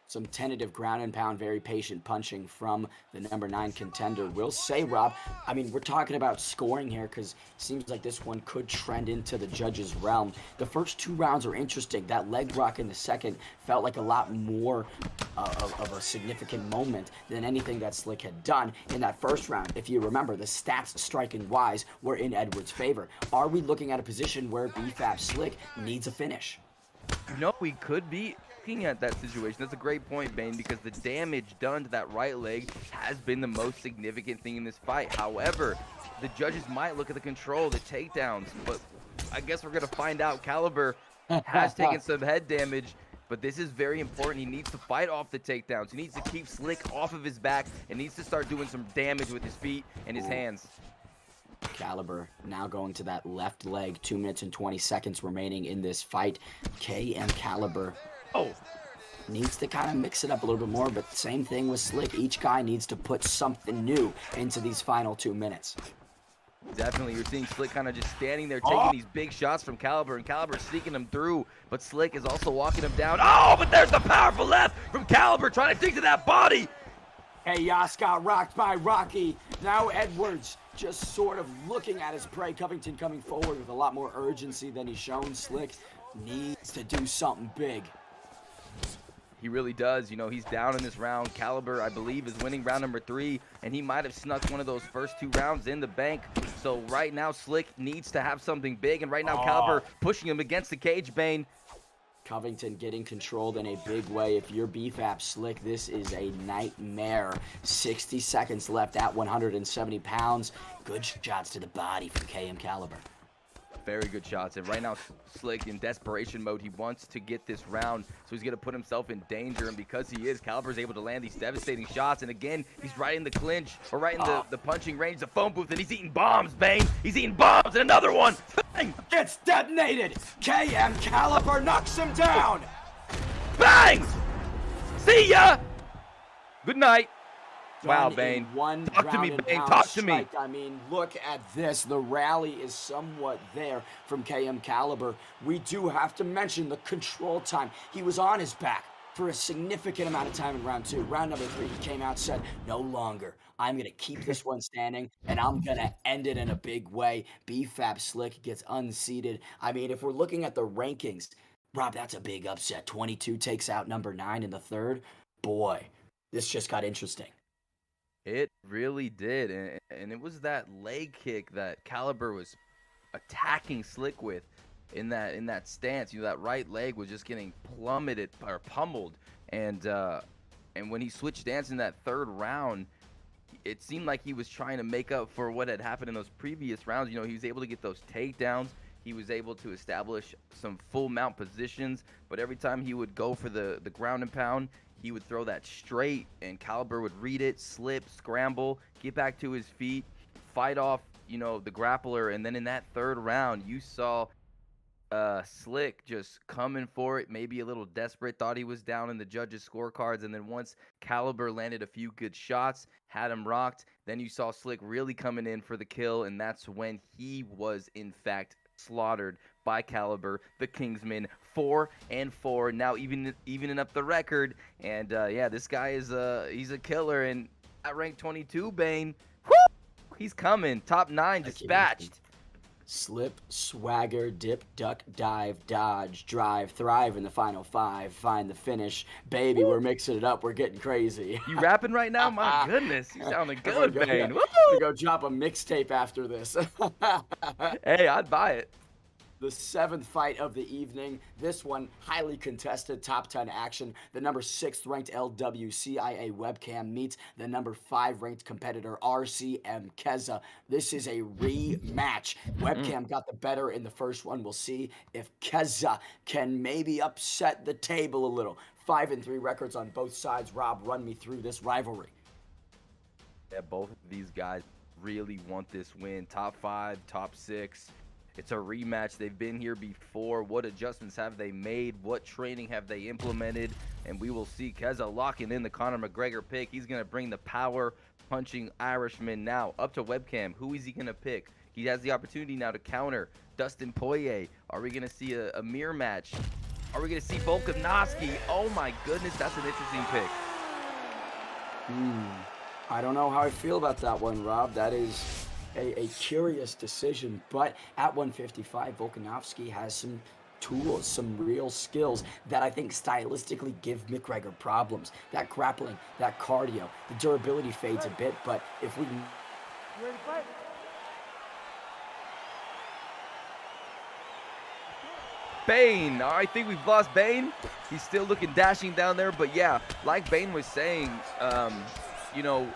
Some tentative ground and pound, very patient punching from the number 9 contender. We'll say, Rob, I mean, we're talking about scoring here because it seems like this one could trend into the judges' realm. The first 2 rounds are interesting. That leg rock in the second felt like a lot more of a significant moment than anything that Slick had done in that first round. If you remember, the stats striking-wise were in Edwards' favor. Are we looking at a position where BFAP Slick needs a finish? No, we could be looking at that situation. That's a great point, Bane, because the damage done to that right leg has been the most significant thing in this fight. However, the judges might look at the control, the takedowns, but I guess we're going to find out. Caliber has taken some head damage, but this is very important. He needs to fight off the takedowns. He needs to keep Slick off of his back and needs to start doing some damage with his feet and his hands. Caliber now going to that left leg. 2 minutes and 20 seconds remaining in this fight. KM Caliber needs to kind of mix it up a little bit more, but same thing with Slick. Each guy needs to put something new into these final 2 minutes. Definitely, you're seeing Slick kind of just standing there taking these big shots from Caliber, and Caliber sneaking him through, but Slick is also walking him down. But there's the powerful left from Caliber trying to dig to that body. Hey, Yas got rocked by Rocky. Now Edwards just sort of looking at his prey. Covington coming forward with a lot more urgency than he's shown. Slick needs to do something big. He really does. You know, he's down in this round. Caliber, I believe, is winning round number 3, and he might have snuck one of those first 2 rounds in the bank. So right now, Slick needs to have something big, and right now, Caliber pushing him against the cage, Bane. Covington getting controlled in a big way. If you're BFAP Slick, this is a nightmare. 60 seconds left at 170 pounds. Good shots to the body from KM Caliber. Very good shots, and right now Slick in desperation mode. He wants to get this round, so he's going to put himself in danger, and because he is, Caliber's able to land these devastating shots, and again, he's right in the clinch, or right in the punching range, the phone booth, and he's eating bombs, Bane. He's eating bombs, and another one. Bang! Gets detonated. KM Caliber knocks him down. Bang! See ya! Good night. Wow, Bane. Talk to me, Bane. Talk to me. I mean, look at this. The rally is somewhat there from KM Caliber. We do have to mention the control time. He was on his back for a significant amount of time in round 2. Round number 3, he came out and said, no longer. I'm going to keep this one standing, and I'm going to end it in a big way. BFAP Slick gets unseated. I mean, if we're looking at the rankings, Rob, that's a big upset. 22 takes out number 9 in the 3rd. Boy, this just got interesting. It really did, and it was that leg kick that Caliber was attacking Slick with in that stance. You know, that right leg was just getting plummeted or pummeled, and And when he switched stance in that third round, it seemed like he was trying to make up for what had happened in those previous rounds. You know, he was able to get those takedowns. He was able to establish some full mount positions, but every time he would go for the ground and pound, he would throw that straight, and Caliber would read it, slip, scramble, get back to his feet, fight off, you know, the grappler. And then in that third round, you saw Slick just coming for it, maybe a little desperate, thought he was down in the judges' scorecards. And then once Caliber landed a few good shots, had him rocked, then you saw Slick really coming in for the kill, and that's when he was, in fact, slaughtered by Caliber, the Kingsman, 4-4, now evening up the record. And yeah, this guy is he's a killer. And at rank 22, Bane, whoo, he's coming. Top 9 dispatched. Slip, swagger, dip, duck, dive, dodge, drive, thrive in the final 5, find the finish. Baby, we're mixing it up. We're getting crazy. You rapping right now? My goodness, you sounding good, Bane. We're gonna drop a mixtape after this. Hey, I'd buy it. The 7th fight of the evening. This one, highly contested, top 10 action. The number 6th ranked LWCIA webcam meets the number 5 ranked competitor RCM Keza. This is a rematch. Webcam got the better in the first one. We'll see if Keza can maybe upset the table a little. 5-3 records on both sides. Rob, run me through this rivalry. Yeah, both of these guys really want this win. Top 5, top 6. It's a rematch. They've been here before. What adjustments have they made? What training have they implemented? And we will see Keza locking in the Conor McGregor pick. He's going to bring the power punching Irishman now up to webcam. Who is he going to pick? He has the opportunity now to counter Dustin Poirier. Are we going to see a mirror match? Are we going to see Volkanovski? Oh my goodness, that's an interesting pick. I don't know how I feel about that one, Rob. That is a curious decision, but at 155, Volkanovski has some tools, some real skills that I think stylistically give McGregor problems. That grappling, that cardio, the durability fades a bit, but if we... Bane, I think we've lost Bane. He's still looking dashing down there, but yeah, like Bane was saying, you know,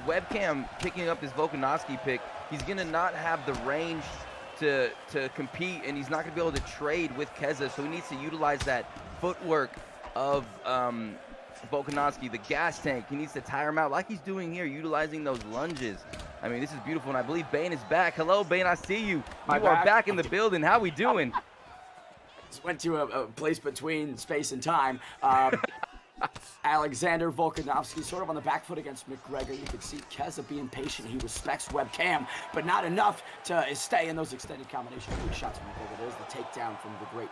webcam picking up this Volkanovski pick, he's going to not have the range to compete, and he's not going to be able to trade with Keza, so he needs to utilize that footwork of Volkanovski, the gas tank. He needs to tire him out like he's doing here, utilizing those lunges. I mean, this is beautiful, and I believe Bane is back. Hello, Bane, I see you. You are back in the building. How we doing? Just went to a place between space and time. Alexander Volkanovski sort of on the back foot against McGregor. You could see Keza being patient. He respects webcam, but not enough to stay in those extended combinations. Big shots from McGregor. There's the takedown from the great.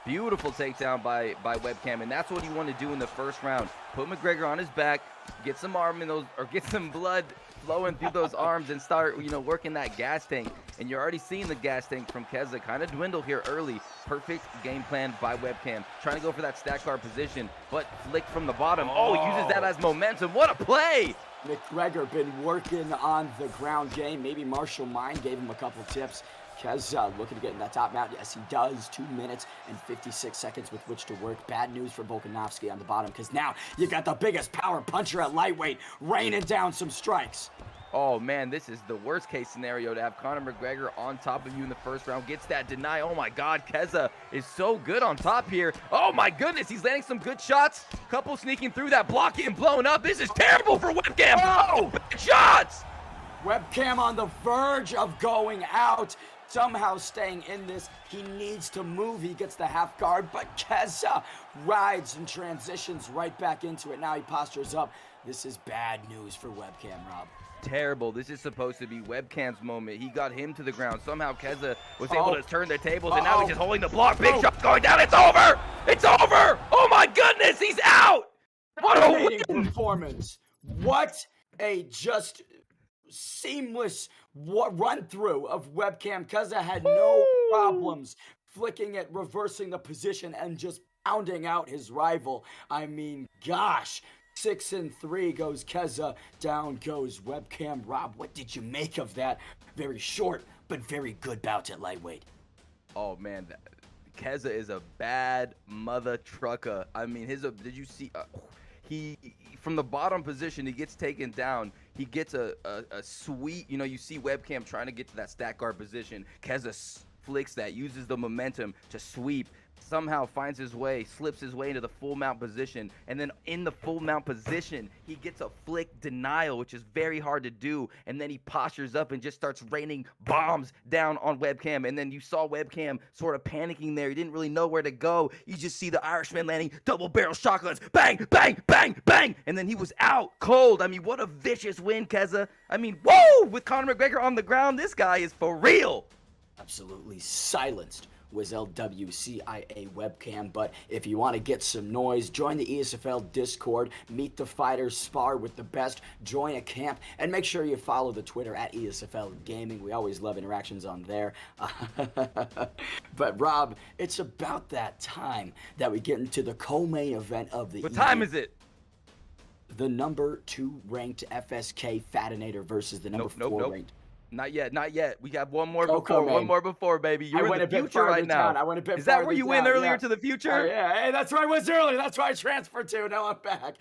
Beautiful takedown by webcam, and that's what he wanted to do in the first round. Put McGregor on his back, get some arm in those, or get some blood flowing through those arms, and start, you know, working that gas tank. And you're already seeing the gas tank from Keza kind of dwindle here early. Perfect game plan by webcam, trying to go for that stack guard position, but flicked from the bottom. Oh, he uses that as momentum. What a play! McGregor been working on the ground game. Maybe Marshall Mind gave him a couple tips. Keza looking to get in that top mount. Yes, he does. 2 minutes and 56 seconds with which to work. Bad news for Volkanovski on the bottom, because now you got the biggest power puncher at lightweight raining down some strikes. Oh, man, this is the worst case scenario to have Conor McGregor on top of you in the first round. Gets that deny. Oh, my God, Keza is so good on top here. Oh, my goodness, he's landing some good shots. Couple sneaking through that block, getting blown up. This is terrible for webcam. Oh, bad shots. Webcam on the verge of going out. Somehow staying in this. He needs to move. He gets the half guard, but Keza rides and transitions right back into it. Now he postures up. This is bad news for webcam, Rob. Terrible. This is supposed to be webcam's moment. He got him to the ground. Somehow Keza was able to turn the tables, and now he's just holding the block. Big shot going down. It's over. It's over. Oh my goodness, he's out. What a performance. What a just seamless run through of webcam. Keza had no problems flicking it, reversing the position, and just pounding out his rival. I mean, gosh. 6-3 goes Keza, down goes webcam. Rob, what did you make of that very short but very good bout at lightweight? Oh man, Keza is a bad mother trucker. I mean, did you see? he from the bottom position, he gets taken down. He gets a sweet, you know, you see Webcam trying to get to that stack guard position. Keza flicks that, uses the momentum to sweep, somehow finds his way, slips his way into the full mount position, and then in the full mount position, he gets a flick denial, which is very hard to do, and then he postures up and just starts raining bombs down on Webcam, and then you saw Webcam sort of panicking there. He didn't really know where to go. You just see the Irishman landing double barrel shotguns, bang, bang, bang, bang, and then he was out cold. I mean, what a vicious win, Keza. I mean, whoa, with Conor McGregor on the ground, this guy is for real. Absolutely silenced was LWCIA Webcam. But if you want to get some noise, join the ESFL Discord, meet the fighters, spar with the best, join a camp, and make sure you follow the Twitter at ESFL Gaming. We always love interactions on there. But Rob, it's about that time that we get into the co-main event of the evening. What time is it? The number 2 ranked FSK Fatinator versus the number 4 ranked. Not yet, not yet. We got one more Coco, before, one more before, baby. You're in the future right now. I went a bit Is that where farther you down, went earlier yeah. to the future? Yeah, hey, that's where I was earlier. That's where I transferred to. Now I'm back.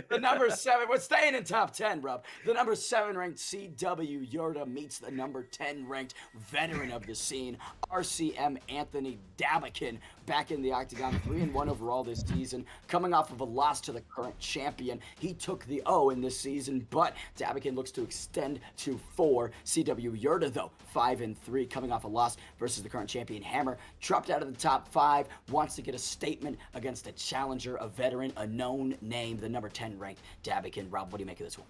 The number 7, we're staying in top 10, bro. The number 7 ranked CW Yurda meets the number 10 ranked veteran of the scene, RCM Anthony Dabakin, back in the octagon, 3-1 overall this season, coming off of a loss to the current champion. He took the O in this season, but Dabakin looks to extend to 4. CW Yurda, though, 5-3, coming off a loss versus the current champion Hammer, dropped out of the top 5, wants to get a statement against a challenger, a veteran, a known name, the number 10 ranked Dabakin. Rob, what do you make of this one?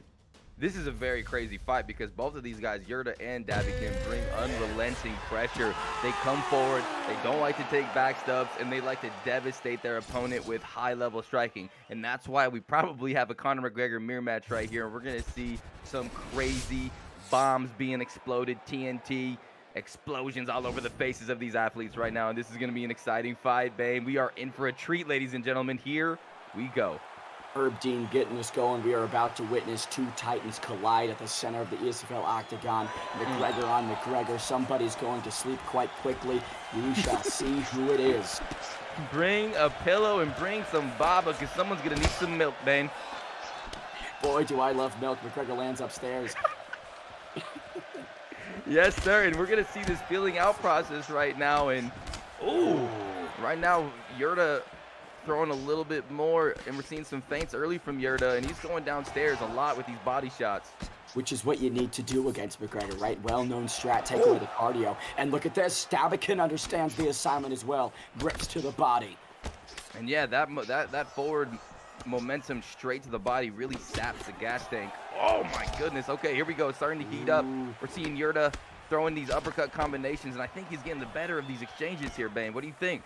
This is a very crazy fight because both of these guys, Yurda and Dabakin, bring unrelenting pressure. They come forward, they don't like to take backstubs, and they like to devastate their opponent with high-level striking. And that's why we probably have a Conor McGregor mirror match right here. And we're going to see some crazy bombs being exploded, TNT, explosions all over the faces of these athletes right now. And this is going to be an exciting fight, babe. We are in for a treat, ladies and gentlemen. Here we go. Herb Dean getting us going. We are about to witness 2 titans collide at the center of the ESFL octagon. McGregor on McGregor. Somebody's going to sleep quite quickly. We shall see who it is. Bring a pillow and bring some baba because someone's going to need some milk, man. Boy, do I love milk. McGregor lands upstairs. Yes, sir. And we're going to see this feeling out process right now. And, ooh, right now, Yurda throwing a little bit more, and we're seeing some feints early from Yurda, and he's going downstairs a lot with these body shots. Which is what you need to do against McGregor, right? Well-known strat, take away the cardio. And look at this, Dabakin understands the assignment as well. Rips to the body. And yeah, that forward momentum straight to the body really saps the gas tank. Oh my goodness. Okay, here we go, starting to heat up. We're seeing Yurda throwing these uppercut combinations, and I think he's getting the better of these exchanges here, Bane. What do you think?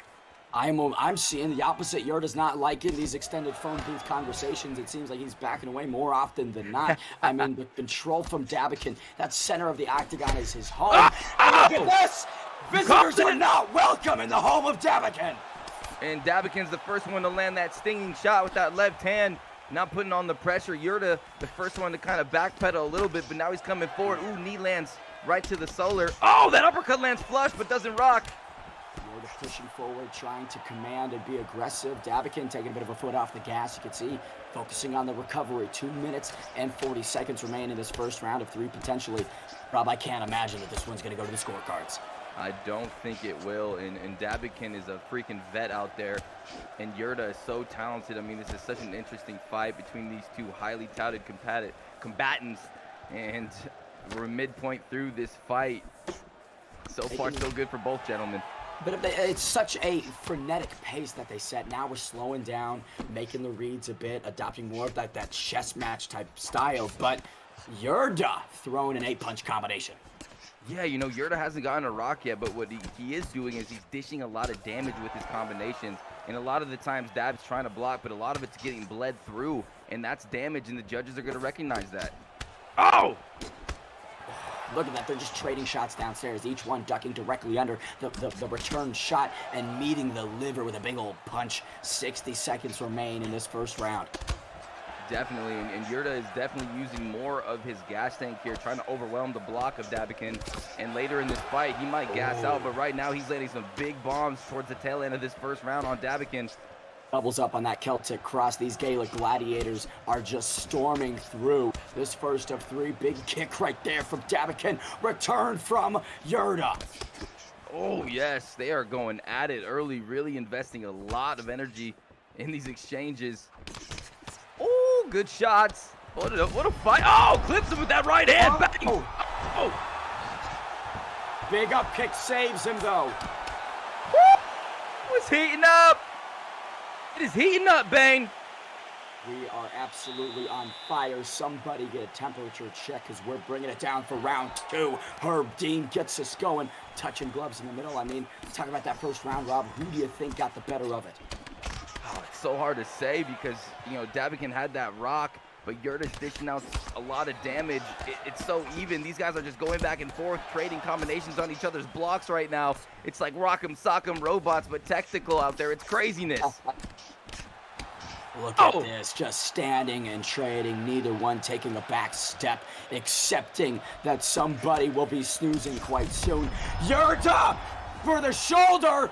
I'm seeing the opposite. Yurda's not liking these extended phone booth conversations. It seems like he's backing away more often than not. I mean, the control from Dabakin, that center of the octagon is his home. And look at this! Visitors are not welcome in the home of Dabakin. And Dabakin's the first one to land that stinging shot with that left hand, not putting on the pressure. Yurda, the first one to kind of backpedal a little bit, but now he's coming forward. Ooh, knee lands right to the solar. Oh, that uppercut lands flush, but doesn't rock. Yurda pushing forward, trying to command and be aggressive. Dabakin taking a bit of a foot off the gas. You can see, focusing on the recovery. 2 minutes and 40 seconds remain in this first round of 3 potentially. Rob, I can't imagine that this one's going to go to the scorecards. I don't think it will, and Dabakin is a freaking vet out there, and Yurda is so talented. I mean, this is such an interesting fight between these two highly touted combatants, and we're midpoint through this fight. So far, so good for both gentlemen. But it's such a frenetic pace that they set. Now we're slowing down, making the reads a bit, adopting more of that chess match type style. But Yurda throwing an 8-punch combination. Yeah, you know, Yurda hasn't gotten a rock yet, but what he is doing is he's dishing a lot of damage with his combinations. And a lot of the times, Dab's trying to block, but a lot of it's getting bled through, and that's damage, and the judges are going to recognize that. Oh! Look at that, they're just trading shots downstairs, each one ducking directly under the return shot and meeting the liver with a big old punch. 60 seconds remain in this first round. Definitely, and Yurda is definitely using more of his gas tank here, trying to overwhelm the block of Dabakin. And later in this fight, he might gas out, but right now he's landing some big bombs towards the tail end of this first round on Dabakin. Doubles up on that Celtic cross. These Gaelic gladiators are just storming through this first of 3. Big kick right there from Dabikin. Return from Yurda. Oh, yes, they are going at it early, really investing a lot of energy in these exchanges. Oh, good shots. What a fight. Oh, clips him with that right hand. Bang. Oh. Big up kick saves him, though. Woo! It's heating up. It is heating up, Bane. We are absolutely on fire. Somebody get a temperature check because we're bringing it down for round 2. Herb Dean gets us going. Touching gloves in the middle. I mean, talk about that first round, Rob. Who do you think got the better of it? Oh, it's so hard to say because, you know, Dabikin had that rock, but Yurda's dishing out a lot of damage. It's so even. These guys are just going back and forth, trading combinations on each other's blocks right now. It's like Rock'em Sock'em robots, but technical out there. It's craziness. Look at this, just standing and trading, neither one taking a back step, accepting that somebody will be snoozing quite soon. Yurda for the shoulder.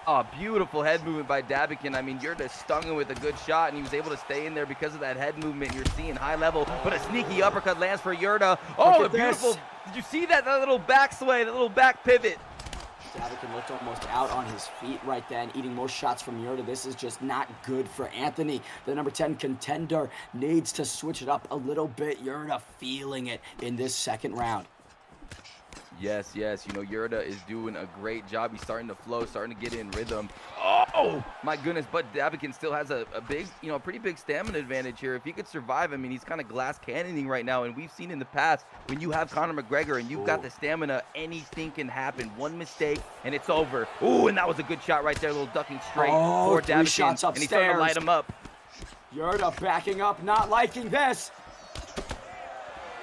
Oh, beautiful head movement by Dabikin. I mean, Yurda stung him with a good shot, and he was able to stay in there because of that head movement. You're seeing high level, but a sneaky uppercut lands for Yurda. Oh, a beautiful. Did you see that little back sway, that little back pivot? Dabikin looked almost out on his feet right then, eating more shots from Yurda. This is just not good for Anthony. The number 10 contender needs to switch it up a little bit. Yurda feeling it in this second round. Yes, yes. You know, Yurda is doing a great job. He's starting to flow, starting to get in rhythm. Oh, my goodness. But Dabikin still has a big, you know, pretty big stamina advantage here. If he could survive, I mean, he's kind of glass cannoning right now. And we've seen in the past, when you have Conor McGregor and you've got the stamina, anything can happen. One mistake, and it's over. Ooh, and that was a good shot right there. A little ducking straight for Dabikin. 3 shots upstairs. And he's starting to light him up. Yurda backing up, not liking this.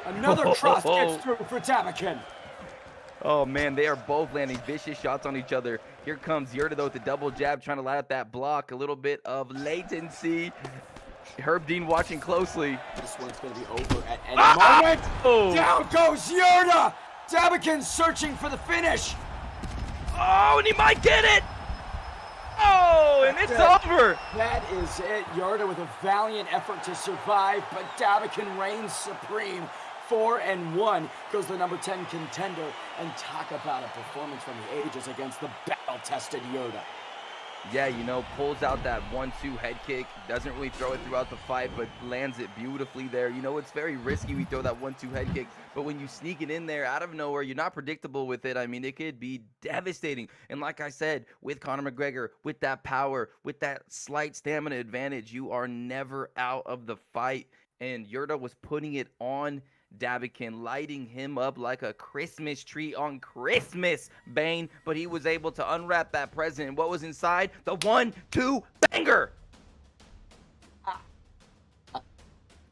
Another cross gets through for Dabikin. Oh, man, they are both landing vicious shots on each other. Here comes Yurda, though, with the double jab, trying to light up that block. A little bit of latency. Herb Dean watching closely. This one's going to be over at any moment. Oh. Down goes Yurda. Dabikin searching for the finish. Oh, and he might get it. Oh, and it's over. That is it. Yurda with a valiant effort to survive, but Dabikin reigns supreme. 4-1 goes the number 10 contender, and talk about a performance from the ages against the battle-tested Yurda. Yeah, you know, pulls out that 1-2 head kick, doesn't really throw it throughout the fight, but lands it beautifully there. You know, it's very risky we throw that 1-2 head kick, but when you sneak it in there out of nowhere, you're not predictable with it. I mean, it could be devastating. And like I said, with Conor McGregor, with that power, with that slight stamina advantage, you are never out of the fight. And Yurda was putting it on Dabikin, lighting him up like a Christmas tree on Christmas, Bane, but he was able to unwrap that present. And what was inside? The 1-2 banger.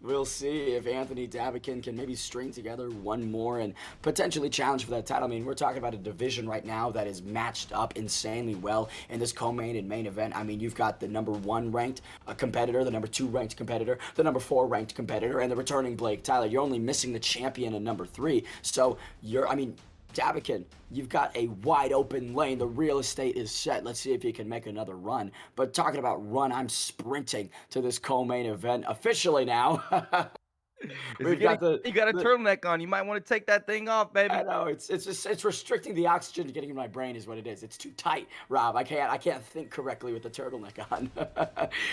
We'll see if Anthony Dabikin can maybe string together one more and potentially challenge for that title. I mean, we're talking about a division right now that is matched up insanely well in this co-main and main event. I mean, you've got the number 1 ranked competitor, the number 2 ranked competitor, the number 4 ranked competitor, and the returning BlakeTylerr. You're only missing the champion in number 3. So Dabikin, you've got a wide open lane. The real estate is set. Let's see if you can make another run. But talking about run, I'm sprinting to this co-main event officially now. You got a turtleneck on. You might want to take that thing off, baby. I know it's restricting the oxygen to getting in my brain is what it is. It's too tight, Rob. I can't think correctly with the turtleneck on.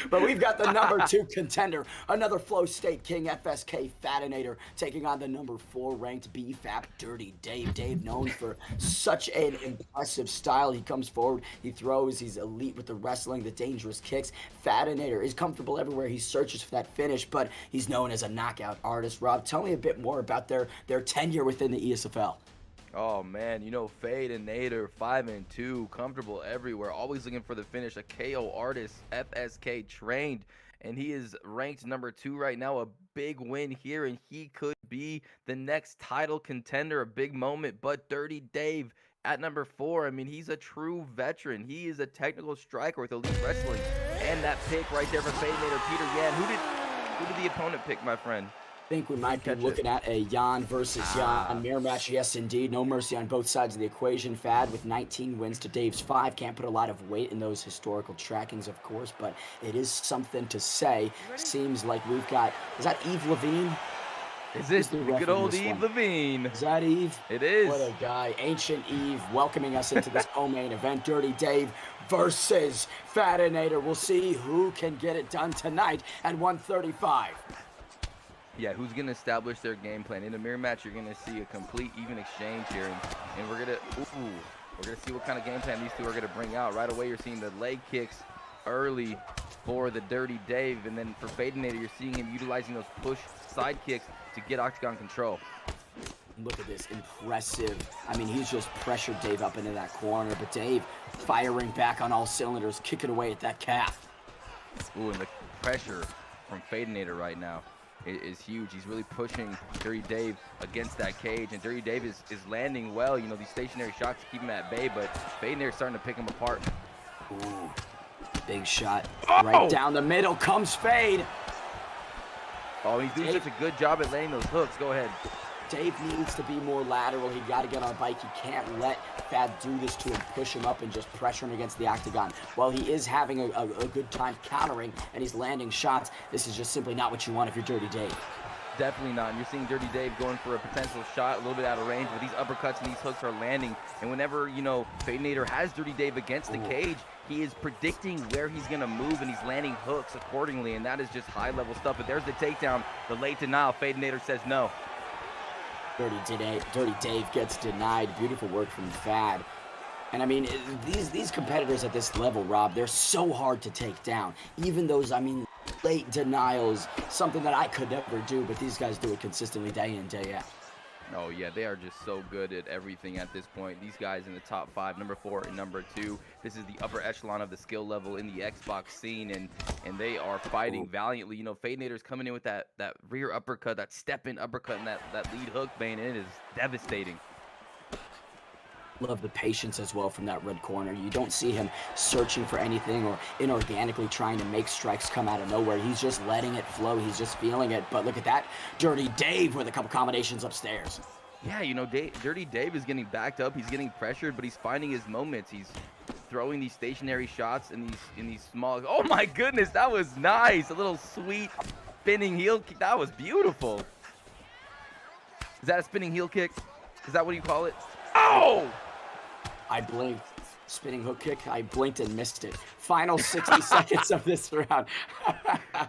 But we've got the number 2 contender, another Flow State King, FSK Fatinator, taking on the number 4 ranked BFAP Dirty Dave. Dave known for such an impressive style. He comes forward, he throws, he's elite with the wrestling, the dangerous kicks. Fatinator is comfortable everywhere. He searches for that finish, but he's known as a knockout artist. Rob, tell me a bit more about their tenure within the ESFL. Oh man, you know, Fade and Nader, 5-2, comfortable everywhere, always looking for the finish. A KO artist, FSK trained, and he is ranked number 2 right now. A big win here, and he could be the next title contender. A big moment, but Dirty Dave at number 4, I mean, he's a true veteran. He is a technical striker with elite wrestling. And that pick right there for Fade Nader, Peter Yan. Who did the opponent pick, my friend? think we might be Catch it. looking at a Jan versus Jan mirror match. Yes, indeed. No mercy on both sides of the equation. Fad with 19 wins to Dave's 5. Can't put a lot of weight in those historical trackings, of course, but it is something to say. Seems like we've got, is that Eve Levine? Is this the the ref good in old this Eve one? Levine? Is that Eve? It is. What a guy. Ancient Eve welcoming us into this co-main event. Dirty Dave versus Fadinator. We'll see who can get it done tonight at 135. Yeah, who's going to establish their game plan? In a mirror match, you're going to see a complete even exchange here. And we're going to see what kind of game plan these two are going to bring out. Right away, you're seeing the leg kicks early for the Dirty Dave. And then for Fadinator, you're seeing him utilizing those push side kicks to get octagon control. Look at this, impressive. I mean, he's just pressured Dave up into that corner, but Dave firing back on all cylinders, kicking away at that calf. Ooh, and the pressure from Fadinator right now is huge. He's really pushing Dirty Dave against that cage, and Dirty Dave is landing well. You know, these stationary shots keep him at bay, but Fadinator's starting to pick him apart. Ooh, big shot. Right down the middle comes Fade. Oh, he's doing such a good job at laying those hooks. Go ahead. Dave needs to be more lateral. He got to get on a bike. He can't let Fad do this to him, push him up and just pressure him against the octagon. While he is having a good time countering and he's landing shots, this is just simply not what you want if you're Dirty Dave. Definitely not. And you're seeing Dirty Dave going for a potential shot a little bit out of range, but these uppercuts and these hooks are landing. And whenever, you know, Fadinator has Dirty Dave against the cage, he is predicting where he's going to move, and he's landing hooks accordingly, and that is just high-level stuff. But there's the takedown, the late denial. Fadinator says no. Dirty Dave gets denied. Beautiful work from Fad. And I mean, these competitors at this level, Rob, they're so hard to take down. Even those, I mean, late denials, something that I could never do, but these guys do it consistently day in, day out. Oh, yeah, they are just so good at everything at this point. These guys in the top 5, number 4 and number 2. This is the upper echelon of the skill level in the Xbox scene, and they are fighting valiantly. You know, Fadinator's coming in with that rear uppercut, that step-in uppercut, and that lead hook bane, and it is devastating. Love the patience as well from that red corner. You don't see him searching for anything or inorganically trying to make strikes come out of nowhere. He's just letting it flow. He's just feeling it. But look at that. Dirty Dave with a couple combinations upstairs. Yeah, you know, Dirty Dave is getting backed up. He's getting pressured, but he's finding his moments. He's throwing these stationary shots in these small. Oh my goodness, that was nice. A little sweet spinning heel kick. That was beautiful. Is that a spinning heel kick? Is that what you call it? Oh! I blinked. Spinning hook kick. I blinked and missed it. Final 60 seconds of this round.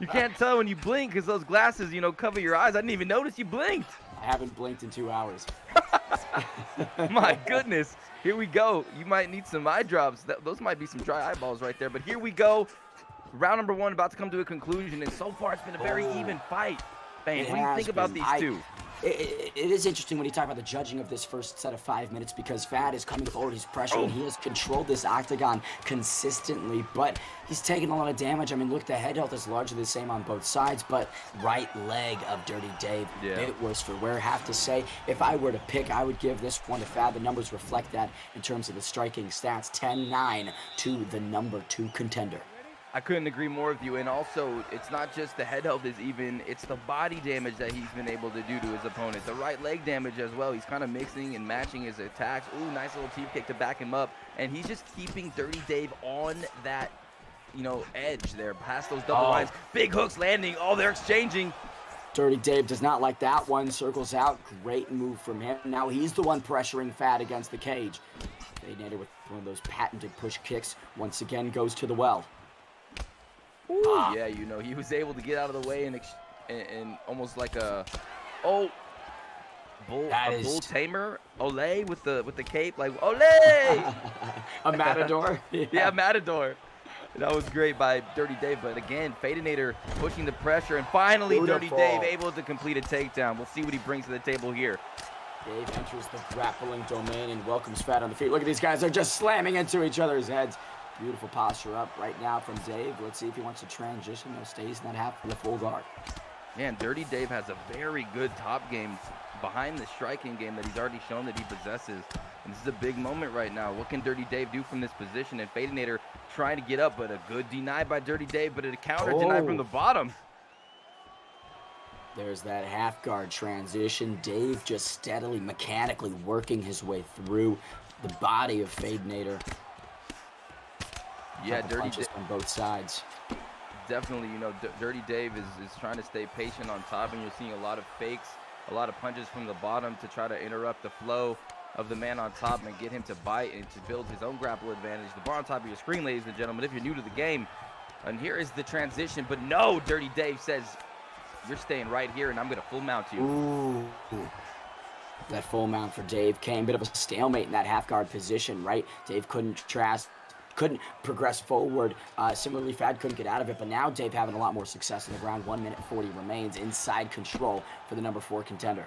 You can't tell when you blink because those glasses, you know, cover your eyes. I didn't even notice you blinked. I haven't blinked in 2 hours. My goodness. Here we go. You might need some eye drops. Those might be some dry eyeballs right there. But here we go. Round number 1 about to come to a conclusion. And so far, it's been a very even fight. Bang, what do you think about these two? It is interesting when you talk about the judging of this first set of 5 minutes because Fad is coming forward, he's pressuring, he has controlled this octagon consistently, but he's taking a lot of damage. I mean, look, the head health is largely the same on both sides, but right leg of Dirty Dave, bit worse for wear. Have to say, if I were to pick, I would give this one to Fad. The numbers reflect that in terms of the striking stats, 10-9 to the number 2 contender. I couldn't agree more with you, and also it's not just the head health is even, it's the body damage that he's been able to do to his opponent. The right leg damage as well. He's kind of mixing and matching his attacks. Ooh, nice little teep kick to back him up, and he's just keeping Dirty Dave on that, you know, edge there, past those double lines. Big hooks landing. Oh, they're exchanging. Dirty Dave does not like that one. Circles out. Great move from him. Now he's the one pressuring Fad against the cage. Fadinator with one of those patented push kicks once again goes to the well. Ooh, yeah, you know, he was able to get out of the way and almost like a bull tamer, Olay with the cape, like Olay, a matador. Yeah, matador. That was great by Dirty Dave, but again, Fadinator pushing the pressure, and finally Dirty Dave able to complete a takedown. We'll see what he brings to the table here. Dave enters the grappling domain and welcomes Fad on the feet. Look at these guys, they're just slamming into each other's heads. Beautiful posture up right now from Dave. Let's see if he wants to transition or stays in that half for the full guard. Man, Dirty Dave has a very good top game behind the striking game that he's already shown that he possesses. And this is a big moment right now. What can Dirty Dave do from this position? And Fadinator trying to get up, but a good deny by Dirty Dave, but a counter deny from the bottom. There's that half guard transition. Dave just steadily, mechanically working his way through the body of Fadenator. Yeah, Dirty Dave on both sides. Definitely, you know, Dirty Dave is trying to stay patient on top, and you're seeing a lot of fakes, a lot of punches from the bottom to try to interrupt the flow of the man on top and get him to bite and to build his own grapple advantage. The bar on top of your screen, ladies and gentlemen, if you're new to the game. And here is the transition, but no, Dirty Dave says, you're staying right here, and I'm going to full mount you. Ooh. That full mount for Dave came. Bit of a stalemate in that half guard position, right? Dave couldn't progress forward. Similarly, Fad couldn't get out of it, but now Dave having a lot more success in the ground. 1 minute 40 remains. Inside control for the number 4 contender.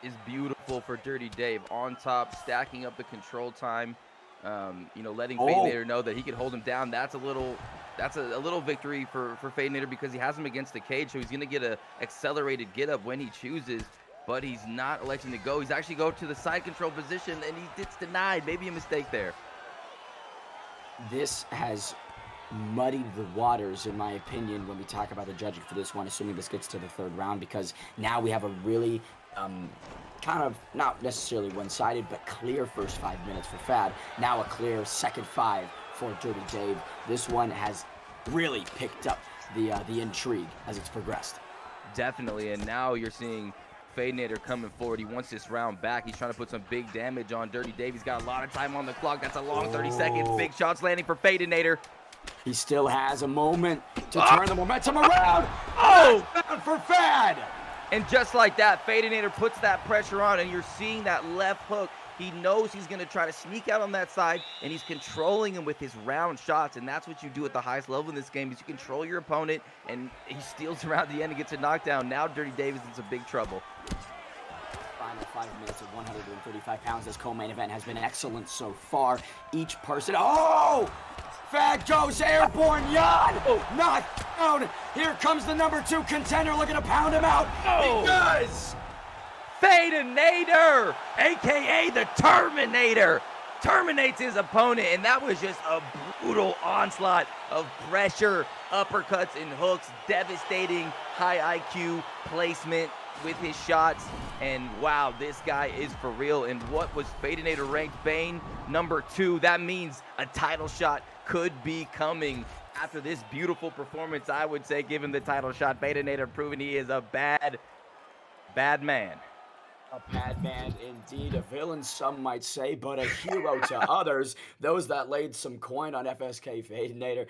Is beautiful for Dirty Dave. On top, stacking up the control time. You know, letting Fadenator know that he can hold him down. That's a little victory for Fadenator because he has him against the cage, so he's going to get a accelerated get up when he chooses, but he's not electing to go. He's actually going to the side control position, and it's denied. Maybe a mistake there. This has muddied the waters, in my opinion, when we talk about the judging for this one, assuming this gets to the 3rd round, because now we have a really kind of not necessarily one-sided, but clear first 5 minutes for Fad. Now a clear second 5 for Dirty Dave. This one has really picked up the intrigue as it's progressed. Definitely, and now you're seeing Fadenator coming forward. He wants this round back. He's trying to put some big damage on Dirty Dave. He's got a lot of time on the clock. That's a long 30 seconds. Big shots landing for Fadenator. He still has a moment to turn the momentum around. For Fad! And just like that, Fadenator puts that pressure on, and you're seeing that left hook. He knows he's going to try to sneak out on that side, and he's controlling him with his round shots, and that's what you do at the highest level in this game, is you control your opponent, and he steals around the end and gets a knockdown. Now Dirty Dave is in some big trouble. Final 5 minutes at 135 pounds. This co-main event has been excellent so far. Each person... Fad goes airborne, Yan! Knocked down! Here comes the number 2 contender looking to pound him out. He does! Fadenator, a.k.a. the Terminator, terminates his opponent, and that was just a brutal onslaught of pressure, uppercuts, and hooks, devastating high IQ placement with his shots, and wow, this guy is for real. And what was Fadenator ranked Bane number 2? That means a title shot could be coming after this beautiful performance. I would say give him the title shot. Fadenator proving he is a bad man. A bad man indeed, a villain some might say, but a hero to others. Those that laid some coin on FSK Fadenator,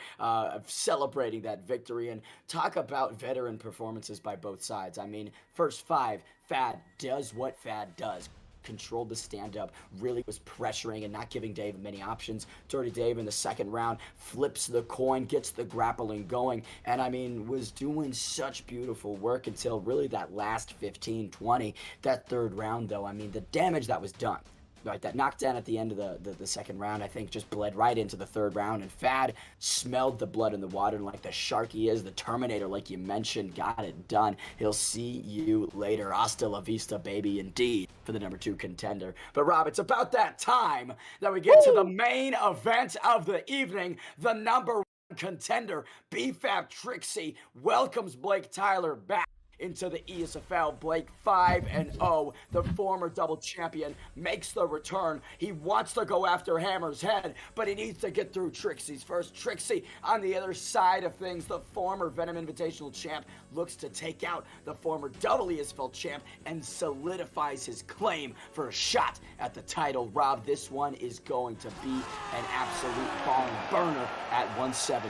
celebrating that victory. And talk about veteran performances by both sides. I mean, first 5, Fad does what Fad does. Controlled the stand-up, really was pressuring and not giving Dave many options. Dirty Dave in the second round flips the coin, gets the grappling going, and I mean, was doing such beautiful work until really that last 15, 20. That 3rd round, though, I mean, the damage that was done. Right, that knockdown at the end of the second round, I think, just bled right into the 3rd round, and Fad smelled the blood in the water, and like the shark he is, the Terminator, like you mentioned, got it done. He'll see you later. Hasta la vista, baby, indeed, for the number 2 contender. But Rob, it's about that time that we get to the main event of the evening. The number 1 contender, BFAP Trixie, welcomes BlakeTylerr back into the ESFL. Blake 5-0, the former double champion, makes the return. He wants to go after Hammer's head, but he needs to get through Trixie's first. Trixie on the other side of things, the former Venom Invitational champ, looks to take out the former double ESFL champ and solidifies his claim for a shot at the title. Rob, this one is going to be an absolute barn burner at 170.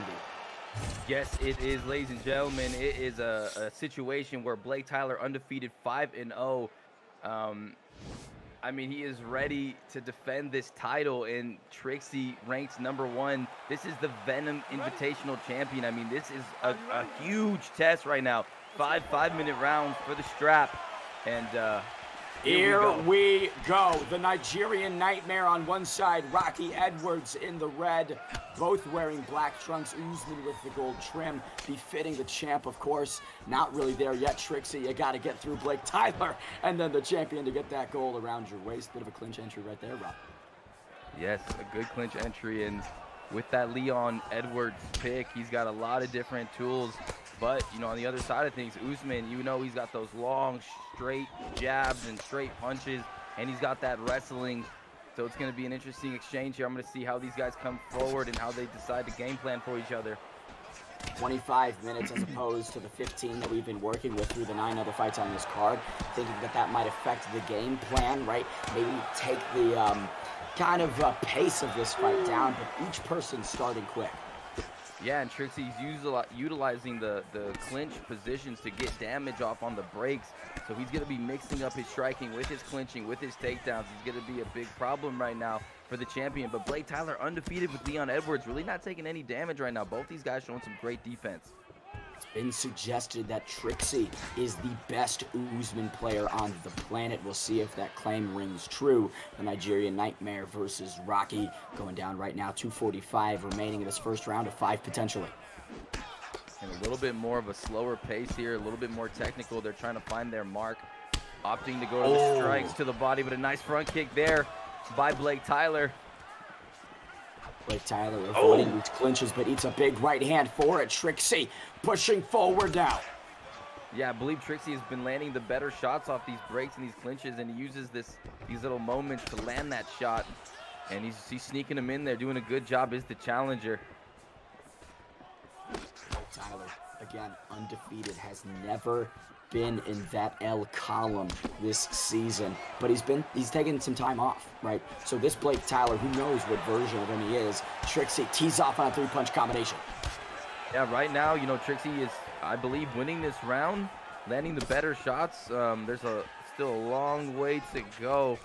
Yes, it is, ladies and gentlemen. It is a situation where BlakeTylerr, undefeated 5-0. I mean, he is ready to defend this title, and Trixie ranks number 1. This is the Venom Invitational champion. I mean, this is a huge test right now. 5-minute rounds for the strap, and here we go. The Nigerian Nightmare on one side, Rocky Edwards in the red, both wearing black trunks, Usman with the gold trim, befitting the champ, of course. Not really there yet, Trixie. You got to get through BlakeTylerr, and then the champion to get that goal around your waist. Bit of a clinch entry right there, Rob. Yes, a good clinch entry, and with that Leon Edwards pick, he's got a lot of different tools But, you know, on the other side of things, Usman, you know, he's got those long, straight jabs and straight punches, and he's got that wrestling. So it's going to be an interesting exchange here. I'm going to see how these guys come forward and how they decide to game plan for each other. 25 minutes as opposed to the 15 that we've been working with through the 9 other fights on this card. Thinking that might affect the game plan, right? Maybe take the kind of pace of this fight down, but each person starting quick. Yeah, and Trixie's utilizing the clinch positions to get damage off on the breaks. So he's going to be mixing up his striking with his clinching, with his takedowns. He's going to be a big problem right now for the champion. But BlakeTylerr undefeated with Leon Edwards, really not taking any damage right now. Both these guys showing some great defense. It's been suggested that Trixie is the best Usman player on the planet. We'll see if that claim rings true. The Nigerian Nightmare versus Rocky going down right now. 2:45 remaining in this first round of 5 potentially. And a little bit more of a slower pace here, a little bit more technical. They're trying to find their mark, opting to go to the strikes to the body, but a nice front kick there by BlakeTylerr. BlakeTylerr avoiding these clinches, but eats a big right hand for it. Trixie pushing forward now. Yeah, I believe Trixie has been landing the better shots off these breaks and these clinches, and he uses these little moments to land that shot. And he's sneaking them in there, doing a good job as the challenger. Tyler, again, undefeated, has never been in that L column this season, but he's taken some time off, right? So this BlakeTylerr, who knows what version of him he is, Trixie tees off on a 3-punch combination. Yeah, right now, you know, Trixie is, I believe, winning this round, landing the better shots. There's still a long way to go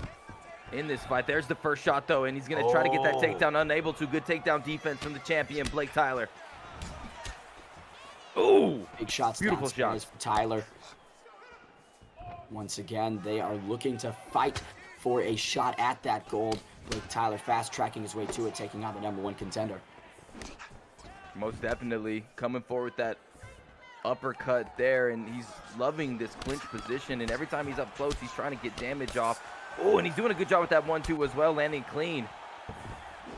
in this fight. There's the first shot, though, and he's going to try to get that takedown, unable to. Good takedown defense from the champion, BlakeTylerr. Ooh, big shots, beautiful shots for Tyler. Once again, they are looking to fight for a shot at that gold. BlakeTylerr fast tracking his way to it, taking on the #1 contender. Most definitely coming forward with that uppercut there, and he's loving this clinch position, and every time he's up close, he's trying to get damage off. Oh, and he's doing a good job with that 1-2 as well, landing clean.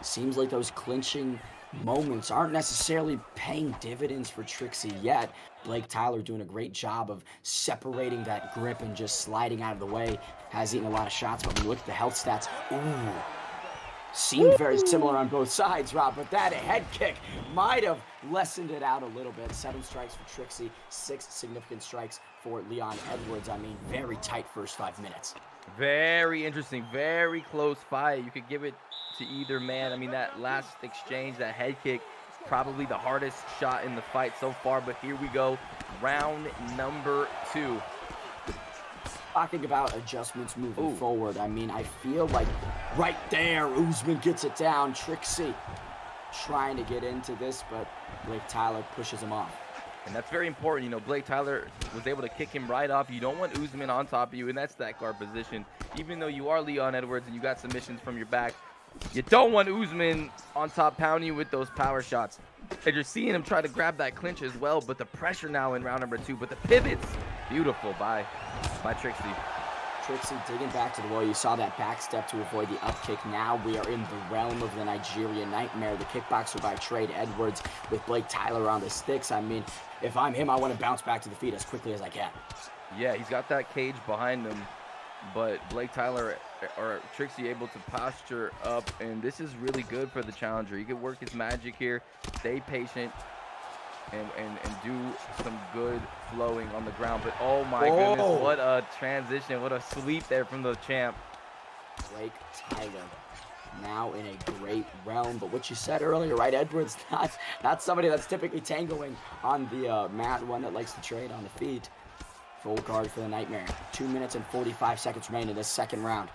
Seems like those clinching moments aren't necessarily paying dividends for Trixie yet. BlakeTylerr doing a great job of separating that grip and just sliding out of the way. Has eaten a lot of shots, but when you look at the health stats, seemed very similar on both sides, Rob, but that head kick might have lessened it out a little bit. 7 strikes for Trixie, 6 significant strikes for Leon Edwards. I mean, very tight first 5 minutes. Very interesting, very close fight. You could give it to either man. I mean, that last exchange, that head kick, probably the hardest shot in the fight so far, but here we go, round number 2. Talking about adjustments moving forward, I mean, I feel like right there, Usman gets it down. Trixie trying to get into this, but BlakeTylerr pushes him off. And that's very important. You know, BlakeTylerr was able to kick him right off. You don't want Usman on top of you, and that's that guard position. Even though you are Leon Edwards and you got submissions from your back, you don't want Usman on top pounding you with those power shots. And you're seeing him try to grab that clinch as well, but the pressure now in round number 2, but the pivots, beautiful by Trixie. Trixie digging back to the wall. You saw that back step to avoid the up kick. Now we are in the realm of the Nigerian Nightmare, the kickboxer by trade, Edwards, with BlakeTylerr on the sticks. I mean, if I'm him, I want to bounce back to the feet as quickly as I can. Yeah, he's got that cage behind him, but BlakeTylerr or Trixie able to posture up, and this is really good for the challenger. He could work his magic here, stay patient, and do some good flowing on the ground. But oh my goodness, what a transition, what a sweep there from the champ. BlakeTylerr now in a great realm, but what you said earlier, right, Edwards, not somebody that's typically tangoing on the mat, one that likes to trade on the feet. Full guard for the Nightmare. 2 minutes and 45 seconds remain in this second round.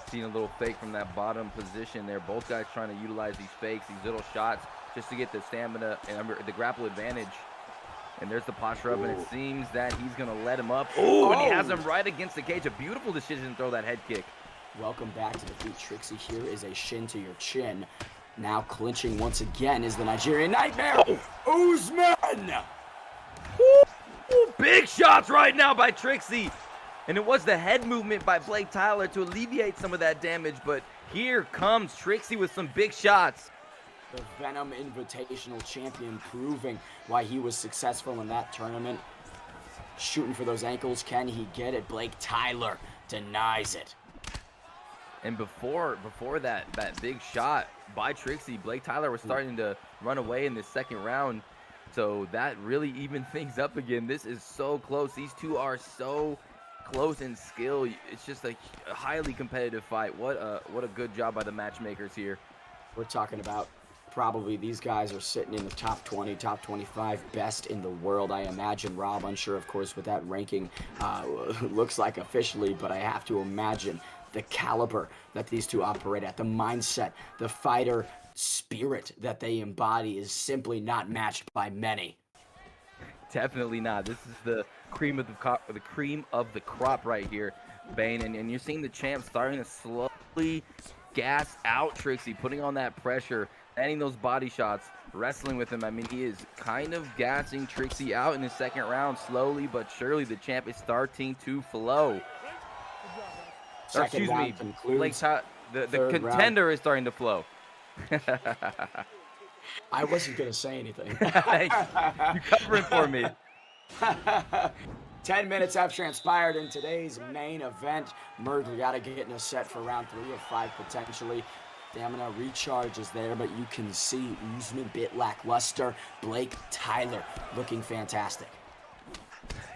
Seeing a little fake from that bottom position there. Both guys trying to utilize these fakes, these little shots, just to get the stamina and the grapple advantage. And there's the posture up, and it seems that he's going to let him up. Oh, and he has him right against the cage. A beautiful decision to throw that head kick. Welcome back to the feet, Trixie. Here is a shin to your chin. Now clinching once again is the Nigerian Nightmare. Usman! Big shots right now by Trixie. And it was the head movement by BlakeTylerr to alleviate some of that damage. But here comes Trixie with some big shots. The Venom Invitational champion, proving why he was successful in that tournament. Shooting for those ankles. Can he get it? BlakeTylerr denies it. And before that big shot by Trixie, BlakeTylerr was starting to run away in the second round. So that really evened things up again. This is so close. These two are so close in skill. It's just a highly competitive fight. What a good job by the matchmakers here. We're talking about probably these guys are sitting in the top 20, top 25 best in the world, I imagine. Rob, unsure, of course, what that ranking looks like officially, but I have to imagine the caliber that these two operate at, the mindset, the fighter spirit that they embody is simply not matched by many. Definitely not. This is the cream of the crop right here, Bane. And you're seeing the champ starting to slowly gas out Trixie, putting on that pressure, landing those body shots, wrestling with him. I mean, he is kind of gassing Trixie out in the second round. Slowly but surely, the champ is starting to flow. Second round concludes. The contender is starting to flow. I wasn't going to say anything. You're covering for me. 10 minutes have transpired in today's main event. Murgliata getting a set for round 3 of 5 potentially. Stamina recharge is there, but you can see Usman bit lackluster. BlakeTylerr looking fantastic.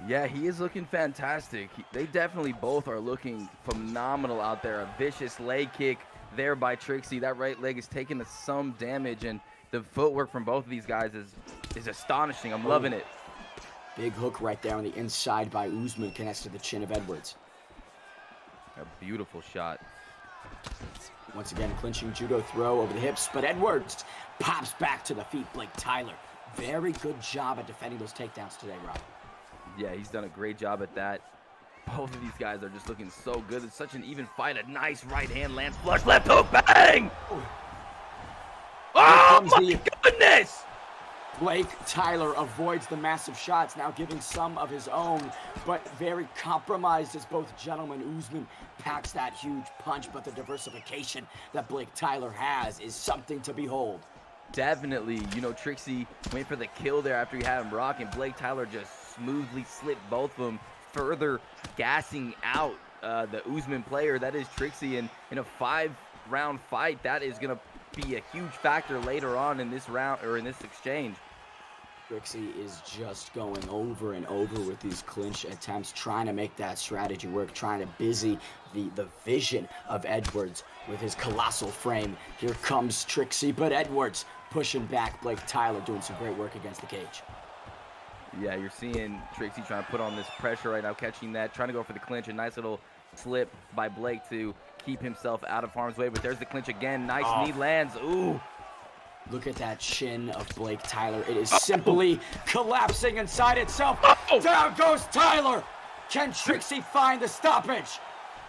Yeah, he is looking fantastic. They definitely both are looking phenomenal out there. A vicious leg kick there by Trixie. That right leg is taking some damage, and the footwork from both of these guys is astonishing. I'm loving it. Big hook right there on the inside by Usman, connects to the chin of Edwards. A beautiful shot. Once again, clinching judo throw over the hips, but Edwards pops back to the feet. BlakeTylerr, very good job at defending those takedowns today, Rob. Yeah, he's done a great job at that. Both of these guys are just looking so good. It's such an even fight. A nice right hand lands flush, left hook, bang! Oh my goodness! BlakeTylerr avoids the massive shots, now giving some of his own, but very compromised as both gentlemen. Usman packs that huge punch, but the diversification that BlakeTylerr has is something to behold. Definitely. You know, Trixie went for the kill there after he had him rock, and BlakeTylerr just smoothly slipped both of them, further gassing out the Usman player. That is Trixie, and in a 5-round fight, that is going to be a huge factor later on in this round, or in this exchange. Trixie is just going over and over with these clinch attempts, trying to make that strategy work, trying to busy the vision of Edwards with his colossal frame. Here comes Trixie, but Edwards pushing back. BlakeTylerr doing some great work against the cage. Yeah, you're seeing Trixie trying to put on this pressure right now, catching that, trying to go for the clinch. A nice little slip by Blake to keep himself out of harm's way, but there's the clinch again. Nice knee lands. Ooh. Look at that chin of BlakeTylerr. It is simply collapsing inside itself. Down goes Tyler. Can Trixie find the stoppage?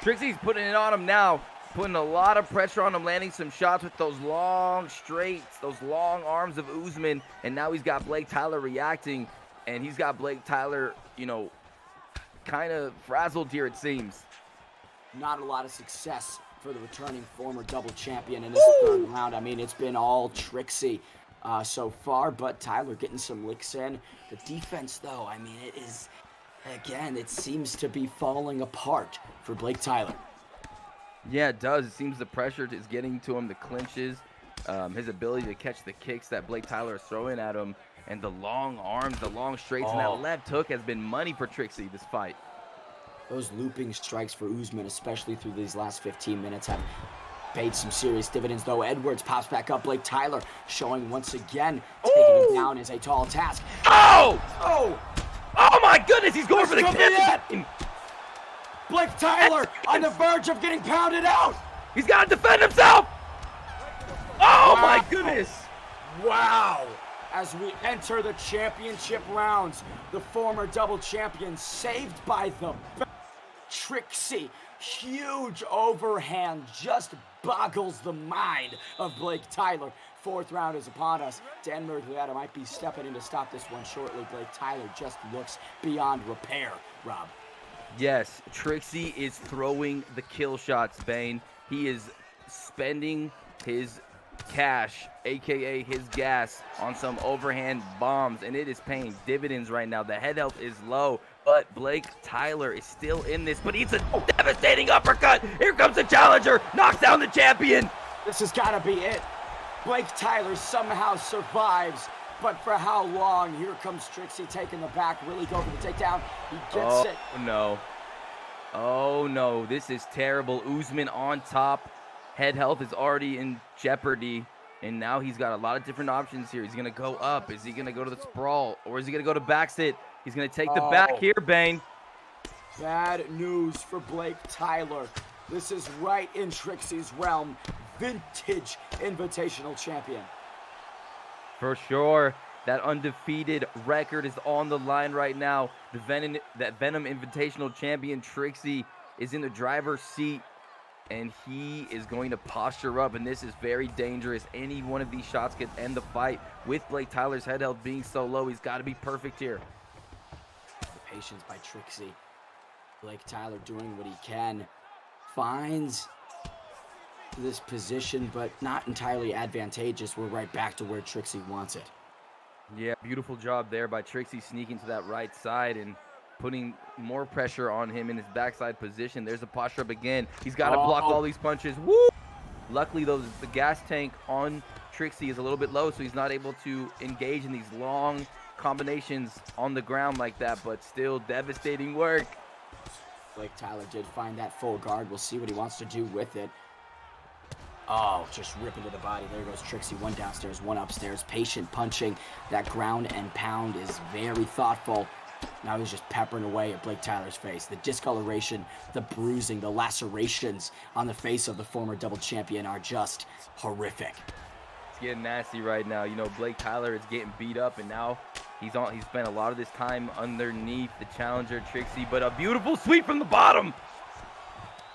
Trixie's putting it on him now, putting a lot of pressure on him, landing some shots with those long straights, those long arms of Usman, and now he's got BlakeTylerr reacting, and he's got BlakeTylerr, you know, kind of frazzled here, it seems. Not a lot of success for the returning former double champion in this third round. I mean, it's been all Trixie so far, but Tyler getting some licks in. The defense, though, I mean, it is, again, it seems to be falling apart for BlakeTylerr. Yeah, it does. It seems the pressure is getting to him, the clinches, his ability to catch the kicks that BlakeTylerr is throwing at him, and the long arms, the long straights, and that left hook has been money for Trixie this fight. Those looping strikes for Usman, especially through these last 15 minutes, have paid some serious dividends, though. Edwards pops back up. BlakeTylerr showing once again, taking him down is a tall task. Oh! Oh! Oh my goodness, he's going for the kill! BlakeTylerr on the verge of getting pounded out! He's got to defend himself! Oh my goodness! Wow! As we enter the championship rounds, the former double champion saved by the Trixie. Huge overhand just boggles the mind of BlakeTylerr. Fourth round is upon us. Dan Murgliata might be stepping in to stop this one shortly. BlakeTylerr just looks beyond repair, Rob. Yes, Trixie is throwing the kill shots, Bane. He is spending his cash, aka his gas, on some overhand bombs, and it is paying dividends right now. The head health is low, but BlakeTylerr is still in this, but he's a devastating uppercut. Here comes the challenger, knocks down the champion. This has got to be it. BlakeTylerr somehow survives, but for how long? Here comes Trixie taking the back, really go for the takedown. He gets it. Oh, no. Oh, no. This is terrible. Usman on top. Head health is already in jeopardy, and now he's got a lot of different options here. He's going to go up. Is he going to go to the sprawl, or is he going to go to back sit? He's going to take the back here, Bane. Bad news for BlakeTylerr. This is right in Trixie's realm. Vintage invitational champion. For sure. That undefeated record is on the line right now. That Venom Invitational champion Trixie is in the driver's seat, and he is going to posture up, and this is very dangerous. Any one of these shots could end the fight. With BlakeTylerr's head health being so low, he's got to be perfect here. The patience by Trixie. BlakeTylerr doing what he can. Finds this position, but not entirely advantageous. We're right back to where Trixie wants it. Yeah, beautiful job there by Trixie, sneaking to that right side and putting more pressure on him in his backside position. There's a posture up again. He's got to block all these punches. Woo! Luckily, the gas tank on Trixie is a little bit low, so he's not able to engage in these long combinations on the ground like that, but still devastating work. BlakeTylerr did find that full guard. We'll see what he wants to do with it. Oh, just ripping to the body. There goes Trixie. One downstairs, one upstairs. Patient punching. That ground and pound is very thoughtful. Now he's just peppering away at BlakeTylerr's face. The discoloration, the bruising, the lacerations on the face of the former double champion are just horrific. It's getting nasty right now. You know, BlakeTylerr is getting beat up, and now he spent a lot of this time underneath the challenger Trixie, but a beautiful sweep from the bottom.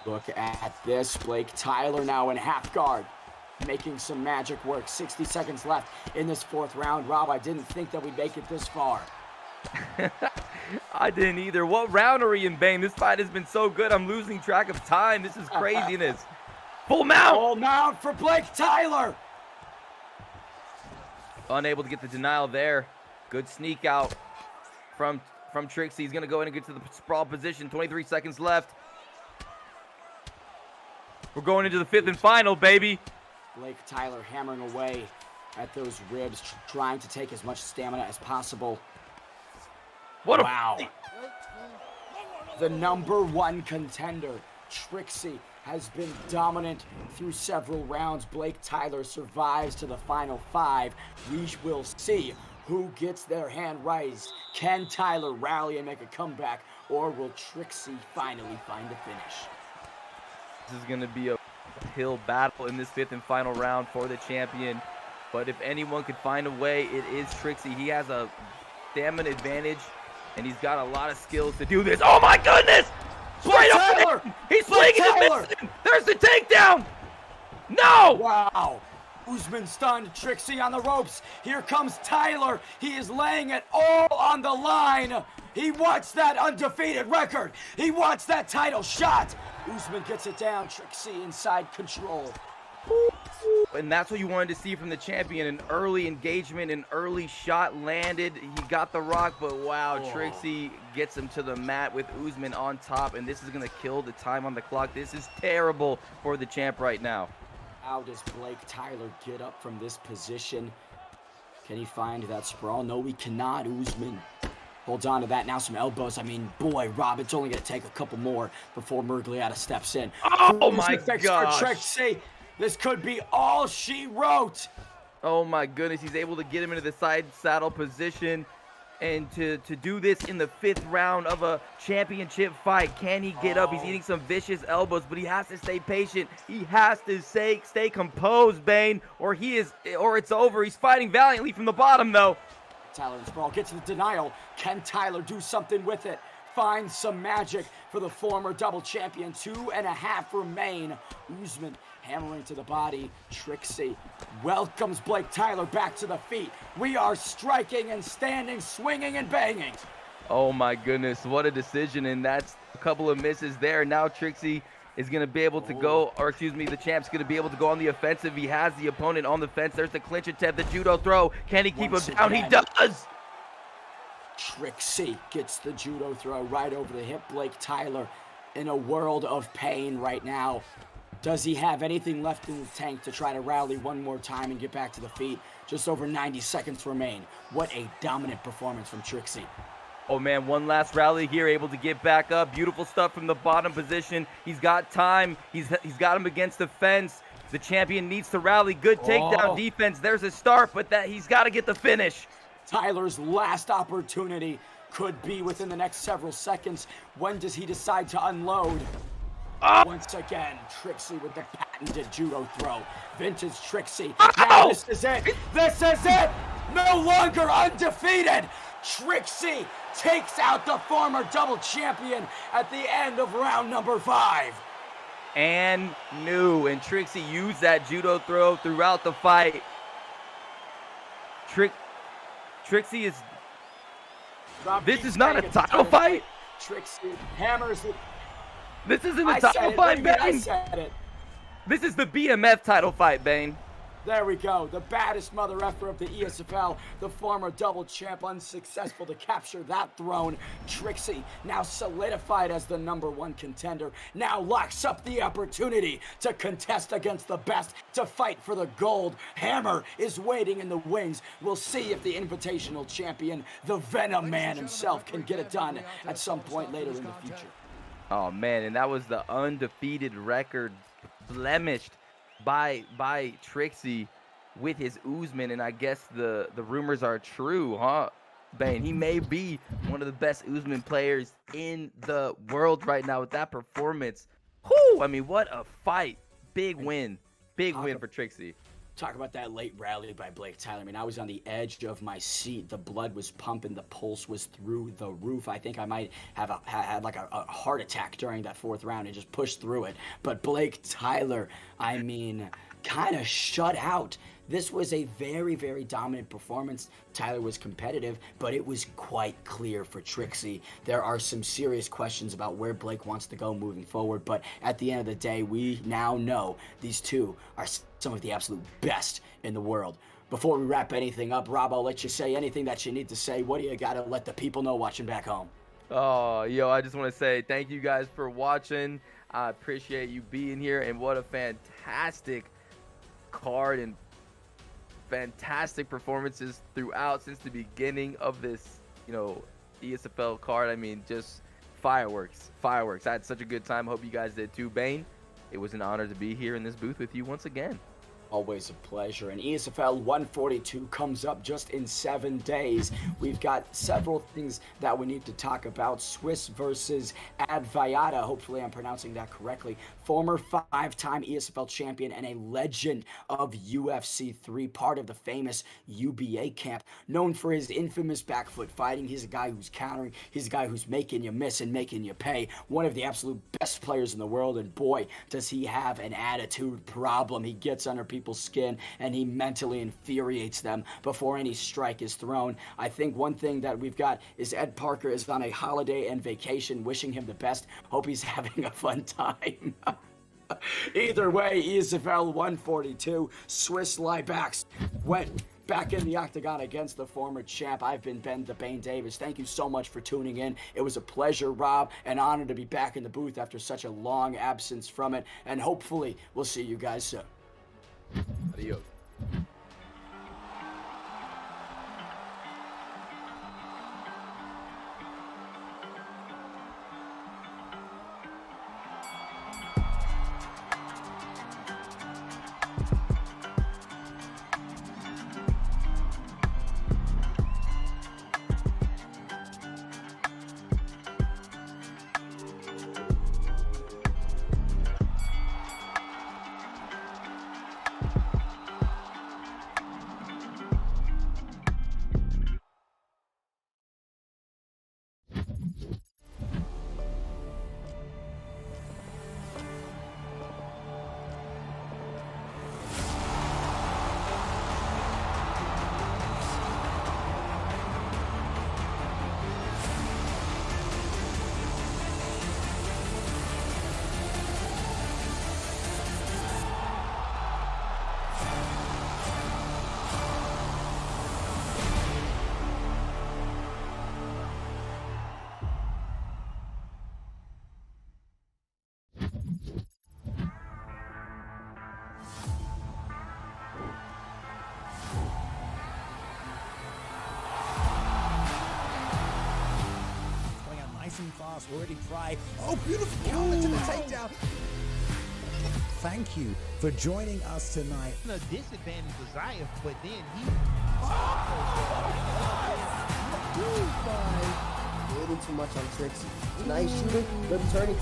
Look at this. BlakeTylerr now in half guard, making some magic work. 60 seconds left in this fourth round. Rob, I didn't think that we'd make it this far. I didn't either. What round are we in, Bane? This fight has been so good. I'm losing track of time. This is craziness. Full mount. Full mount for BlakeTylerr. Unable to get the denial there. Good sneak out from Trixie. He's going to go in and get to the sprawl position. 23 seconds left. We're going into the fifth and final, baby. BlakeTylerr hammering away at those ribs, trying to take as much stamina as possible. Wow. The #1 contender, Trixie, has been dominant through several rounds. BlakeTylerr survives to the final 5. We will see who gets their hand raised. Can Tyler rally and make a comeback, or will Trixie finally find the finish? This is going to be a hill battle in this fifth and final round for the champion. But if anyone could find a way, it is Trixie. He has a stamina advantage, and he's got a lot of skills to do this. Oh my goodness! BlakeTylerr! He's swinging and missing! There's the takedown! No! Wow! Usman stunned, Trixie on the ropes. Here comes Tyler. He is laying it all on the line. He wants that undefeated record. He wants that title shot. Usman gets it down. Trixie inside control. And that's what you wanted to see from the champion. An early engagement, an early shot landed. He got the rock, but wow, Trixie gets him to the mat with Usman on top, and this is going to kill the time on the clock. This is terrible for the champ right now. How does BlakeTylerr get up from this position? Can he find that sprawl? No, he cannot. Usman holds on to that. Now some elbows. I mean, boy, Rob, it's only going to take a couple more before Murgliata steps in. Oh, my gosh. For Trixie. This could be all she wrote. Oh, my goodness. He's able to get him into the side saddle position. And to do this in the fifth round of a championship fight, can he get up? He's eating some vicious elbows, but he has to stay patient. He has to stay composed, Bane, or it's over. He's fighting valiantly from the bottom, though. Tyler and Sprawl gets to the denial. Can Tyler do something with it? Find some magic for the former double champion. 2.5 remain. Usman hammering to the body. Trixie welcomes BlakeTylerr back to the feet. We are striking and standing, swinging and banging. Oh my goodness, what a decision, and that's a couple of misses there. Now Trixie is going to be able to go, or excuse me, the champ's going to be able to go on the offensive. He has the opponent on the fence. There's the clinch attempt, the judo throw. Can he keep him down? He does. Trixie gets the judo throw right over the hip. BlakeTylerr in a world of pain right now. Does he have anything left in the tank to try to rally one more time and get back to the feet? Just over 90 seconds remain. What a dominant performance from Trixie. Oh man, one last rally here, able to get back up. Beautiful stuff from the bottom position. He's got time. He's got him against the fence. The champion needs to rally. Good takedown defense. There's a start, but he's got to get the finish. Tyler's last opportunity could be within the next several seconds. When does he decide to unload? Once again, Trixie with the patented judo throw. Vintage Trixie. Now this is it. This is it. No longer undefeated. Trixie takes out the former double champion at the end of round number 5. And Trixie used that judo throw throughout the fight. Trixie is... This is not a title fight. Trixie hammers it. This isn't a title fight, Bane. I said it. This is the BMF title fight, Bane. There we go. The baddest mother effer of the ESFL, the former double champ, unsuccessful to capture that throne. Trixie, now solidified as the #1 contender, now locks up the opportunity to contest against the best, to fight for the gold. Hammer is waiting in the wings. We'll see if the invitational champion, the Venom Man himself, can get it done at some point later in the future. Oh man, and that was the undefeated record blemished by Trixie with his Usman, and I guess the rumors are true, huh, Bane? He may be one of the best Usman players in the world right now with that performance. Whoo! I mean, what a fight. Big win for Trixie. Talk about that late rally by BlakeTylerr. I mean, I was on the edge of my seat. The blood was pumping. The pulse was through the roof. I think I might have had like a heart attack during that 4th round and just pushed through it. But BlakeTylerr, I mean, kind of shut out. This was a very, very dominant performance. Tyler was competitive, but it was quite clear for Trixie. There are some serious questions about where Blake wants to go moving forward, but at the end of the day, we now know these two are some of the absolute best in the world. Before we wrap anything up, Rob, I'll let you say anything that you need to say. What do you got to let the people know watching back home? Oh, I just want to say thank you guys for watching. I appreciate you being here, and what a fantastic card and fantastic performances throughout since the beginning of this, ESFL card. I mean, just fireworks. I had such a good time. Hope you guys did too, Bane. It was an honor to be here in this booth with you once again. Always a pleasure. And ESFL 142 comes up just in 7 days. We've got several things that we need to talk about. Swiss versus Adviata. Hopefully I'm pronouncing that correctly. Former 5-time ESFL champion and a legend of UFC 3, part of the famous UBA camp. Known for his infamous back foot fighting. He's a guy who's countering. He's a guy who's making you miss and making you pay. One of the absolute best players in the world. And boy, does he have an attitude problem. He gets under people's skin and he mentally infuriates them before any strike is thrown. I think one thing that we've got is Ed Parker is on a holiday and vacation. Wishing him the best. Hope he's having a fun time. Either way, ESFL 142, Swiss Liebachs went back in the octagon against the former champ. I've been Ben the Bane Davis. Thank you so much for tuning in. It was a pleasure, Rob, an honor to be back in the booth after such a long absence from it, and hopefully we'll see you guys soon. Adios. fast, already tried. Oh, beautiful counter to the takedown. Thank you for joining us tonight. A disadvantage was Zaya, but then he. Waiting too much on Trixie. Nice shooting, but turning.